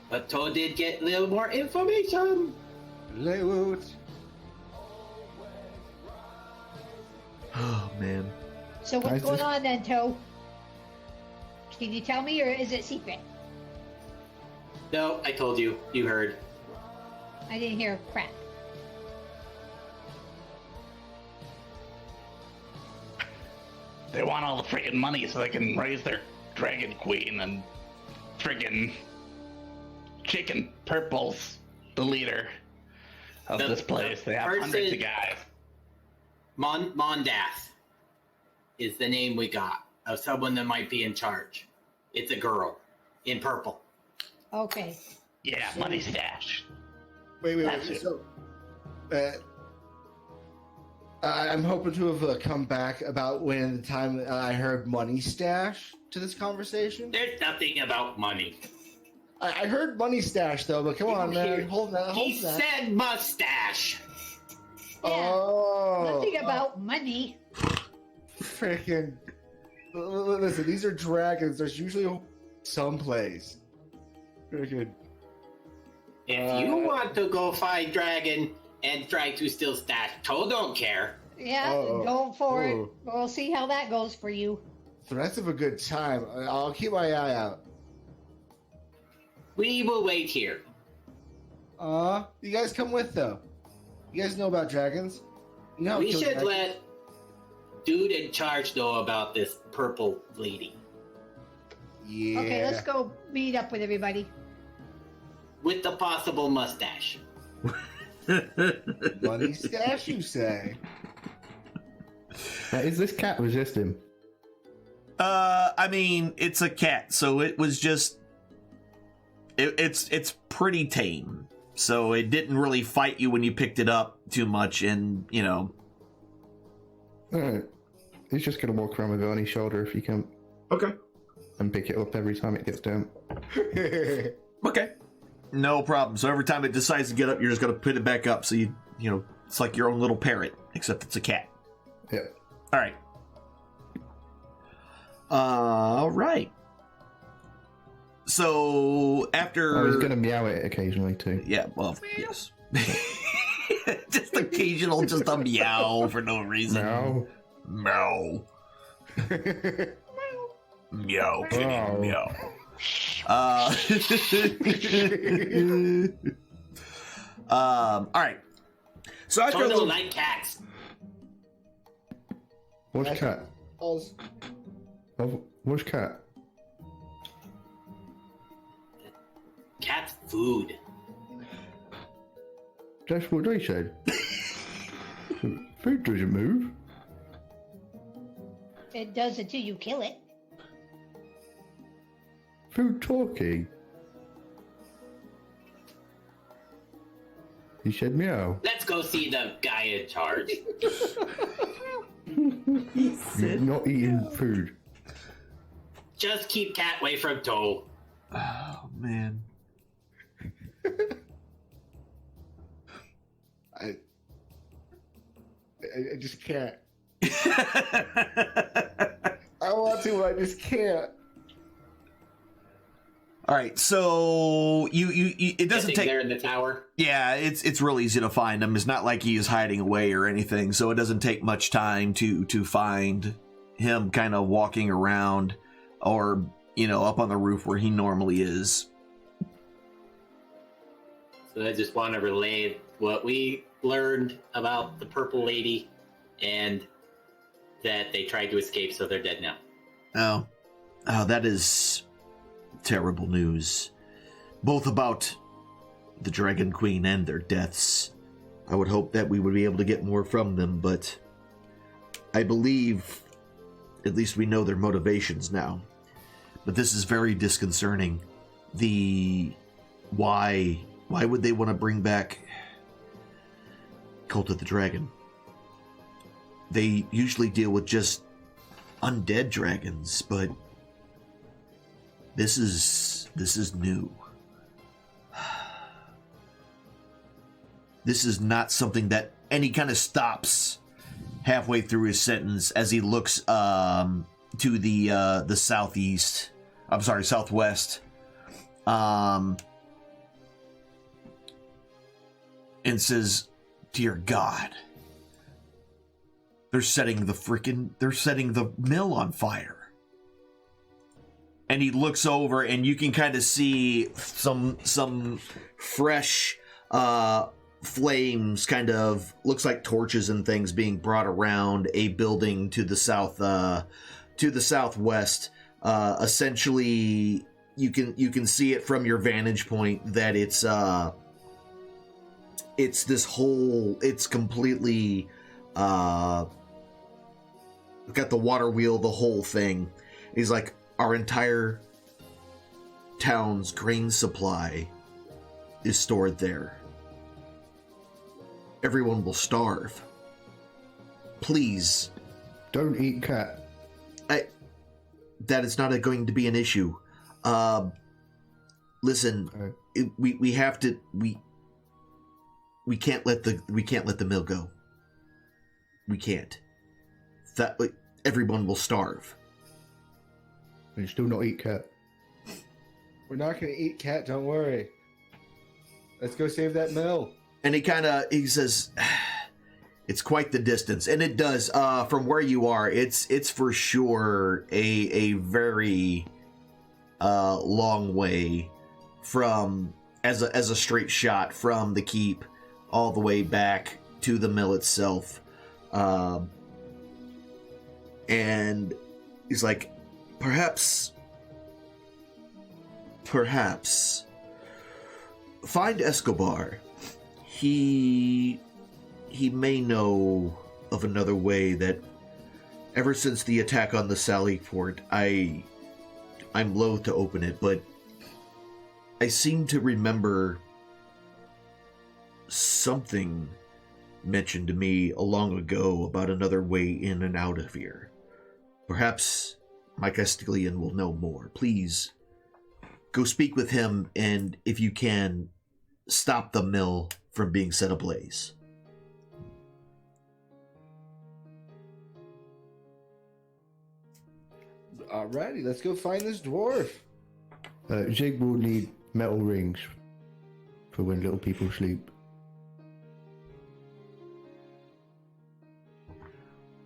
Speaker 6: But Toe did get a little more information.
Speaker 4: Lewoot.
Speaker 2: Oh man.
Speaker 3: so what's
Speaker 9: Guys,
Speaker 3: going
Speaker 9: this-
Speaker 3: on then, Toe? Can you tell me, or is it secret?
Speaker 6: No, I told you. You heard.
Speaker 3: I didn't hear crap.
Speaker 8: They want all the freaking money so they can raise their dragon queen and friggin' Chicken Purple's the leader of
Speaker 6: The-
Speaker 8: this place. They have
Speaker 6: person-
Speaker 8: hundreds of guys.
Speaker 6: Mondath is the name we got of someone that might be in charge. It's a girl in purple.
Speaker 3: Okay.
Speaker 8: Yeah, money stash.
Speaker 4: Wait.
Speaker 8: That's it.
Speaker 4: So, I'm hoping to have come back about when the time I heard money stash to this conversation.
Speaker 6: There's nothing about money.
Speaker 4: I heard money stash though, but come on, man, hold that.
Speaker 6: He said mustache.
Speaker 3: Yeah.
Speaker 4: Oh,
Speaker 3: Nothing about money.
Speaker 4: freaking. Listen, these are dragons. There's usually someplace. Freaking.
Speaker 6: If you want to go fight dragon, and try to steal stash. Toe don't care.
Speaker 3: Yeah,
Speaker 4: Oh.
Speaker 3: go for it.
Speaker 4: Oh.
Speaker 3: We'll see how that goes for you.
Speaker 4: Threats of a good time. I'll keep my eye out.
Speaker 6: We will wait here.
Speaker 4: You guys come with though. You guys know about dragons? You know how to
Speaker 6: We
Speaker 4: kill
Speaker 6: should
Speaker 4: dragons?
Speaker 6: let dude in charge know about this purple lady.
Speaker 4: Yeah.
Speaker 3: Okay, let's go meet up with everybody.
Speaker 6: With the possible mustache.
Speaker 4: Money stash, you say?
Speaker 9: Is this cat resist him?
Speaker 2: I mean, it's a cat, so it was just it's pretty tame. So it didn't really fight you when you picked it up too much, and you know.
Speaker 9: Alright. He's just gonna walk around with it on his shoulder if he can,
Speaker 2: Okay.
Speaker 9: and pick it up every time it gets down.
Speaker 2: Okay. No problem. So every time it decides to get up, you're just gonna put it back up. So you know, it's like your own little parrot, except it's a cat.
Speaker 9: Yeah.
Speaker 2: All right. All right. So after,
Speaker 9: Oh, he's gonna meow it occasionally too.
Speaker 2: yeah, well, yes. Just occasional, just a meow for no reason.
Speaker 9: Meow.
Speaker 2: Meow. Meow. Kitty,
Speaker 9: Meow.
Speaker 2: meow. All right. So after a
Speaker 6: Toe
Speaker 2: little,
Speaker 6: don't like cats.
Speaker 9: What's cat? Oh, what's cat?
Speaker 6: Cat's food.
Speaker 9: That's what they said. Food doesn't move.
Speaker 3: It does until you kill it.
Speaker 9: Food talking. He said meow.
Speaker 6: Let's go see the guy in charge.
Speaker 9: You're not eating food.
Speaker 6: Just keep cat away from Toe.
Speaker 2: oh man.
Speaker 4: I just can't. I want to, but I just can't.
Speaker 2: All right, so you it doesn't
Speaker 6: Guessing
Speaker 2: take.
Speaker 6: they're in the tower.
Speaker 2: Yeah, it's real easy to find him. It's not like he is hiding away or anything, so it doesn't take much time to find him kind of walking around or, you know, up on the roof where he normally is.
Speaker 6: So I just want to relay what we learned about the purple lady and that they tried to escape, so they're dead now.
Speaker 2: Oh, that is terrible news. Both about the Dragon Queen and their deaths. I would hope that we would be able to get more from them, but I believe at least we know their motivations now. But this is very disconcerting. Why would they want to bring back Cult of the Dragon? They usually deal with just undead dragons, but this is new. This is not something that, and he kind of stops halfway through his sentence as he looks to the southeast. I'm sorry, southwest. And says, "Dear God, they're setting the mill on fire." And he looks over, and you can kind of see some fresh flames, kind of looks like torches and things being brought around a building to the southwest. Essentially, you can see it from your vantage point that it's completely got the water wheel, the whole thing. He's like, our entire town's grain supply is stored there. Everyone will starve. Please.
Speaker 9: Don't eat cat.
Speaker 2: That is not going to be an issue. Listen, we have to, we can't let the mill go. We can't. That everyone will starve.
Speaker 9: And you still not eat cat.
Speaker 4: We're not gonna eat cat. Don't worry. Let's go save that mill.
Speaker 2: And he says, it's quite the distance. And it does, from where you are, it's for sure a very long way from, as a straight shot from the keep all the way back to the mill itself. And he's like, perhaps find Escobar. He may know of another way that, ever since the attack on the Sally port, I'm loath to open it, but I seem to remember something mentioned to me long ago about another way in and out of here. Perhaps my Castilian will know more. Please go speak with him, and if you can, stop the mill from being set ablaze.
Speaker 4: Alrighty, let's go find this dwarf.
Speaker 9: Zig will need metal rings for when little people sleep.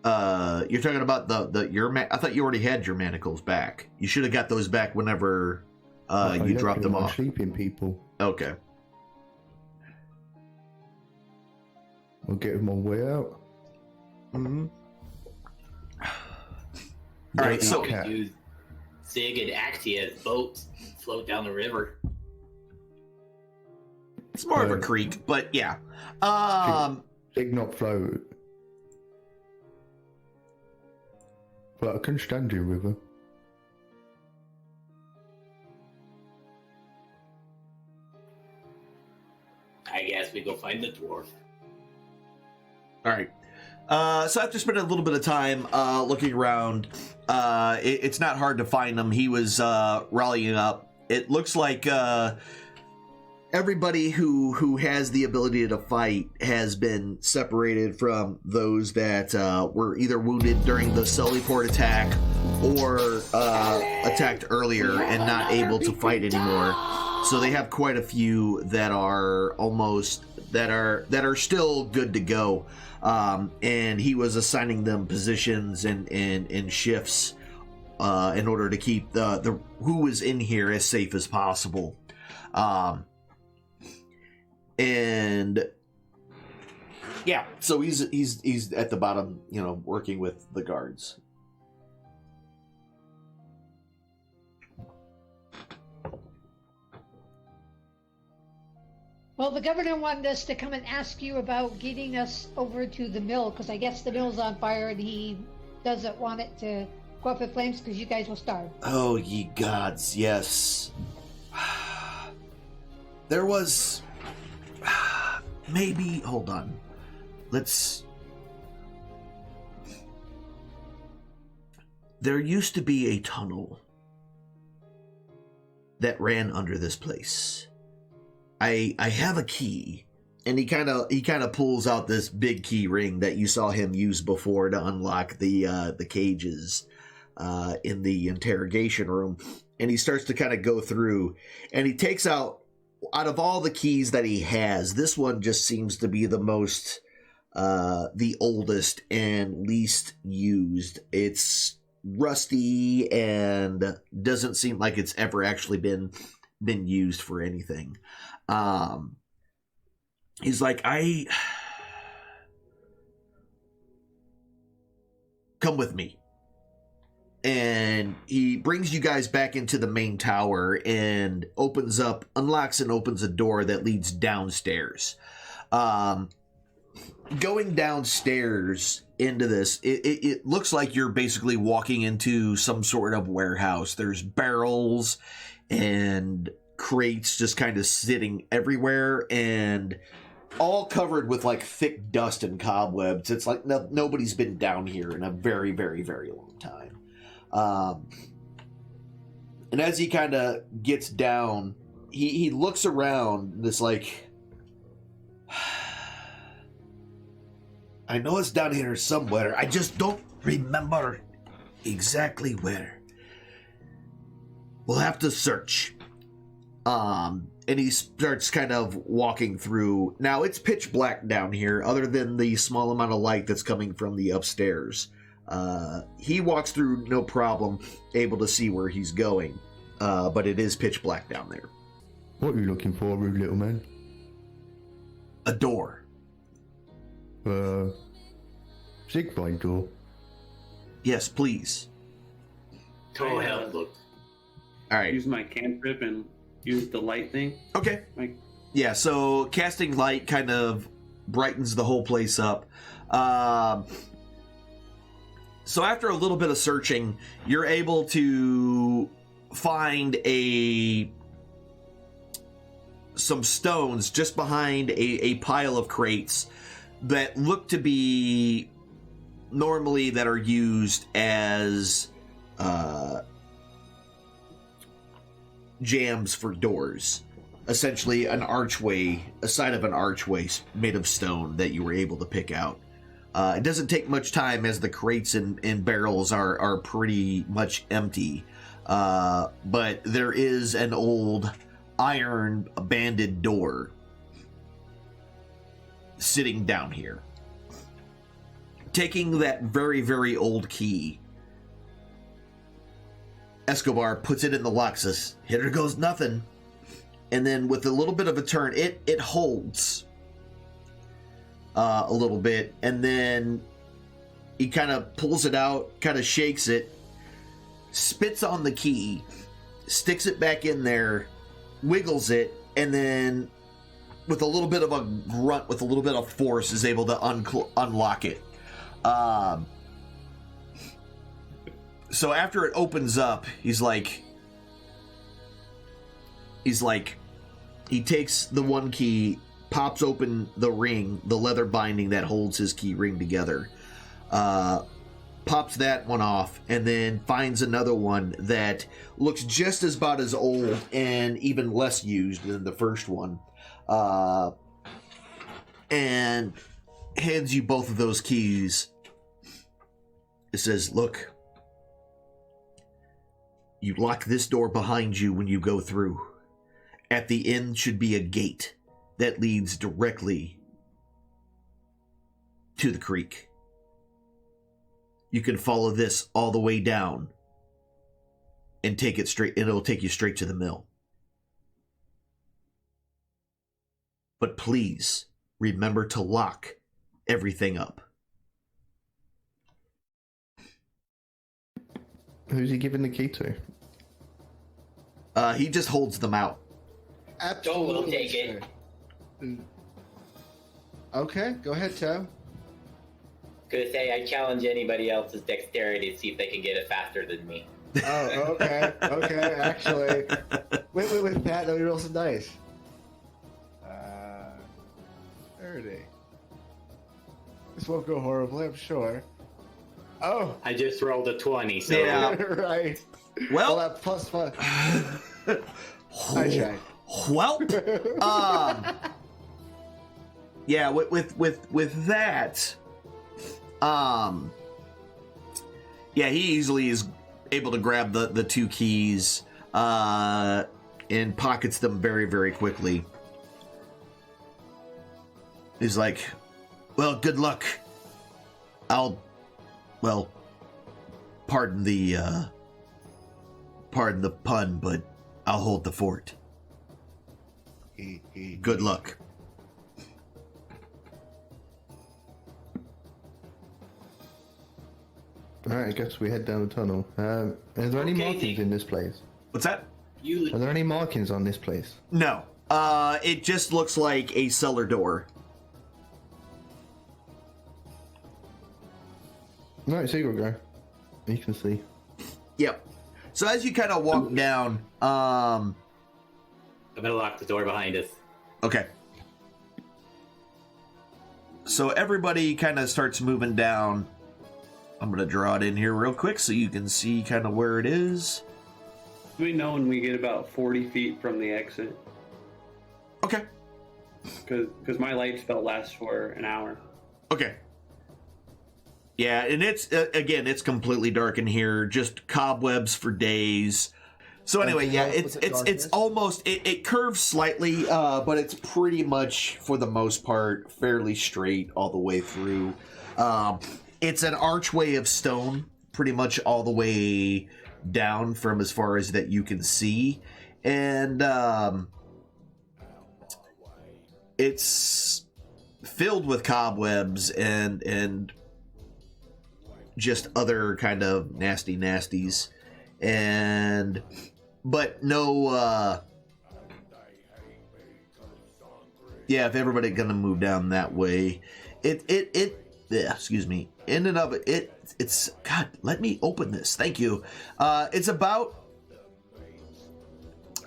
Speaker 2: You're talking about I thought you already had your manacles back. You should have got those back whenever you dropped them off.
Speaker 9: Sleeping people.
Speaker 2: Okay.
Speaker 9: We'll get them on way out.
Speaker 2: Mm-hmm. All right, so
Speaker 6: we use Zig and Actia as boats float down the river.
Speaker 2: It's more of a creek, but yeah.
Speaker 9: Zig not float. But I can stand in river.
Speaker 6: I guess we go find the dwarf.
Speaker 2: All right. So after spending a little bit of time looking around, it's not hard to find him. He was rallying up. It looks like everybody who has the ability to fight has been separated from those that were either wounded during the Sullyport attack or attacked earlier and not able to fight anymore. So they have quite a few that are that are still good to go. And he was assigning them positions and shifts in order to keep the who was in here as safe as possible. And yeah, so he's at the bottom, working with the guards.
Speaker 3: Well, the governor wanted us to come and ask you about getting us over to the mill, because I guess the mill's on fire and he doesn't want it to go up in flames because you guys will starve.
Speaker 2: Oh, ye gods, yes. There was... Maybe... Hold on. There used to be a tunnel that ran under this place. I have a key, and he kind of pulls out this big key ring that you saw him use before to unlock the cages in the interrogation room, and he starts to kind of go through, and he takes out of all the keys that he has, this one just seems to be the most the oldest and least used. It's rusty and doesn't seem like it's ever actually been used for anything. He's like, come with me. And he brings you guys back into the main tower and unlocks and opens a door that leads downstairs. Going downstairs into this, it looks like you're basically walking into some sort of warehouse. There's barrels and crates just kind of sitting everywhere and all covered with like thick dust and cobwebs. It's like nobody's been down here in a very, very, very long time. And as he kind of gets down, he looks around and it's like, I know it's down here somewhere. I just don't remember exactly where. We'll have to search. And he starts kind of walking through. Now, it's pitch black down here, other than the small amount of light that's coming from the upstairs. He walks through no problem, able to see where he's going. But it is pitch black down there.
Speaker 9: What are you looking for, rude little man?
Speaker 2: A door.
Speaker 9: Siegfried door.
Speaker 2: Yes, please.
Speaker 6: Go ahead, look.
Speaker 2: All right.
Speaker 5: Use my cantrip and use the light thing.
Speaker 2: Okay.
Speaker 5: Like,
Speaker 2: Yeah, so casting light kind of brightens the whole place up. So after a little bit of searching, you're able to find some stones just behind a pile of crates that look to be normally that are used as jambs for doors. Essentially an archway, a side of an archway made of stone that you were able to pick out. It doesn't take much time, as the crates and barrels are pretty much empty. But there is an old iron banded door sitting down here. Taking that very, very old key, Escobar puts it in the lock, says, "Here goes nothing." And then with a little bit of a turn, it holds a little bit, and then he kind of pulls it out, kind of shakes it, spits on the key, sticks it back in there, wiggles it, and then with a little bit of a grunt, with a little bit of force, is able to unlock it. So after it opens up, he takes the one key, pops open the ring, the leather binding that holds his key ring together, pops that one off, and then finds another one that looks just about as old and even less used than the first one, and hands you both of those keys. It says, "Look, you lock this door behind you when you go through. At the end should be a gate that leads directly to the creek. You can follow this all the way down and take it straight, and it'll take you straight to the mill. But please remember to lock everything up."
Speaker 9: Who's he giving the key to?
Speaker 2: He just holds them out.
Speaker 4: Absolutely.
Speaker 6: We'll take it.
Speaker 4: sir. Okay, go ahead, Tim.
Speaker 6: Gonna say I challenge anybody else's dexterity to see if they can get it faster than me.
Speaker 4: Oh, okay, okay. Actually, with that, let me roll some dice. 30. This won't go horribly, I'm sure. Oh,
Speaker 6: I just rolled a 20, so
Speaker 2: Yeah.
Speaker 4: right.
Speaker 2: Well,
Speaker 4: That plus 5. I tried.
Speaker 2: well, yeah. With that, yeah, he easily is able to grab the two keys, and pockets them very, very quickly. He's like, "Well, good luck. Well, pardon the pun, but I'll hold the fort. Good luck."
Speaker 9: Alright, I guess we head down the tunnel. Are there any
Speaker 6: Okay,
Speaker 9: markings in this place?
Speaker 2: What's that?
Speaker 6: you
Speaker 9: Are there any markings on this place?
Speaker 2: No. It just looks like a cellar door.
Speaker 9: Right, so you go. You can see.
Speaker 2: Yep. So as you kind of walk down,
Speaker 6: I'm gonna lock the door behind us.
Speaker 2: okay. So everybody kind of starts moving down. I'm going to draw it in here real quick so you can see kind of where it is.
Speaker 5: we know when we get about 40 feet from the exit.
Speaker 2: Okay.
Speaker 5: Because my light spell lasts for an hour.
Speaker 2: Okay. Yeah, and it's, again, it's completely dark in here. Just cobwebs for days. So anyway, yeah,
Speaker 4: Was it
Speaker 2: it's
Speaker 4: darkness?
Speaker 2: almost it curves slightly, but it's pretty much for the most part fairly straight all the way through. It's an archway of stone, pretty much all the way down from as far as that you can see, and it's filled with cobwebs and just other kind of nasties, but no, yeah, if everybody gonna move down that way, yeah, excuse me, in and of it's God, let me open this, thank you. It's about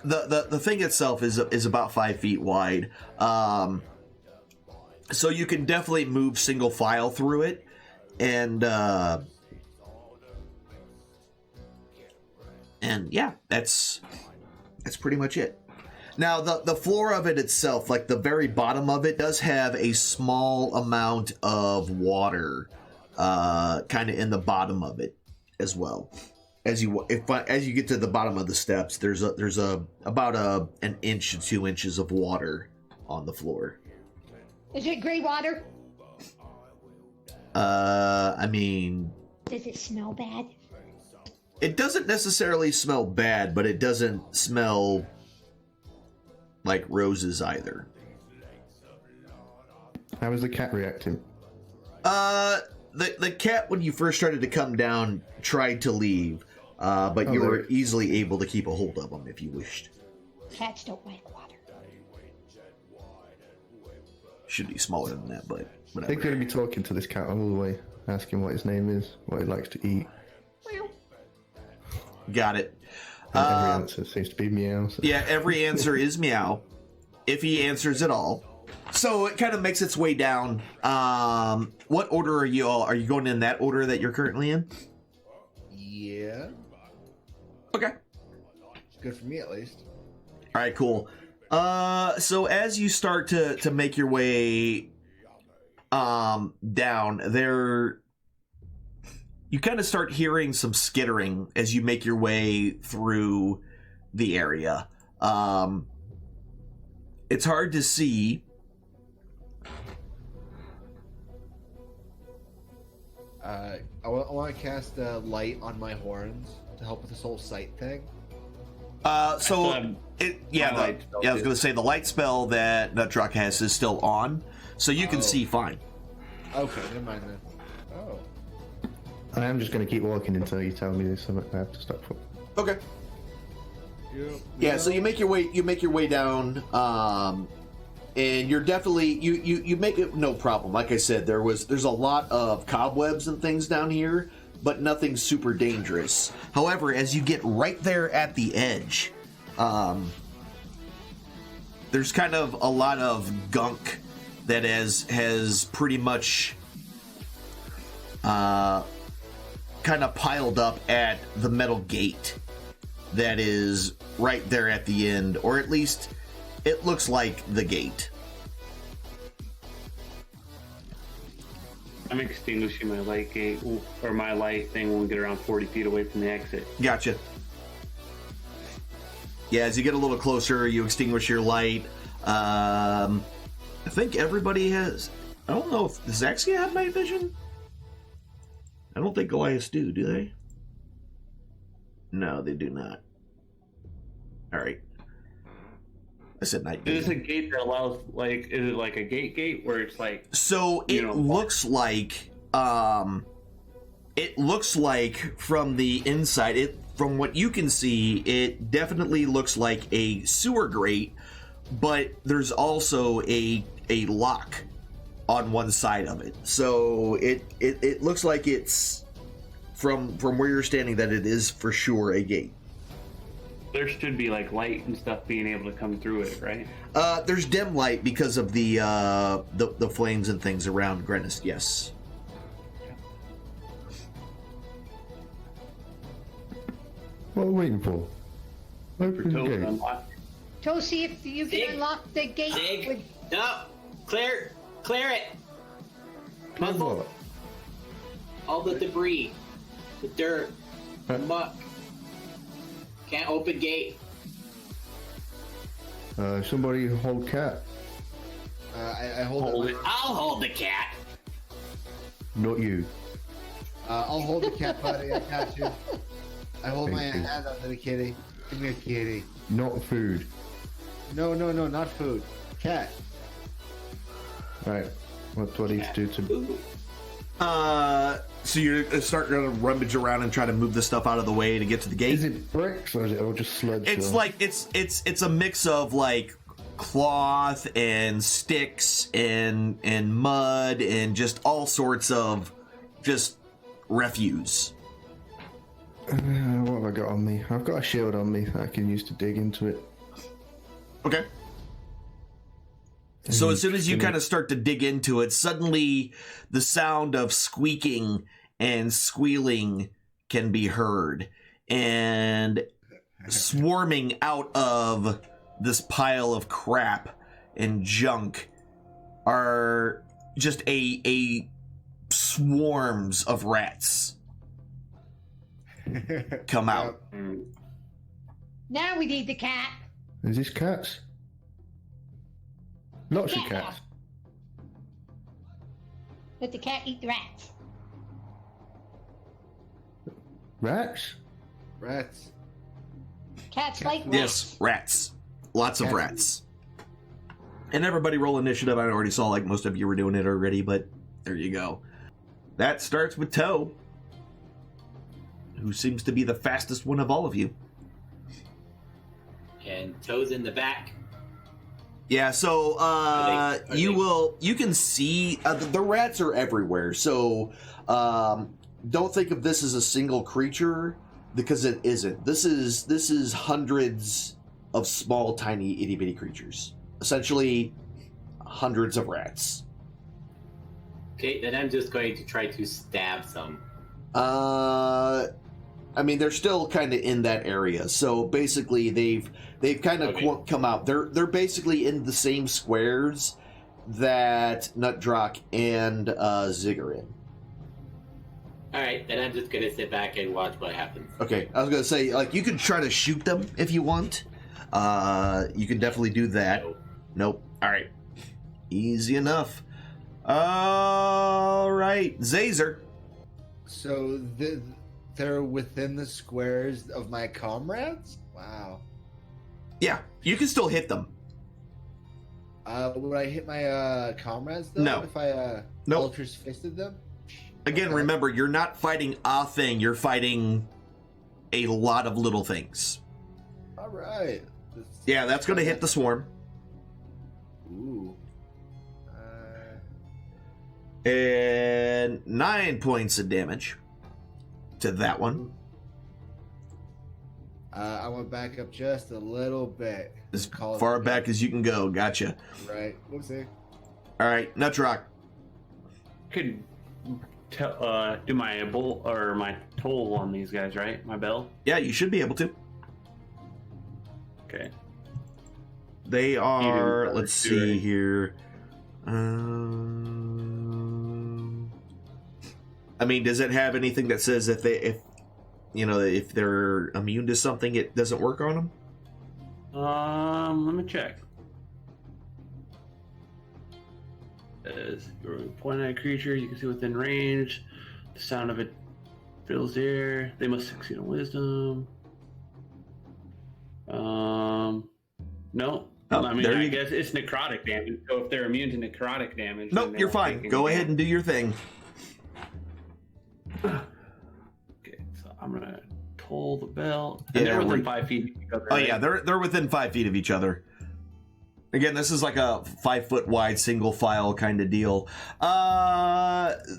Speaker 2: the thing itself is about 5 feet wide, so you can definitely move single file through it, and yeah, that's pretty much it. Now, the floor of it itself, like the very bottom of it, does have a small amount of water, kind of in the bottom of it as well. As you get to the bottom of the steps, there's about an inch to 2 inches of water on the floor.
Speaker 3: Is it gray water?
Speaker 2: I mean,
Speaker 3: Does it smell bad?
Speaker 2: it doesn't necessarily smell bad, but it doesn't smell like roses either.
Speaker 9: How was the cat reacting?
Speaker 2: The cat, when you first started to come down, tried to leave, but you were easily able to keep a hold of him if you wished.
Speaker 3: Cats don't like water.
Speaker 2: Should be smaller than that, but whatever.
Speaker 9: They're going to be talking to this cat all the way, asking what his name is, what he likes to eat.
Speaker 3: Well,
Speaker 2: Got it.
Speaker 9: And every answer seems to be meow. So.
Speaker 2: Yeah, every answer is meow, if he answers at all. So it kind of makes its way down. What order are you all? Are you going in that order that you're currently in?
Speaker 4: Yeah.
Speaker 2: Okay.
Speaker 4: Good for me, at least.
Speaker 2: All right, cool. So as you start to make your way down there, you kind of start hearing some skittering as you make your way through the area. It's hard to see.
Speaker 4: I want to cast a light on my horns to help with this whole sight thing.
Speaker 2: I was going to say the light spell that Nutdruck has is still on, so you can see fine.
Speaker 4: Okay, never mind then. Oh.
Speaker 9: I am just going to keep walking until you tell me there's something I have to stop for.
Speaker 2: Okay. Yeah, so you make your way down, and you're definitely you make it no problem. Like I said, there's a lot of cobwebs and things down here, but nothing super dangerous. However, as you get right there at the edge, there's kind of a lot of gunk that has pretty much kind of piled up at the metal gate that is right there at the end, or at least it looks like the gate.
Speaker 5: I'm extinguishing my light gate, or my light thing, when we get around 40 feet away from the exit.
Speaker 2: Gotcha. Yeah, as you get a little closer, you extinguish your light. I think everybody has... I don't know if... Does Axia have night vision? I don't think Goliaths do they? No, they do not. Alright. I said night vision.
Speaker 5: Is this a gate that allows, like, is it like a gate where it's like...
Speaker 2: So it looks like... it looks like from the inside, from what you can see, it definitely looks like a sewer grate, but there's also a lock on one side of it. So it looks like it's from where you're standing that it is for sure a gate.
Speaker 5: There should be like light and stuff being able to come through it, right?
Speaker 2: There's dim light because of the flames and things around Grenist, yes.
Speaker 9: What are we waiting for? Open the gate.
Speaker 3: Go see if you can unlock the gate.
Speaker 6: Dig. No. Clear it. Muzzle all the debris, the dirt, the muck. Can't open gate.
Speaker 9: Somebody hold cat.
Speaker 4: I hold
Speaker 5: Hold
Speaker 4: it.
Speaker 5: it.
Speaker 6: I'll hold the cat.
Speaker 9: Not you.
Speaker 4: I'll hold the cat, buddy. I got you. I hold my
Speaker 9: Thank you.
Speaker 4: hand out to the kitty. Give me a kitty.
Speaker 9: Not food.
Speaker 4: No, not food. Cat.
Speaker 9: Right. What do I need to do to...
Speaker 2: So you're starting to rummage around and try to move the stuff out of the way to get to the gate?
Speaker 9: Is it bricks or is it all just sludge?
Speaker 2: It's
Speaker 9: or-
Speaker 2: like it's a mix of like cloth and sticks and mud and just all sorts of just refuse.
Speaker 9: What have I got on me? I've got a shield on me that I can use to dig into it.
Speaker 2: Okay. So as soon as you kind of start to dig into it, suddenly the sound of squeaking and squealing can be heard. And swarming out of this pile of crap and junk are just a swarms of rats come out.
Speaker 3: Now we need the cat.
Speaker 9: Is this cats? Lots of
Speaker 3: Yeah.
Speaker 9: cats.
Speaker 3: Let the cat eat the rats.
Speaker 9: Rats?
Speaker 4: Rats.
Speaker 3: Cats like rats.
Speaker 2: Yes, rats. Lots of rats. And everybody roll initiative. I already saw like most of you were doing it already, but there you go. That starts with Toe, who seems to be the fastest one of all of you.
Speaker 6: And Toe's in the back.
Speaker 2: Yeah, so you can see the rats are everywhere. So don't think of this as a single creature because it isn't. This is hundreds of small, tiny, itty bitty creatures. Essentially, hundreds of rats.
Speaker 6: Okay, then I'm just going to try to stab some.
Speaker 2: I mean, they're still kind of in that area. So basically, they've kind of come out. They're basically in the same squares that Nutdrock and Zig are in.
Speaker 6: All right, then I'm just gonna sit back and watch what happens.
Speaker 2: Okay, I was gonna say, like, you can try to shoot them if you want. You can definitely do that. Nope. All right, easy enough. All right, Zazer.
Speaker 4: So they're within the squares of my comrades? Wow.
Speaker 2: Yeah, you can still hit them.
Speaker 4: Would I hit my comrades though?
Speaker 2: No.
Speaker 4: If I
Speaker 2: Nope.
Speaker 4: Ultra's fisted them?
Speaker 2: Again,
Speaker 4: Okay.
Speaker 2: remember, you're not fighting a thing. You're fighting a lot of little things.
Speaker 4: All right.
Speaker 2: Yeah, that's going to hit the swarm.
Speaker 4: Ooh.
Speaker 2: And 9 points of damage to that one.
Speaker 4: I went back up just a little bit.
Speaker 2: As
Speaker 4: Call it
Speaker 2: far
Speaker 4: okay.
Speaker 2: back as you can go. Gotcha.
Speaker 4: Right. Whoopsie.
Speaker 2: All right, Nutrock.
Speaker 5: Could do my bull or my toll on these guys, right? My bell.
Speaker 2: Yeah, you should be able to.
Speaker 5: Okay.
Speaker 2: They are.
Speaker 5: Even
Speaker 2: Let's
Speaker 5: do
Speaker 2: see
Speaker 5: it.
Speaker 2: here. I mean, does it have anything that says if if they're immune to something, it doesn't work on them?
Speaker 5: Let me check. As you're pointing at a creature, you can see within range. The sound of it fills the air. They must succeed on wisdom. No.
Speaker 2: Oh,
Speaker 5: I mean,
Speaker 2: there
Speaker 5: I
Speaker 2: you-
Speaker 5: guess it's necrotic damage. So if they're immune to necrotic damage,
Speaker 2: Nope,
Speaker 5: then they
Speaker 2: you're
Speaker 5: won't
Speaker 2: fine.
Speaker 5: take
Speaker 2: Go
Speaker 5: any
Speaker 2: ahead and do your thing.
Speaker 5: Okay, so I'm gonna toll the bell.
Speaker 2: Yeah,
Speaker 5: And they're within
Speaker 2: we're-
Speaker 5: 5 feet of each other.
Speaker 2: Oh
Speaker 5: right?
Speaker 2: yeah, they're within 5 feet of each other. Again, this is like a 5 foot wide single file kind of deal.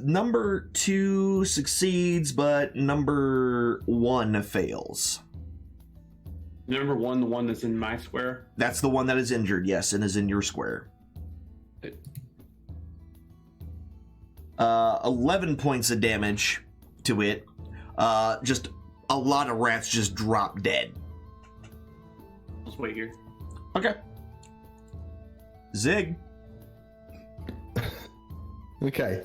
Speaker 2: Number 2 succeeds, but number 1 fails.
Speaker 5: Number one, the one that's in my square.
Speaker 2: That's the one that is injured, yes, and is in your square. 11 points of damage to it. Just a lot of rats just drop dead.
Speaker 5: Let's wait here.
Speaker 2: Okay. Zig.
Speaker 9: Okay.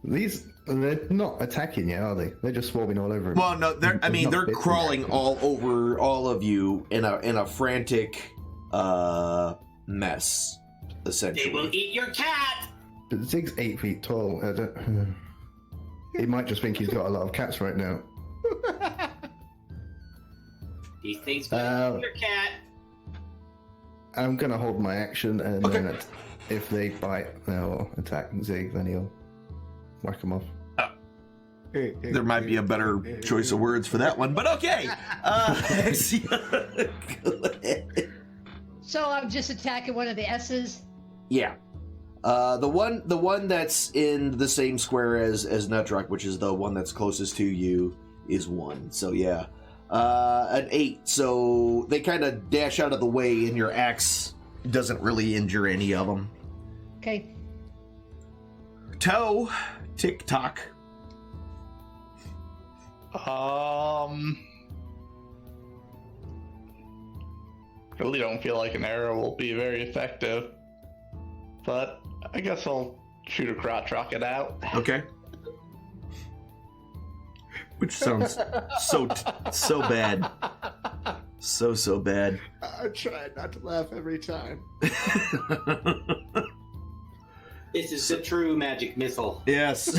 Speaker 9: They're not attacking yet, are they? They're just swarming all over.
Speaker 2: Well, no, they're
Speaker 9: Not bit
Speaker 2: crawling
Speaker 9: reaction.
Speaker 2: all over all of you in a frantic mess,
Speaker 6: They
Speaker 2: essentially.
Speaker 6: will eat your cat.
Speaker 9: But Zig's 8 feet tall. He might just think he's got a lot of cats right now.
Speaker 6: These things will eat your cat.
Speaker 9: I'm gonna hold my action, and
Speaker 2: Okay.
Speaker 9: then if they bite or attack Zig, then he'll whack them off.
Speaker 2: There might be a better choice of words for that one, but okay. Go ahead.
Speaker 3: So I'm just attacking one of the S's.
Speaker 2: Yeah. The one that's in the same square as Nutruck, which is the one that's closest to you, is 1. So yeah. An 8. So they kind of dash out of the way, and your axe doesn't really injure any of them.
Speaker 3: Okay.
Speaker 2: Toe, tick tock.
Speaker 8: Really don't feel like an arrow will be very effective, but I guess I'll shoot a crotch rocket out.
Speaker 2: Okay. Which sounds so bad. So bad.
Speaker 4: I'm trying not to laugh every time.
Speaker 6: This is the true magic missile.
Speaker 2: Yes.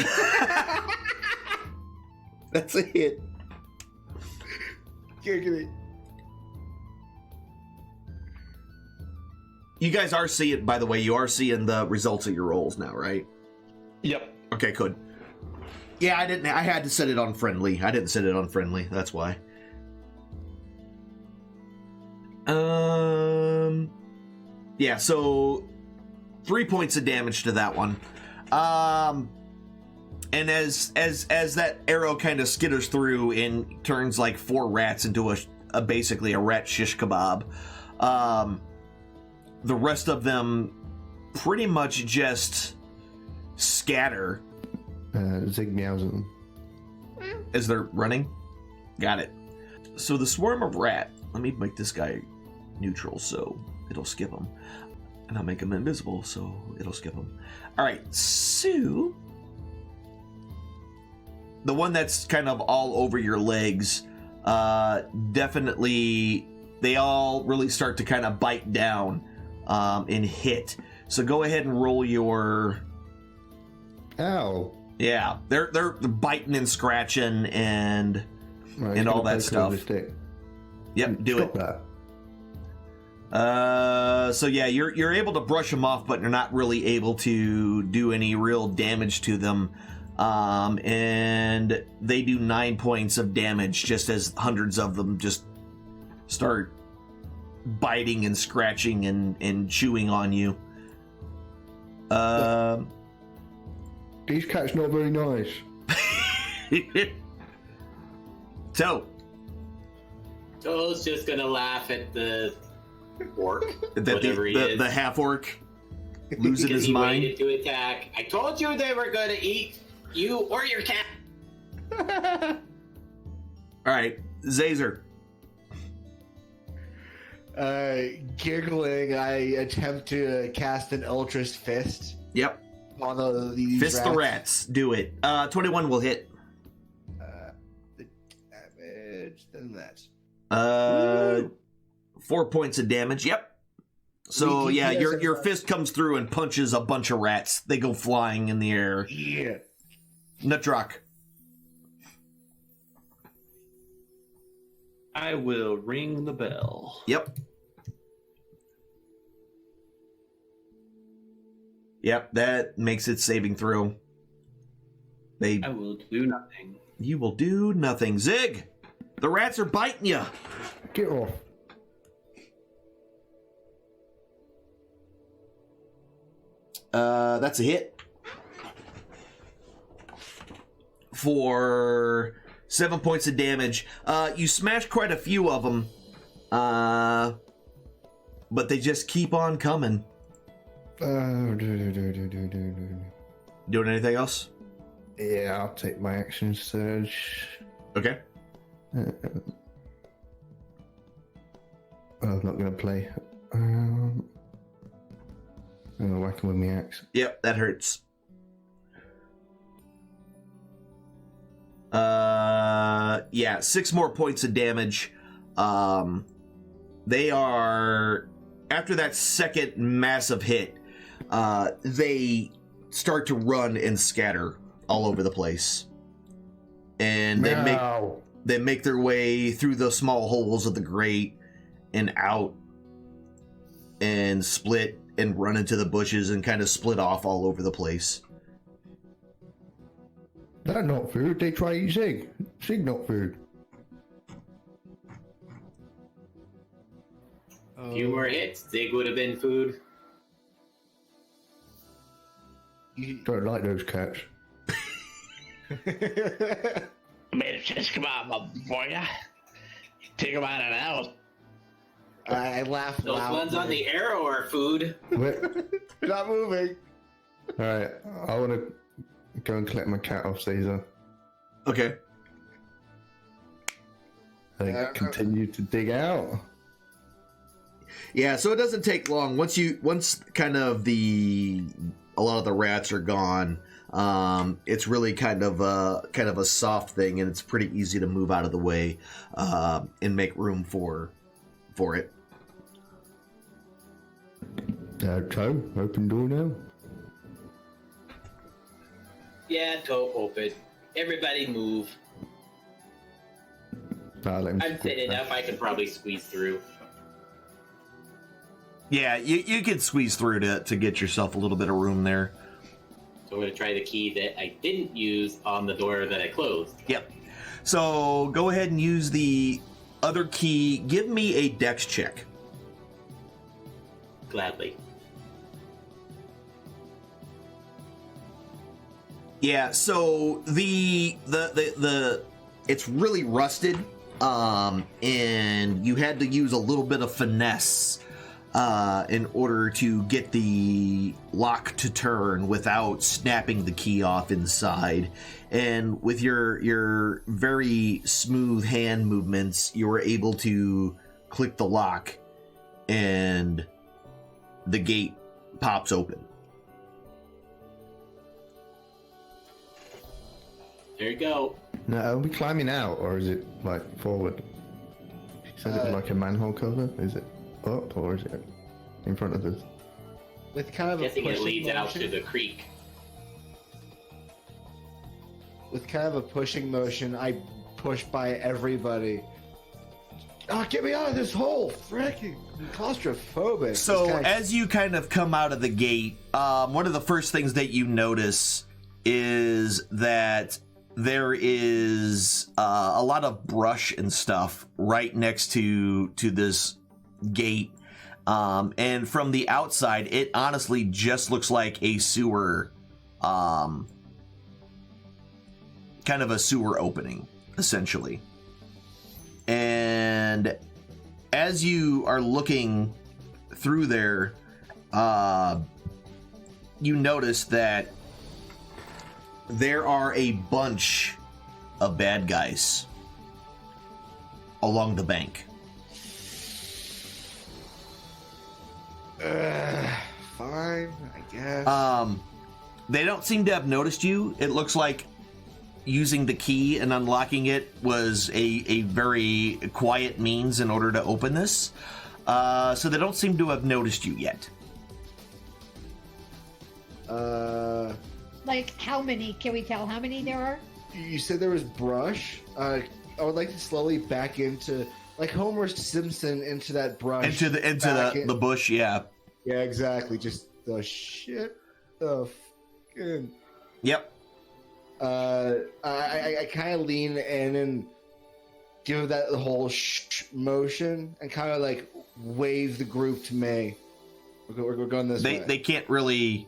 Speaker 2: That's a hit.
Speaker 4: Here, give me.
Speaker 2: You guys are seeing, by the way, you are seeing the results of your rolls now, right?
Speaker 8: Yep.
Speaker 2: Okay, good. Yeah, I had to set it on friendly. I didn't set it on friendly, that's why. Yeah, so 3 points of damage to that one. And as that arrow kind of skitters through and turns like 4 rats into a basically a rat shish kebab, the rest of them pretty much just scatter
Speaker 9: Zig meows at them.
Speaker 2: as they're running. Got it. So the swarm of rat, let me make this guy neutral so it'll skip him. And I'll make him invisible so it'll skip him. Alright, so the one that's kind of all over your legs, definitely they all really start to kind of bite down and hit. So go ahead and roll your...
Speaker 9: Ow!
Speaker 2: Yeah, they're biting and scratching and
Speaker 9: Right,
Speaker 2: and
Speaker 9: he's
Speaker 2: all
Speaker 9: gonna
Speaker 2: that
Speaker 9: poke him with
Speaker 2: stuff.
Speaker 9: a stick.
Speaker 2: Yep, do
Speaker 9: Stop
Speaker 2: it.
Speaker 9: that.
Speaker 2: So yeah, you're able to brush them off, but you're not really able to do any real damage to them. And they do 9 points of damage just as hundreds of them just start biting and scratching and chewing on you.
Speaker 9: These cats not very nice.
Speaker 2: So,
Speaker 6: Toad's just gonna laugh at the orc,
Speaker 2: that
Speaker 6: whatever he is.
Speaker 2: the half orc losing
Speaker 6: because
Speaker 2: his
Speaker 6: he
Speaker 2: mind.
Speaker 6: waited to attack. I told you they were gonna eat you or your cat.
Speaker 2: All right, Zazer.
Speaker 4: Giggling, I attempt to cast an Ultrist Fist
Speaker 2: Yep,
Speaker 4: on these
Speaker 2: fist the rats. Do it. 21 will hit.
Speaker 4: The damage, then that.
Speaker 2: 4 points of damage. Yep. So
Speaker 4: We
Speaker 2: yeah,
Speaker 4: keep
Speaker 2: your
Speaker 4: guessing.
Speaker 2: fist comes through and punches a bunch of rats. They go flying in the air.
Speaker 4: Yeah.
Speaker 2: Nutrock.
Speaker 5: I will ring the bell.
Speaker 2: Yep. Yep, that makes it saving throw.
Speaker 5: I will do nothing.
Speaker 2: You will do nothing. Zig, the rats are biting you.
Speaker 9: Get off.
Speaker 2: That's a hit. For 7 points of damage. You smash quite a few of them. But they just keep on coming. Doing anything else?
Speaker 9: Yeah, I'll take my action surge.
Speaker 2: Okay.
Speaker 9: I'm not going to play. I'm going to whack him with my axe.
Speaker 2: Yep, that hurts. yeah, 6 more points of damage. They are, after that second massive hit, they start to run and scatter all over the place. And they make their way through the small holes of the grate and out and split and run into the bushes and kind of split off all over the place.
Speaker 9: That's not food. They try to eat Zig. Zig not food.
Speaker 6: A few more hits. Zig would have been food.
Speaker 9: Don't like those cats.
Speaker 8: Man, just come on, my boy. Take him out of the house.
Speaker 4: I laugh
Speaker 6: Those
Speaker 4: loudly.
Speaker 6: ones on the arrow are food.
Speaker 9: Wait.
Speaker 4: Not moving.
Speaker 9: Alright, I want to go and collect my cat off Caesar.
Speaker 2: Okay.
Speaker 9: I continue to dig out.
Speaker 2: Yeah, so it doesn't take long. Once kind of a lot of the rats are gone, it's really kind of a soft thing, and it's pretty easy to move out of the way and make room for it.
Speaker 9: Toe, open door now.
Speaker 6: Yeah, toe open. Everybody move. I'm thin enough, I can probably squeeze through.
Speaker 2: Yeah, you could squeeze through to get yourself a little bit of room there.
Speaker 6: So I'm going to try the key that I didn't use on the door that I closed.
Speaker 2: Yep. So go ahead and use the other key. Give me a dex check.
Speaker 6: Gladly.
Speaker 2: Yeah, so the it's really rusted, and you had to use a little bit of finesse in order to get the lock to turn without snapping the key off inside. And with your very smooth hand movements, you were able to click the lock, and the gate pops open.
Speaker 6: There you go.
Speaker 9: Now, are we climbing out, or is it like forward? You said it was like a manhole cover. Is it up, or is it in front of us?
Speaker 4: With kind of
Speaker 6: Guessing
Speaker 4: a
Speaker 6: it
Speaker 4: pushing
Speaker 6: leads
Speaker 4: motion,
Speaker 6: out to the creek.
Speaker 4: With kind of a pushing motion, I push by everybody. Oh, get me out of this hole! Freaking claustrophobic.
Speaker 2: So
Speaker 4: This guy-
Speaker 2: as you kind of come out of the gate, one of the first things that you notice is that there is a lot of brush and stuff right next to this gate, and from the outside, it honestly just looks like a sewer, kind of a sewer opening, essentially. And as you are looking through there, you notice that there are a bunch of bad guys along the bank.
Speaker 4: Fine, I guess.
Speaker 2: They don't seem to have noticed you. It looks like using the key and unlocking it was a very quiet means in order to open this. So they don't seem to have noticed you yet.
Speaker 3: Like, how many? Can we tell how many there are?
Speaker 4: You said there was brush. I would like to slowly back into, like Homer Simpson, into that brush.
Speaker 2: Into the bush, yeah.
Speaker 4: Yeah, exactly. Just the shit. The fucking.
Speaker 2: Yep.
Speaker 4: I kind of lean in and give that the whole motion and kind of like wave the group to me. We're going this way.
Speaker 2: They can't really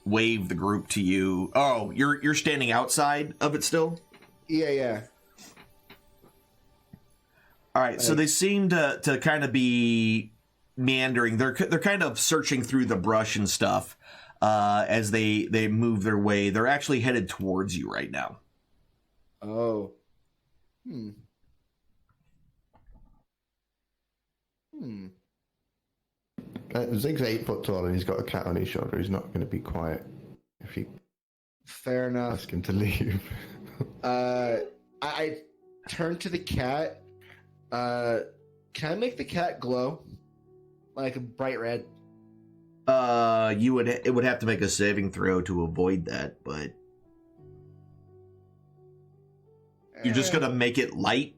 Speaker 2: wave the group to you. Oh, you're standing outside of it still?
Speaker 4: Yeah.
Speaker 2: All right, so they seem to kind of be meandering. They're kind of searching through the brush and stuff as they move their way. They're actually headed towards you right now.
Speaker 4: Oh.
Speaker 9: Zig's 8 foot tall and he's got a cat on his shoulder. He's not going to be quiet if you
Speaker 4: Fair enough.
Speaker 9: ask him to leave.
Speaker 4: I turn to the cat. Can I make the cat glow? Like a bright red?
Speaker 2: It would have to make a saving throw to avoid that, but you're just gonna make it light,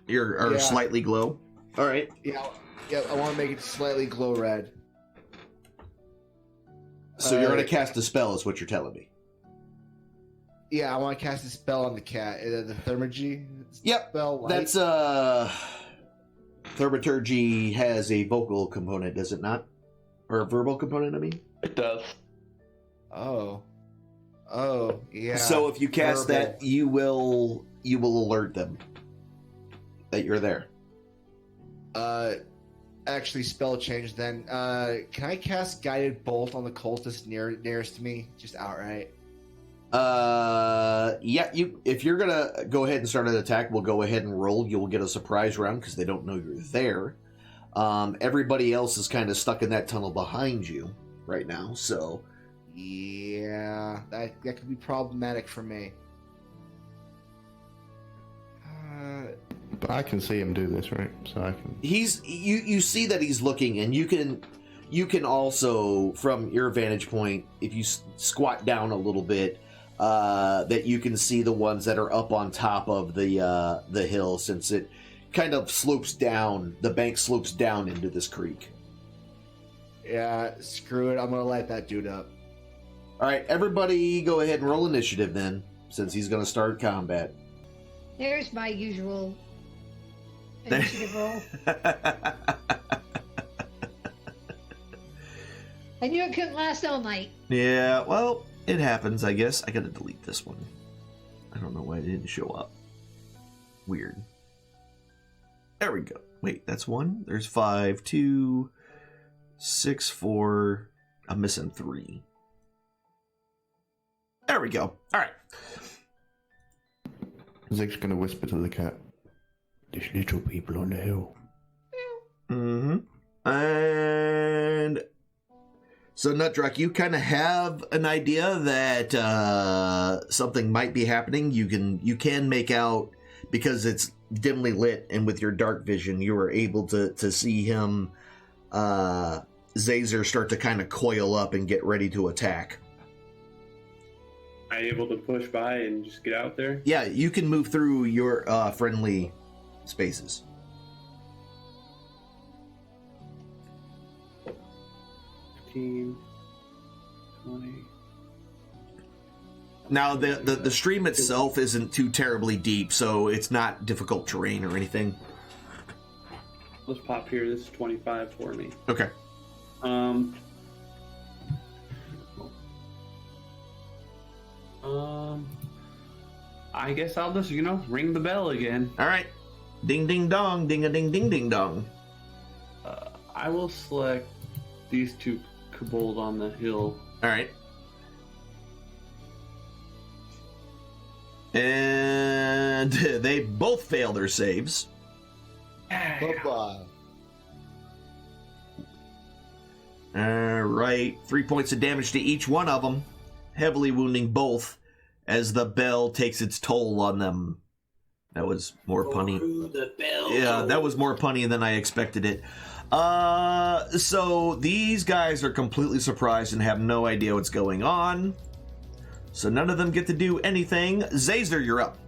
Speaker 2: or slightly glow. All right.
Speaker 4: Yeah. I want to make it slightly glow red.
Speaker 2: So you're gonna cast a spell, is what you're telling me.
Speaker 4: Yeah, I want to cast a spell on the cat. The Thermagy spell.
Speaker 2: That's Thaumaturgy has a vocal component, does it not? Or a verbal component, I mean?
Speaker 8: It does.
Speaker 4: Oh, yeah.
Speaker 2: So if you cast that, you will alert them that you're there.
Speaker 4: Actually, spell change then. Can I cast Guided Bolt on the cultist nearest to me? Just outright.
Speaker 2: Yeah, if you're gonna go ahead and start an attack, we'll go ahead and roll. You'll get a surprise round because they don't know you're there. Everybody else is kind of stuck in that tunnel behind you right now, so...
Speaker 4: Yeah, that could be problematic for me.
Speaker 9: But I can see him do this, right? So I can...
Speaker 2: You see that he's looking, and you can also, from your vantage point, if you squat down a little bit, that you can see the ones that are up on top of the hill, since it kind of slopes down, the bank slopes down into this creek.
Speaker 4: Yeah, screw it, I'm gonna light that dude up.
Speaker 2: Alright, everybody go ahead and roll initiative then, since he's gonna start combat.
Speaker 3: There's my usual initiative roll. I knew it couldn't last all night.
Speaker 2: Yeah, well, it happens, I guess. I gotta delete this one. I don't know why it didn't show up. Weird. There we go. Wait, that's one? There's 5, 2, 6, 4. I'm missing 3. There we go. Alright.
Speaker 9: Zig's gonna whisper to the cat, "There's little people on the hill."
Speaker 2: Mm-hmm. And... So, Nutdruck, you kind of have an idea that something might be happening. You can make out, because it's dimly lit, and with your dark vision, you are able to see him, Zazer, start to kind of coil up and get ready to attack.
Speaker 5: Am I able to push by and just get out there?
Speaker 2: Yeah, you can move through your friendly spaces.
Speaker 5: $15, $20.
Speaker 2: Now, the stream itself isn't too terribly deep, so it's not difficult terrain or anything.
Speaker 5: Let's pop here. This is 25 for me.
Speaker 2: Okay.
Speaker 5: I guess I'll just, ring the bell again.
Speaker 2: All right. Ding, ding, dong. Ding, a ding, ding, ding, dong.
Speaker 5: I will select these two kobolds on the hill.
Speaker 2: All right. And they both fail their saves.
Speaker 4: Bye-bye.
Speaker 2: All right. 3 points of damage to each one of them, heavily wounding both as the bell takes its toll on them. That was more punny. Yeah, that was more punny than I expected it. So these guys are completely surprised and have no idea what's going on. So none of them get to do anything. Zazer, you're up.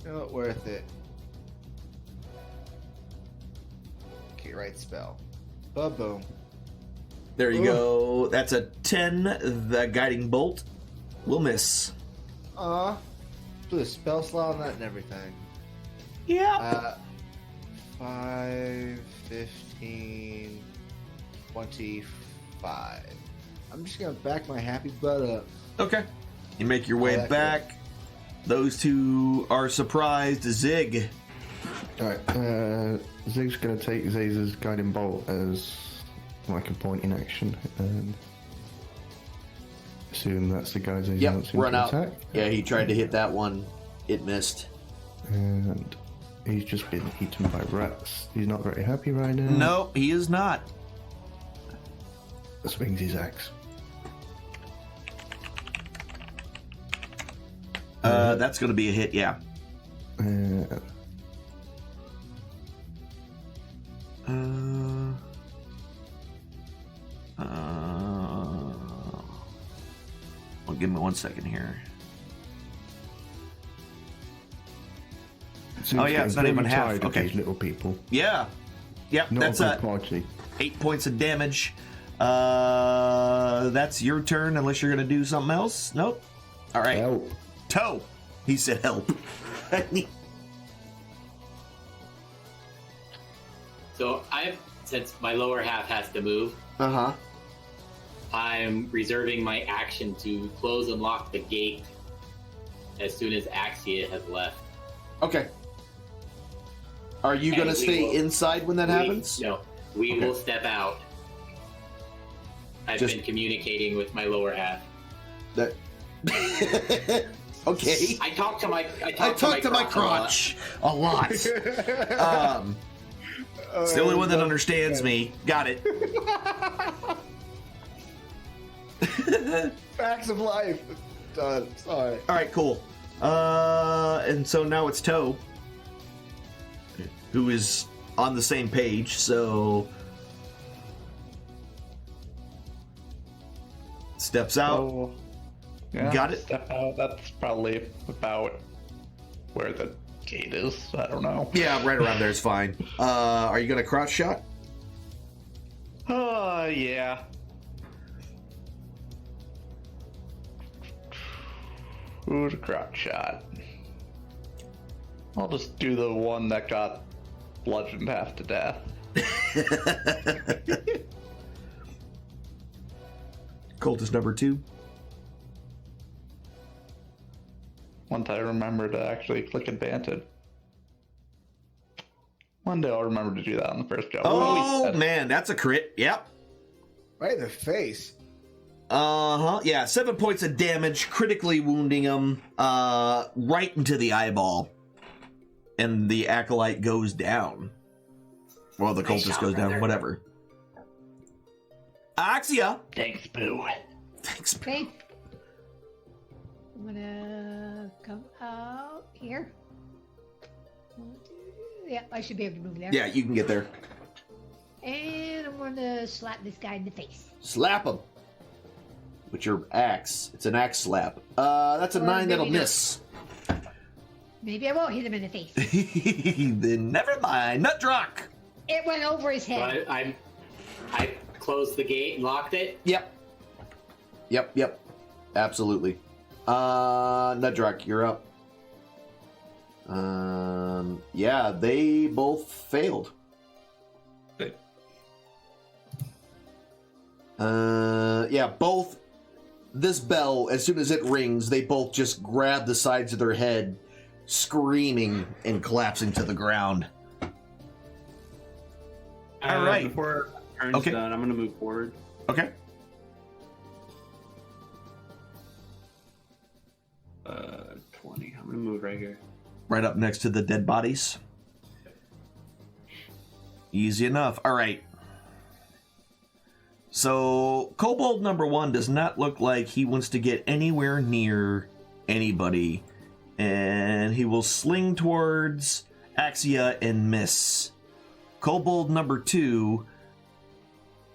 Speaker 4: Not worth it. Okay, right spell. Boom.
Speaker 2: There you go. That's a 10. The guiding bolt will miss.
Speaker 4: Do a spell slot on that and everything.
Speaker 2: Yeah.
Speaker 4: 5, 15, 25. I'm just gonna back my happy butt up.
Speaker 2: Okay. You make your way back. Those two are surprised. Zig.
Speaker 9: Alright, Zig's gonna take Zazer's guiding bolt as like a point in action and assume that's the guy Zazer wants him
Speaker 2: run
Speaker 9: to
Speaker 2: out.
Speaker 9: attack.
Speaker 2: Yeah, he tried to hit that one. It missed.
Speaker 9: And he's just been eaten by rats. He's not very happy right now.
Speaker 2: No, he is not.
Speaker 9: Swings his axe.
Speaker 2: That's going to be a hit, yeah. Well, give me 1 second here.
Speaker 9: So
Speaker 2: it's not even half.
Speaker 9: tired of
Speaker 2: Okay.
Speaker 9: these little people.
Speaker 2: Yeah. Yep,
Speaker 9: Not
Speaker 2: that's
Speaker 9: a good party.
Speaker 2: 8 points of damage. That's your turn unless you're going to do something else. Nope. All right.
Speaker 9: Help.
Speaker 2: Toe. He said help.
Speaker 6: So since my lower half has to move,
Speaker 2: Uh-huh.
Speaker 6: I'm reserving my action to close and lock the gate as soon as Axia has left.
Speaker 2: Okay. Are you going to
Speaker 6: And we
Speaker 2: stay
Speaker 6: will-
Speaker 2: inside when that happens?
Speaker 6: No, we
Speaker 2: Okay.
Speaker 6: will step out. I've
Speaker 2: Just-
Speaker 6: been communicating with my lower half.
Speaker 2: That. Okay.
Speaker 6: I talk to my
Speaker 2: I talk to my crotch a lot. It's the only one that understands me. Got it.
Speaker 4: Facts of life. Done. Sorry.
Speaker 2: All right, cool. And so now it's Toe, who is on the same page. So steps out.
Speaker 8: Oh, yeah,
Speaker 2: Got it.
Speaker 8: Step out. That's probably about where the gate is. I don't know.
Speaker 2: Yeah, right around there is fine. Are you gonna cross shot?
Speaker 8: Yeah. Who's a crotch shot? I'll just do the one that got bludgeoned half to death.
Speaker 2: Cultist number 2.
Speaker 8: Once I remember to actually click advantage. One day I'll remember to do that on the first go.
Speaker 2: Oh man, that's a crit. Yep.
Speaker 4: Right in the face.
Speaker 2: Uh-huh. Yeah, 7 points of damage, critically wounding him right into the eyeball. And the acolyte goes down. Well, the cultist goes down, whatever. Axia!
Speaker 8: Thanks, Boo.
Speaker 2: Thanks.
Speaker 3: Okay. I'm gonna come out here. 1, 2, yeah, I should be able to move there.
Speaker 2: Yeah, you can get there.
Speaker 3: And I'm gonna slap this guy in the face.
Speaker 2: Slap him. With your axe. It's an axe slap. That's a
Speaker 3: Or
Speaker 2: 9 that'll
Speaker 3: maybe not.
Speaker 2: miss.
Speaker 3: Maybe I won't hit him in the face.
Speaker 2: Then never mind. Nutdrock!
Speaker 3: It went over his
Speaker 6: So
Speaker 3: head.
Speaker 6: I closed the gate and locked it.
Speaker 2: Yep. Absolutely. Nudrock, you're up. Yeah, they both failed.
Speaker 5: Okay.
Speaker 2: Yeah, both. This bell, as soon as it rings, they both just grab the sides of their head, screaming and collapsing to the ground. All right.
Speaker 5: Before turn's
Speaker 2: Okay.
Speaker 5: done, I'm going to move forward.
Speaker 2: Okay.
Speaker 5: 20. I'm going to move right here.
Speaker 2: Right up next to the dead bodies. Easy enough. All right. So, Kobold number 1 does not look like he wants to get anywhere near anybody. And he will sling towards Axia and miss. Kobold number 2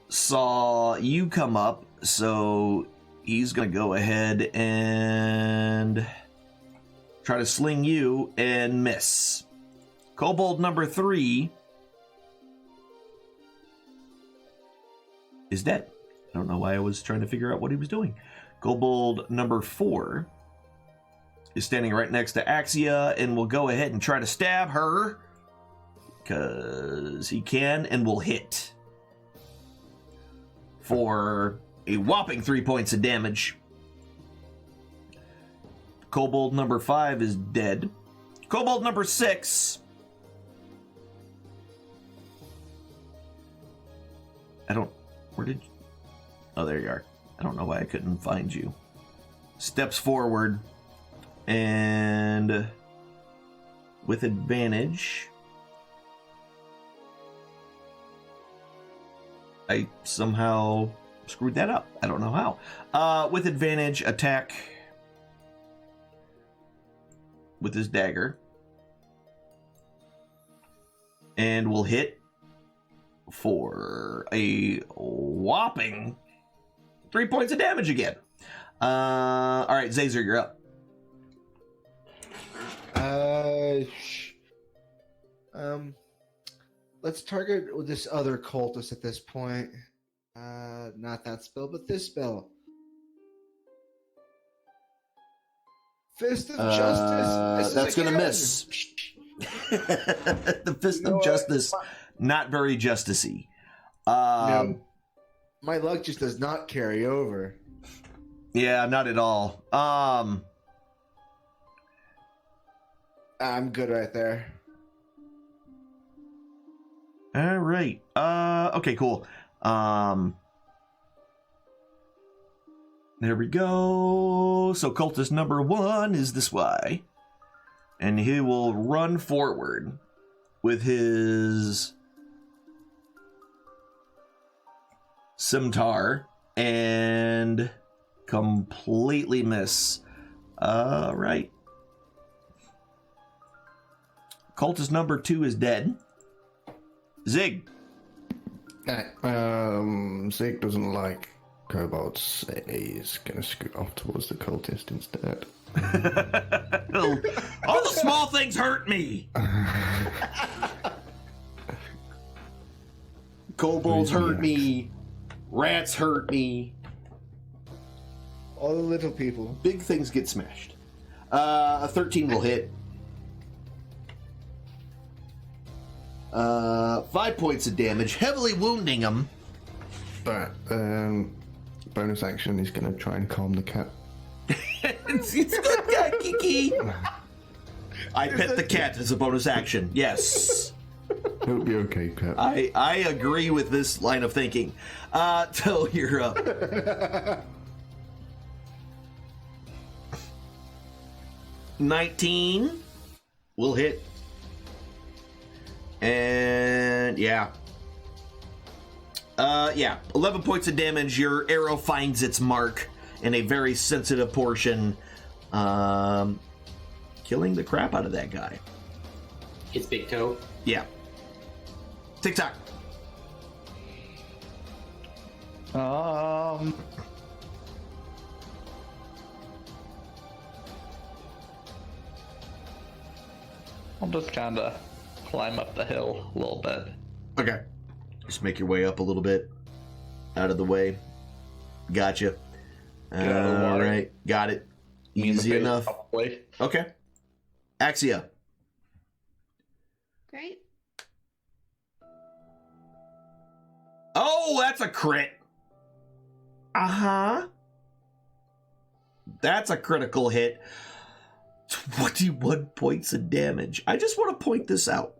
Speaker 2: saw you come up, so he's going to go ahead and try to sling you and miss. Kobold number 3 is dead. I don't know why I was trying to figure out what he was doing. Kobold number 4 is standing right next to Axia and will go ahead and try to stab her because he can and will hit for a whopping 3 points of damage. Kobold number 5 is dead. Kobold number 6. Where did you... Oh, there you are. I don't know why I couldn't find you. Steps forward and with advantage. I somehow screwed that up. I don't know how. With advantage, attack with his dagger. And will hit for a whopping 3 points of damage again. All right, Zazer, you're up.
Speaker 4: Let's target this other cultist at this point. Not that spell, but this spell. Fist of Justice.
Speaker 2: That's going to miss. The Fist of Justice, not very justicey.
Speaker 4: No, my luck just does not carry over.
Speaker 2: Yeah, not at all.
Speaker 4: I'm good right there.
Speaker 2: All right. Okay, cool. There we go. So cultist number 1 is this way. And he will run forward with his scimitar and completely miss. All right. Cultist number 2 is dead. Zig.
Speaker 9: Zig doesn't like kobolds, so he's gonna scoot off towards the cultist instead.
Speaker 2: All the small things hurt me. Kobolds hurt me. Rats hurt me.
Speaker 4: All the little people.
Speaker 2: Big things get smashed. A 13 will hit. 5 points of damage, heavily wounding him.
Speaker 9: But bonus action, he's gonna try and calm the cat.
Speaker 2: It's good guy, Kiki. I pet the cat as a bonus action. Yes.
Speaker 9: It'll be okay, cat.
Speaker 2: I agree with this line of thinking. So you're up. 19 will hit. And yeah. 11 points of damage. Your arrow finds its mark in a very sensitive portion, killing the crap out of that guy.
Speaker 6: His big toe.
Speaker 2: Yeah. TikTok.
Speaker 8: I'm just kind of climb up the hill a little bit.
Speaker 2: Okay. Just make your way up a little bit. Out of the way. Gotcha.
Speaker 8: Get out of the water.
Speaker 2: All right. Got it. Easy enough.
Speaker 8: Probably.
Speaker 2: Okay. Axia.
Speaker 3: Great.
Speaker 2: Oh, that's a crit. Uh-huh. That's a critical hit. 21 points of damage. I just want to point this out.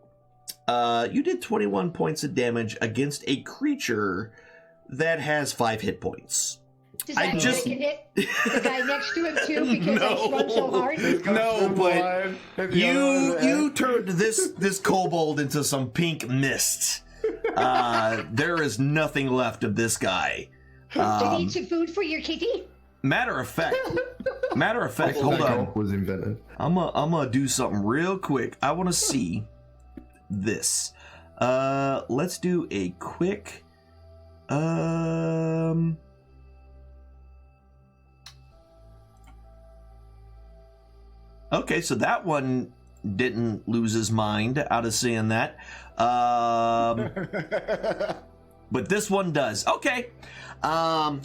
Speaker 2: You did 21 points of damage against a creature that has 5 hit points.
Speaker 3: Does that mean I can hit the guy next to him too because I swung so hard?
Speaker 2: No, but you turned this kobold into some pink mist. There is nothing left of this guy.
Speaker 3: Did he eat some food for your kitty?
Speaker 2: Matter of fact, hold on.
Speaker 9: Was invented.
Speaker 2: I'm gonna do something real quick. I want to see this. Let's do a quick. Okay, so that one didn't lose his mind out of seeing that. But this one does. Okay. I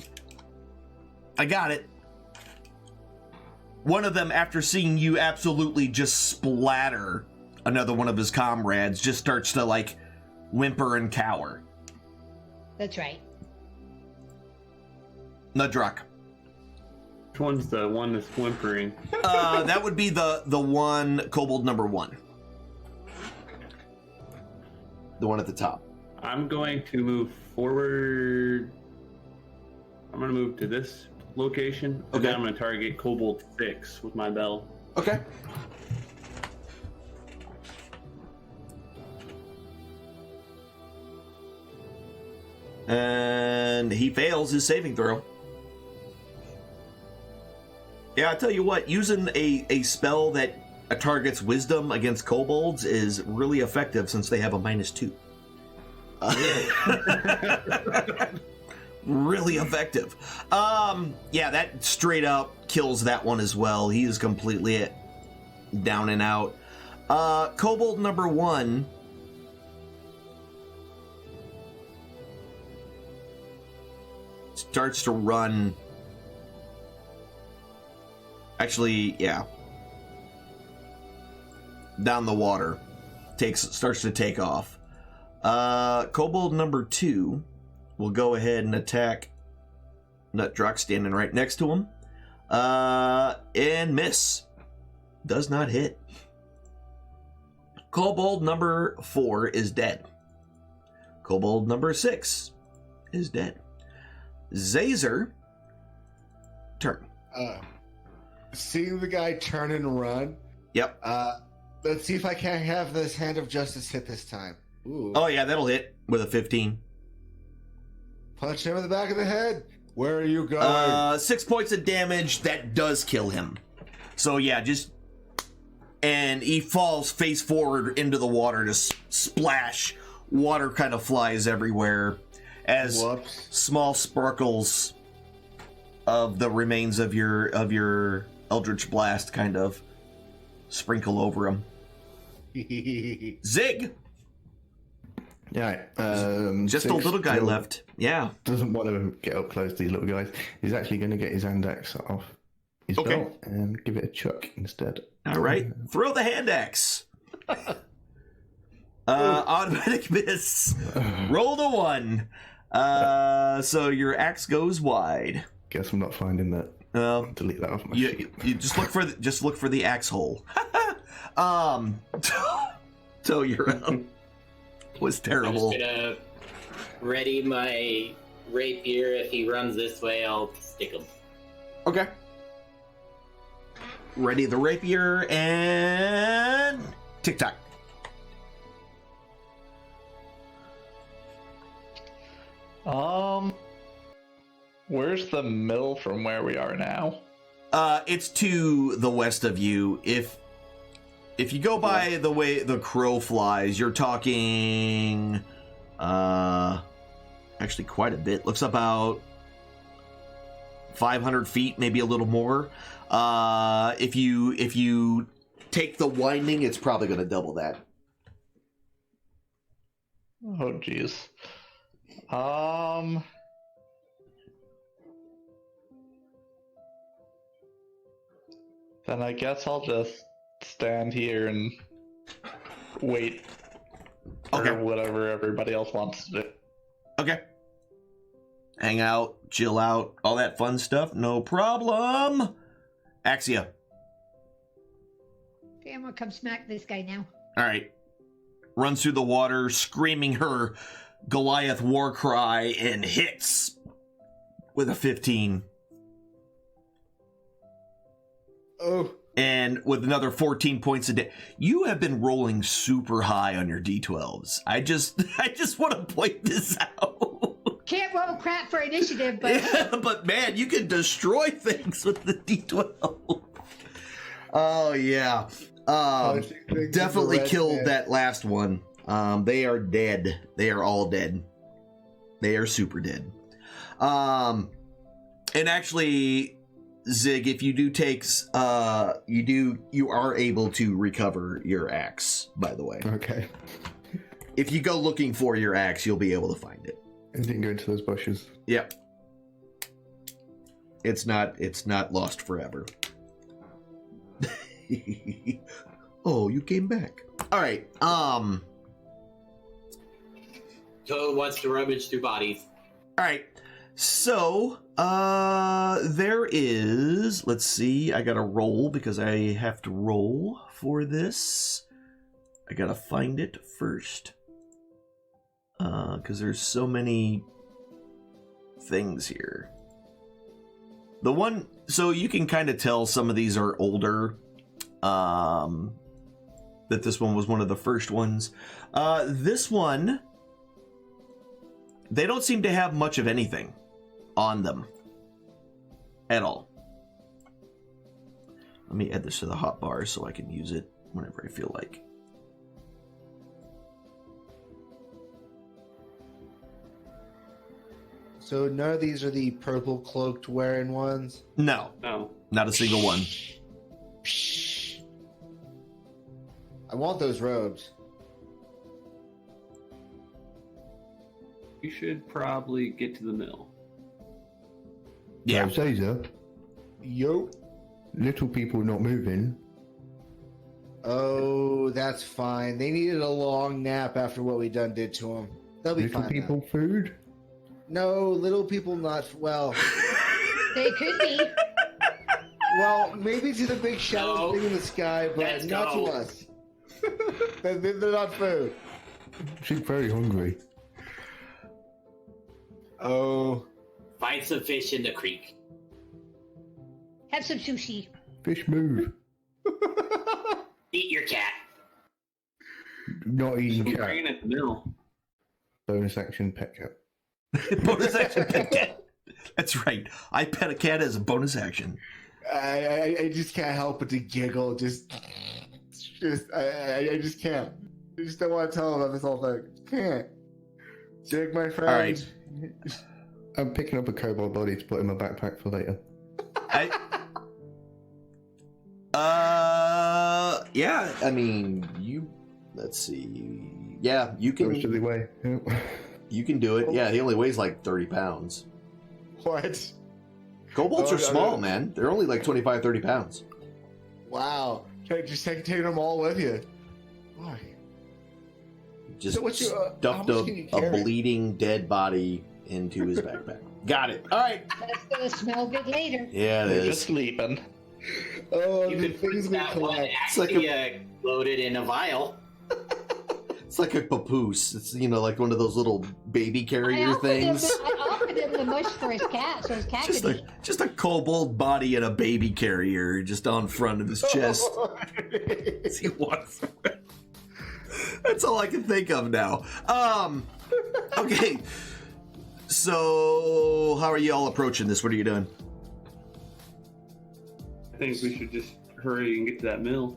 Speaker 2: got it. One of them, after seeing you absolutely just splatter another one of his comrades, just starts to, like, whimper and cower.
Speaker 3: That's right.
Speaker 2: Nudrock.
Speaker 5: Which one's the one that's whimpering?
Speaker 2: That would be the one, kobold number 1. The one at the top.
Speaker 5: I'm going to move forward. I'm going to move to this location. And
Speaker 2: Okay.
Speaker 5: then I'm going to target Kobold 6 with my bell.
Speaker 2: Okay. And he fails his saving throw. Yeah, I tell you what, using a spell that a target's wisdom against kobolds is really effective since they have a -2. Really effective. Yeah, that straight up kills that one as well. He is completely down and out. Kobold number 1. Starts to run. Actually, yeah. Down the water. Starts to take off. Kobold number 2 will go ahead and attack Nutdrock standing right next to him. And miss. Does not hit. Kobold number 4 is dead. Kobold number 6 is dead. Zazer, turn.
Speaker 4: Seeing the guy turn and run.
Speaker 2: Yep.
Speaker 4: Let's see if I can't have this Hand of Justice hit this time. Ooh.
Speaker 2: Oh yeah, that'll hit with a 15.
Speaker 4: Punch him in the back of the head. Where are you going?
Speaker 2: 6 points of damage. That does kill him. So yeah, and he falls face forward into the water to splash. Water kind of flies everywhere as small sparkles of the remains of your Eldritch Blast kind of sprinkle over him. Zig!
Speaker 9: Yeah,
Speaker 2: just a little guy left. Yeah.
Speaker 9: Doesn't want to get up close to these little guys. He's actually going to get his hand axe off his belt and give it a chuck instead.
Speaker 2: All right. Throw the hand axe. Automatic miss. Roll the 1. So your axe goes wide.
Speaker 9: Guess I'm not finding that. Delete that off my sheet.
Speaker 2: You just look for the axe hole. So you're was terrible.
Speaker 6: I'm just gonna ready my rapier. If he runs this way, I'll stick him.
Speaker 2: Okay. Ready the rapier and tick-tock.
Speaker 8: Where's the mill from where we are now?
Speaker 2: It's to the west of you. If you go by the way the crow flies, you're talking actually quite a bit. Looks about 500 feet, maybe a little more. If you take the winding, it's probably going to double that.
Speaker 8: Oh, jeez. Then I guess I'll just stand here and wait for whatever everybody else wants to do.
Speaker 2: Okay. Hang out, chill out, all that fun stuff. No problem. Axia.
Speaker 3: Okay, I'm gonna come smack this guy now.
Speaker 2: All right. Runs through the water, screaming her Goliath war cry, and hits with a 15.
Speaker 4: Oh.
Speaker 2: And with another 14 points a day. You have been rolling super high on your D12s. I just want to point this out.
Speaker 3: Can't roll crap for initiative, but...
Speaker 2: Yeah, but man, you can destroy things with the D12. Oh, yeah. Definitely killed that last one. They are dead. They are all dead. They are super dead. And actually, Zig, if you do take, you are able to recover your axe, by the way.
Speaker 9: Okay.
Speaker 2: If you go looking for your axe, you'll be able to find it.
Speaker 9: It didn't go into those bushes.
Speaker 2: Yep. It's not lost forever. Oh, you came back. All right.
Speaker 6: Toad wants to rummage through bodies.
Speaker 2: All right. So, there is, let's see, I gotta roll because I have to roll for this. I gotta find it first. Because there's so many things here. The one, so you can kind of tell some of these are older. That this one was one of the first ones. This one, they don't seem to have much of anything on them at all. Let me add this to the hotbar so I can use it whenever I feel like.
Speaker 4: So none of these are the purple cloaked wearing ones?
Speaker 2: No,
Speaker 5: No.
Speaker 2: not a single one.
Speaker 4: I want those robes.
Speaker 5: You should probably get to the mill.
Speaker 2: Yeah.
Speaker 9: So, Caesar,
Speaker 4: Yo.
Speaker 9: little people not moving.
Speaker 4: Oh, that's fine. They needed a long nap after what we done did to them. They'll be
Speaker 9: Little
Speaker 4: fine.
Speaker 9: people food.
Speaker 4: No, little people not well.
Speaker 3: They could be.
Speaker 4: Well, maybe to the big shadow
Speaker 6: No.
Speaker 4: thing in the sky, but
Speaker 6: Let's
Speaker 4: not
Speaker 6: go.
Speaker 4: to us. They're not food.
Speaker 9: She's very hungry.
Speaker 4: Oh.
Speaker 6: Find some fish in the creek.
Speaker 3: Have some sushi.
Speaker 9: Fish move.
Speaker 6: Eat your cat.
Speaker 9: Not eating
Speaker 5: Bring
Speaker 9: cat.
Speaker 5: it at the mill.
Speaker 9: Bonus action pet cat.
Speaker 2: Bonus action pet cat. That's right. I pet a cat as a bonus action.
Speaker 4: I just can't help but to giggle. I just can't. I just don't want to tell them about this whole thing. Can't. Jake, my friend.
Speaker 2: All right.
Speaker 9: I'm picking up a kobold body to put in my backpack for later.
Speaker 2: Yeah. I mean, you. Let's see. Yeah, you
Speaker 9: Goes to
Speaker 2: can.
Speaker 9: the way. Yeah.
Speaker 2: You can do it. Yeah, he only weighs like 30 pounds.
Speaker 4: What?
Speaker 2: Kobolds
Speaker 4: Oh,
Speaker 2: are
Speaker 4: no,
Speaker 2: small,
Speaker 4: no.
Speaker 2: man. They're only like 25, 30 pounds.
Speaker 4: Wow. Just taking them all with you. Why?
Speaker 2: Just
Speaker 4: So what's your, how
Speaker 2: stuffed
Speaker 4: much can you
Speaker 2: a
Speaker 4: carry?
Speaker 2: bleeding dead body into his backpack. Got it. All right.
Speaker 3: That's gonna smell good later.
Speaker 2: Yeah, it
Speaker 8: They're
Speaker 2: is.
Speaker 8: just sleeping.
Speaker 4: Oh,
Speaker 6: You
Speaker 4: the
Speaker 6: could
Speaker 4: things
Speaker 6: put
Speaker 4: we
Speaker 6: that one
Speaker 4: collect.
Speaker 2: like
Speaker 6: actually loaded in a vial.
Speaker 2: It's like a papoose. It's, like one of those little baby carrier things.
Speaker 3: I offered him the mush for his cat, so his cat could eat.
Speaker 2: Just a kobold body and a baby carrier just on front of his chest. As he walks around. That's all I can think of now. Okay. So, how are you all approaching this? What are you doing?
Speaker 5: I think we should just hurry and get to that mill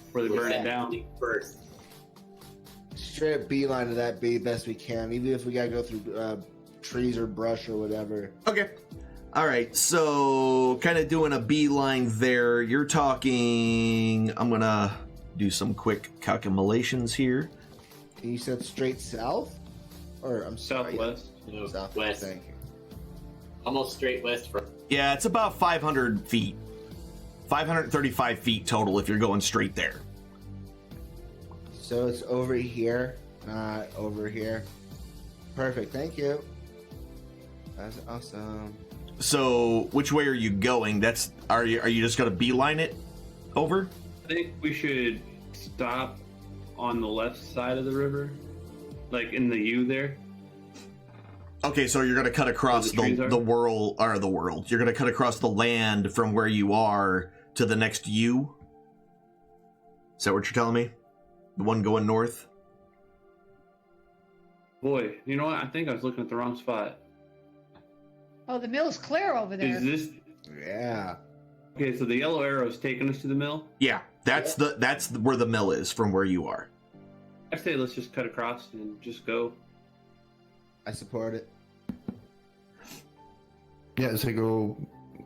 Speaker 5: before they burn it down.
Speaker 6: First.
Speaker 4: Straight up beeline to that be best we can, even if we gotta go through trees or brush or whatever.
Speaker 2: Okay. All right. So, kind of doing a beeline there. You're talking. I'm going to do some quick calculations here.
Speaker 4: And you said straight south? Or, I'm sorry.
Speaker 5: Southwest.
Speaker 6: No,
Speaker 4: Southwest.
Speaker 6: west.
Speaker 4: Thank you.
Speaker 6: Almost straight west from.
Speaker 2: Yeah, it's about 500 feet. 535 feet total if you're going straight there.
Speaker 4: So it's over here, not over here. Perfect, thank you. That's awesome.
Speaker 2: So, which way are you going? Are you just going to beeline it over?
Speaker 5: I think we should stop on the left side of the river, like in the U there.
Speaker 2: Okay, so you're going to cut across
Speaker 5: the trees are?
Speaker 2: the world. You're going to cut across the land from where you are to the next U? Is that what you're telling me? The one going north?
Speaker 5: Boy, you know what? I think I was looking at the wrong spot.
Speaker 3: Oh, the mill's clear over there.
Speaker 5: Is this
Speaker 4: Yeah.
Speaker 5: okay? So the yellow arrow is taking us to the mill.
Speaker 2: Yeah, that's where the mill is from where you are.
Speaker 5: I say let's just cut across and just go.
Speaker 4: I support it.
Speaker 9: Yeah, so go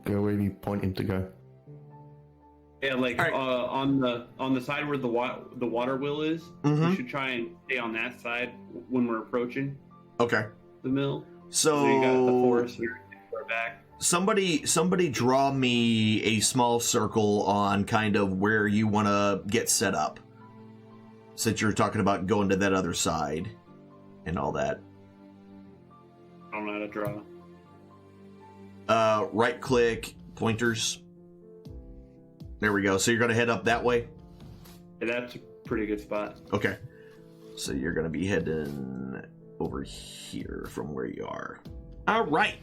Speaker 9: where you point him to go.
Speaker 5: Yeah, like
Speaker 2: All right.
Speaker 5: on the side where the water wheel is.
Speaker 2: Mhm.
Speaker 5: We should try and stay on that side when we're approaching
Speaker 2: Okay.
Speaker 5: the mill.
Speaker 2: So
Speaker 5: you got the forest and everything far back.
Speaker 2: Somebody draw me a small circle on kind of where you want to get set up. Since you're talking about going to that other side and all that.
Speaker 5: I don't know how to draw.
Speaker 2: Right click, pointers. There we go. So you're going to head up that way?
Speaker 5: Yeah, that's a pretty good spot.
Speaker 2: Okay. So you're going to be heading over here from where you are. All right.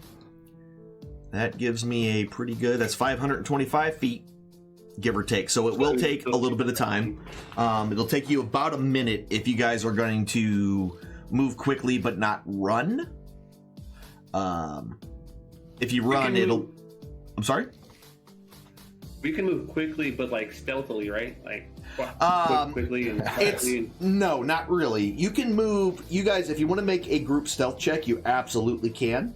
Speaker 2: That gives me a pretty good... That's 525 feet, give or take. So it will take a little bit of time. It'll take you about a minute if you guys are going to move quickly but not run. If you run, it'll... I'm sorry?
Speaker 5: We can move quickly, but like stealthily, right? Like quickly and
Speaker 2: It's
Speaker 5: quietly.
Speaker 2: no, not really. You can move. You guys, if you want to make a group stealth check, you absolutely can.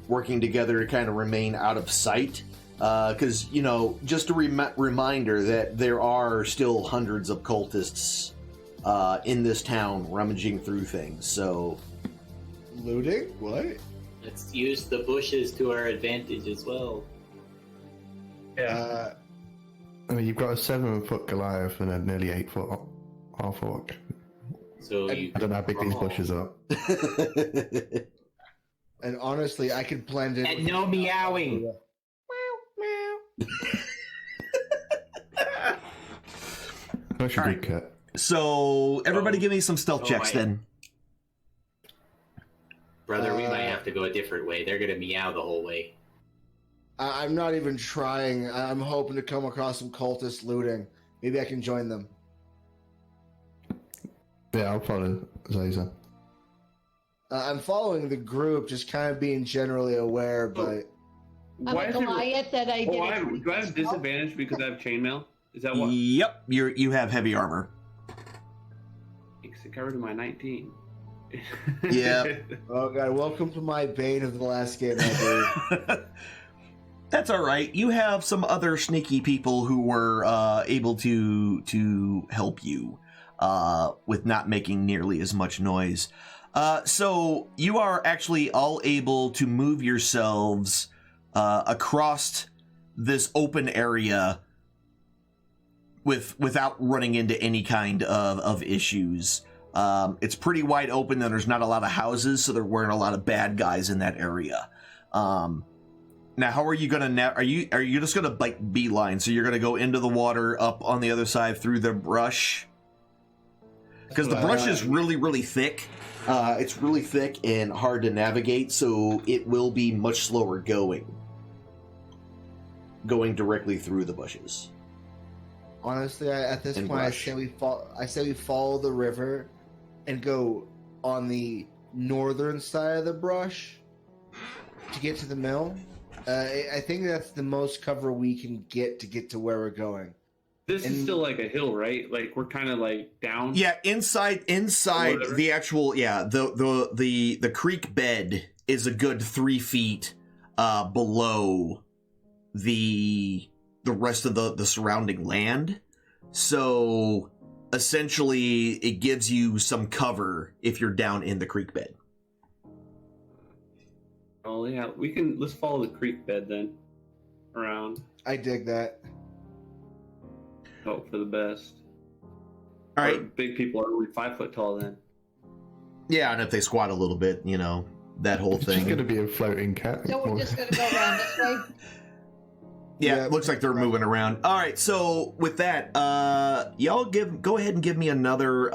Speaker 2: Working together to kind of remain out of sight, because just a reminder that there are still hundreds of cultists in this town rummaging through things. So,
Speaker 4: Looting? What?
Speaker 6: Let's use the bushes to our advantage as well.
Speaker 5: Yeah.
Speaker 9: I mean, you've got a 7-foot Goliath and a nearly 8-foot half orc.
Speaker 6: So
Speaker 9: I don't know how big these bushes are.
Speaker 4: And honestly, I could blend in.
Speaker 6: And no meowing.
Speaker 9: That's a
Speaker 2: All
Speaker 9: good
Speaker 2: right.
Speaker 9: cat.
Speaker 2: So everybody, give me some stealth checks then.
Speaker 6: Brother, we might have to go a different way. They're gonna meow the whole way.
Speaker 4: I'm not even trying. I'm hoping to come across some cultists looting. Maybe I can join them.
Speaker 9: Yeah, I'll follow Zaza.
Speaker 4: I'm following the group, just kind of being generally aware, but
Speaker 3: I'm a Goliath that I did.
Speaker 5: do I have disadvantage because I have chainmail? Is that what?
Speaker 2: Yep, you have heavy armor.
Speaker 5: Because it covered my 19.
Speaker 2: Yeah.
Speaker 4: Oh god, welcome to my bane of the last game I did.
Speaker 2: That's all right. You have some other sneaky people who were able to help you with not making nearly as much noise. So you are actually all able to move yourselves across this open area without running into any kind of issues. It's pretty wide open, and there's not a lot of houses, so there weren't a lot of bad guys in that area. Now, how are you gonna? Are you just gonna like beeline? So you're gonna go into the water, up on the other side through the brush, because the brush is really, really thick. It's really thick and hard to navigate, so it will be much slower going directly through the bushes.
Speaker 4: Honestly, at this
Speaker 2: And
Speaker 4: point,
Speaker 2: brush.
Speaker 4: I say we follow the river and go on the northern side of the brush to get to the mill. I think that's the most cover we can get to where we're going.
Speaker 5: This is still like a hill, right? Like we're kind of like down.
Speaker 2: Yeah, inside
Speaker 5: Whatever.
Speaker 2: the actual the creek bed is a good 3 feet below the rest of the surrounding land. So essentially it gives you some cover if you're down in the creek bed.
Speaker 5: Oh yeah, let's follow the creek bed then. Around.
Speaker 4: I dig that.
Speaker 5: Hope for the best.
Speaker 2: All right.
Speaker 5: Our big people are only 5 foot tall then.
Speaker 2: Yeah, and if they squat a little bit, that whole
Speaker 9: It's
Speaker 2: thing.
Speaker 9: just going to be a floating cat.
Speaker 3: So we're just gonna go around this way.
Speaker 2: Yeah, it looks like they're moving around. All right, so with that, y'all go ahead and give me another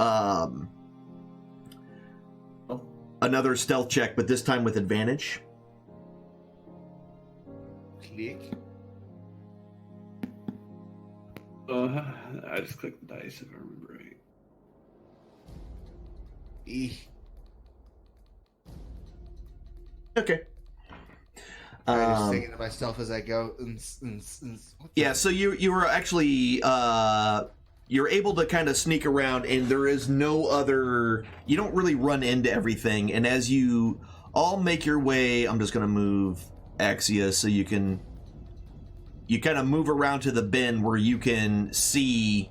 Speaker 2: stealth check, but this time with advantage.
Speaker 4: Click.
Speaker 5: I just clicked the dice if I remember right.
Speaker 2: Okay.
Speaker 4: I'm just thinking to myself as I go.
Speaker 2: Yeah, so you were actually you're able to kind of sneak around, and there is no other. You don't really run into everything, and as you all make your way, I'm just gonna move Axia so you kind of move around to the bend where you can see.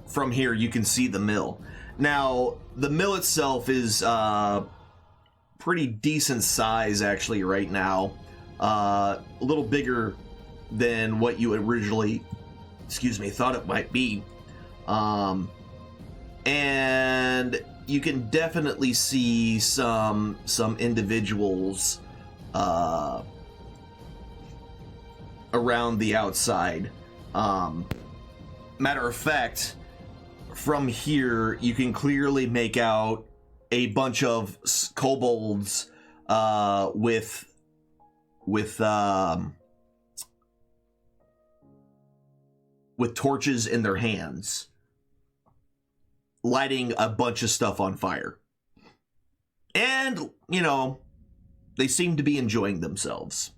Speaker 2: From here, you can see the mill. Now, the mill itself is pretty decent size, actually, right now. A little bigger than what you originally, thought it might be. And you can definitely see some individuals around the outside. Matter of fact, from here, you can clearly make out a bunch of kobolds with torches in their hands, lighting a bunch of stuff on fire. And, you know, they seem to be enjoying themselves.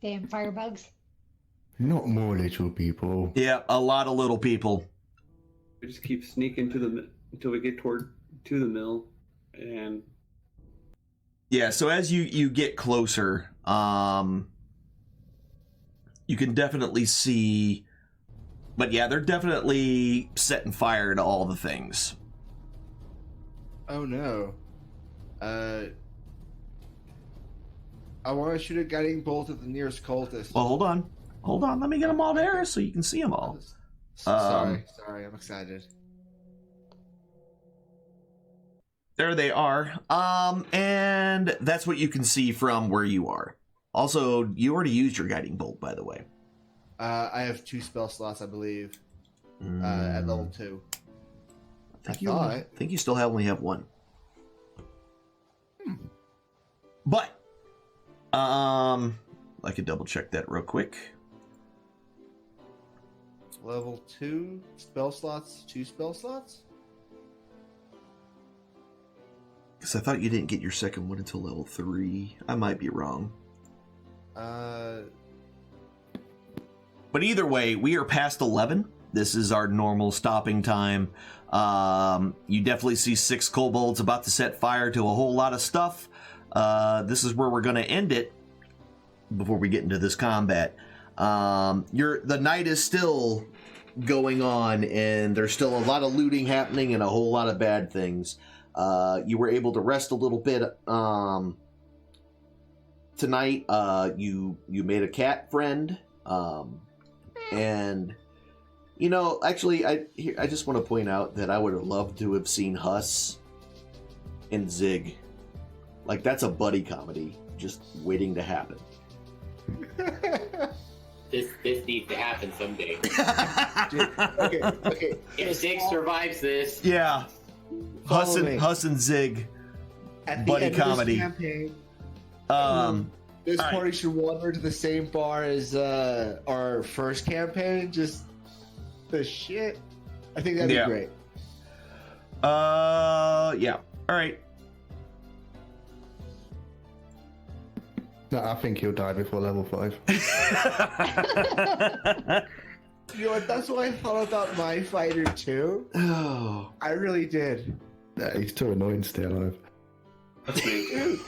Speaker 3: Damn firebugs.
Speaker 9: Not more little people.
Speaker 2: Yeah, a lot of little people.
Speaker 5: We just keep sneaking until we get to the mill, and
Speaker 2: Yeah, so as you get closer, you can definitely see, but yeah, they're definitely setting fire to all the things.
Speaker 4: Oh no. I want to shoot a guiding bolt at the nearest cultist.
Speaker 2: Well, hold on, let me get them all there so you can see them all.
Speaker 4: Sorry, I'm excited.
Speaker 2: There they are. And that's what you can see from where you are. Also, you already used your guiding bolt, by the way.
Speaker 4: I have 2 spell slots, I believe, at level 2.
Speaker 2: I think you still only have 1. But, I could double check that real quick.
Speaker 4: Level 2 spell slots, 2 spell slots?
Speaker 2: Because I thought you didn't get your second one until level 3. I might be wrong. But either way, we are past 11. This is our normal stopping time. You definitely see 6 kobolds about to set fire to a whole lot of stuff. This is where we're going to end it before we get into this combat. The night is still going on, and there's still a lot of looting happening and a whole lot of bad things. You were able to rest a little bit tonight. You made a cat friend, and you know, actually, I just want to point out that I would have loved to have seen Huss and Zig. Like, that's a buddy comedy just waiting to happen.
Speaker 6: This needs to happen someday.
Speaker 4: Okay.
Speaker 6: If Zig survives this,
Speaker 2: Yeah. Huss and Zig
Speaker 4: At
Speaker 2: buddy
Speaker 4: the end
Speaker 2: comedy.
Speaker 4: Of this
Speaker 2: Um,
Speaker 4: this
Speaker 2: all
Speaker 4: party
Speaker 2: right.
Speaker 4: should wander to the same bar as our first campaign. Just the shit. I think that'd
Speaker 2: Yeah.
Speaker 4: be great.
Speaker 2: Yeah. All right.
Speaker 9: No, I think he'll die before level 5.
Speaker 4: You know what? That's what I thought about my fighter too.
Speaker 2: Oh.
Speaker 4: I really did.
Speaker 9: He's too annoying to stay alive.
Speaker 4: Dude.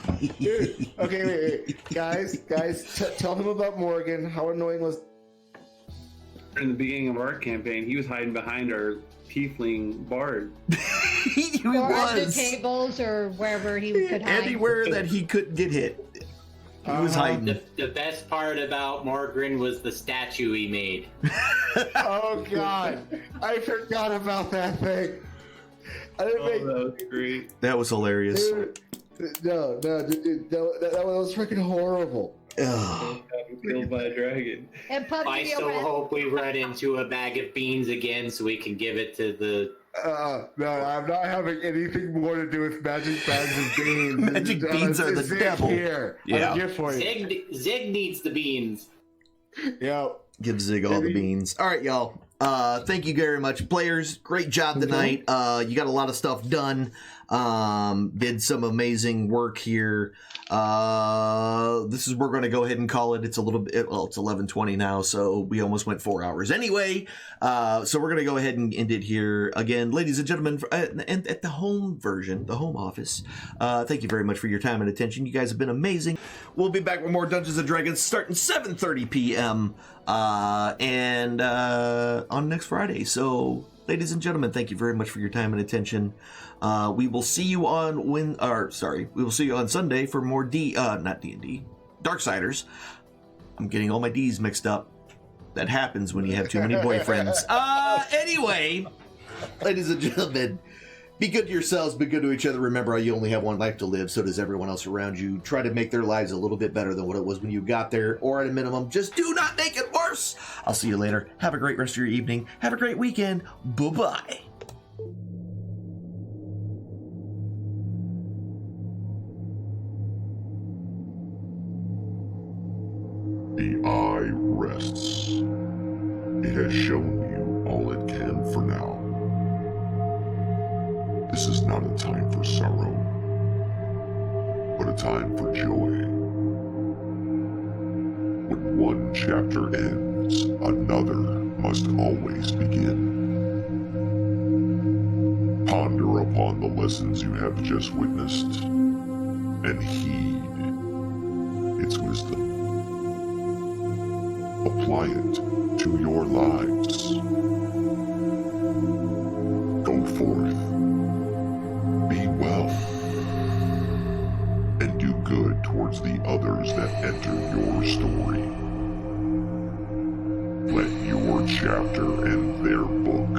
Speaker 4: Okay, wait. Guys, tell him about Morgan. How annoying was?
Speaker 5: in the beginning of our campaign, he was hiding behind our tiefling bard.
Speaker 2: He
Speaker 3: Or under
Speaker 2: was.
Speaker 3: tables or wherever he could hide.
Speaker 2: Anywhere that he couldn't get hit. He was hiding.
Speaker 6: the best part about Morgren was the statue he made.
Speaker 4: Oh God, I forgot about that thing. I didn't make.
Speaker 5: That was great.
Speaker 2: That was hilarious.
Speaker 4: Dude, no, dude, that was freaking horrible.
Speaker 2: Ugh.
Speaker 5: Killed by a dragon.
Speaker 3: And Puppy
Speaker 6: I so
Speaker 3: O'Brien-
Speaker 6: hope we run into a bag of beans again so we can give it to the...
Speaker 4: No, I'm not having anything more to do with magic bags of beans.
Speaker 2: Magic beans are the
Speaker 4: Zig
Speaker 2: devil.
Speaker 4: Here, I have a gift for you.
Speaker 6: Zig needs the beans.
Speaker 4: Yeah.
Speaker 2: Give Zig all the beans. All right, y'all. Thank you very much, players. Great job tonight. You got a lot of stuff done. Did some amazing work here. This is we're going to go ahead and call it. It's a little bit. Well, it's 11:20 now, so we almost went 4 hours anyway. So we're going to go ahead and end it here again, ladies and gentlemen. And at the home version, the home office. Thank you very much for your time and attention. You guys have been amazing. We'll be back with more Dungeons and Dragons starting 7:30 p.m. And on next Friday. So, ladies and gentlemen, thank you very much for your time and attention. We will see you on we will see you on Sunday for more not D&D, Darksiders. I'm getting all my D's mixed up. That happens when you have too many boyfriends. Anyway, ladies and gentlemen, be good to yourselves, be good to each other. Remember, you only have one life to live, so does everyone else around you. Try to make their lives a little bit better than what it was when you got there, or at a minimum, just do not make it worse. I'll see you later. Have a great rest of your evening. Have a great weekend. Bye-bye.
Speaker 1: The eye rests. It has shown you all it can for now. This is not a time for sorrow, but a time for joy. When one chapter ends, another must always begin. Ponder upon the lessons you have just witnessed, and heed its wisdom. Apply it to your lives. Go forth, be well, and do good towards the others that enter your story. Let your chapter and their book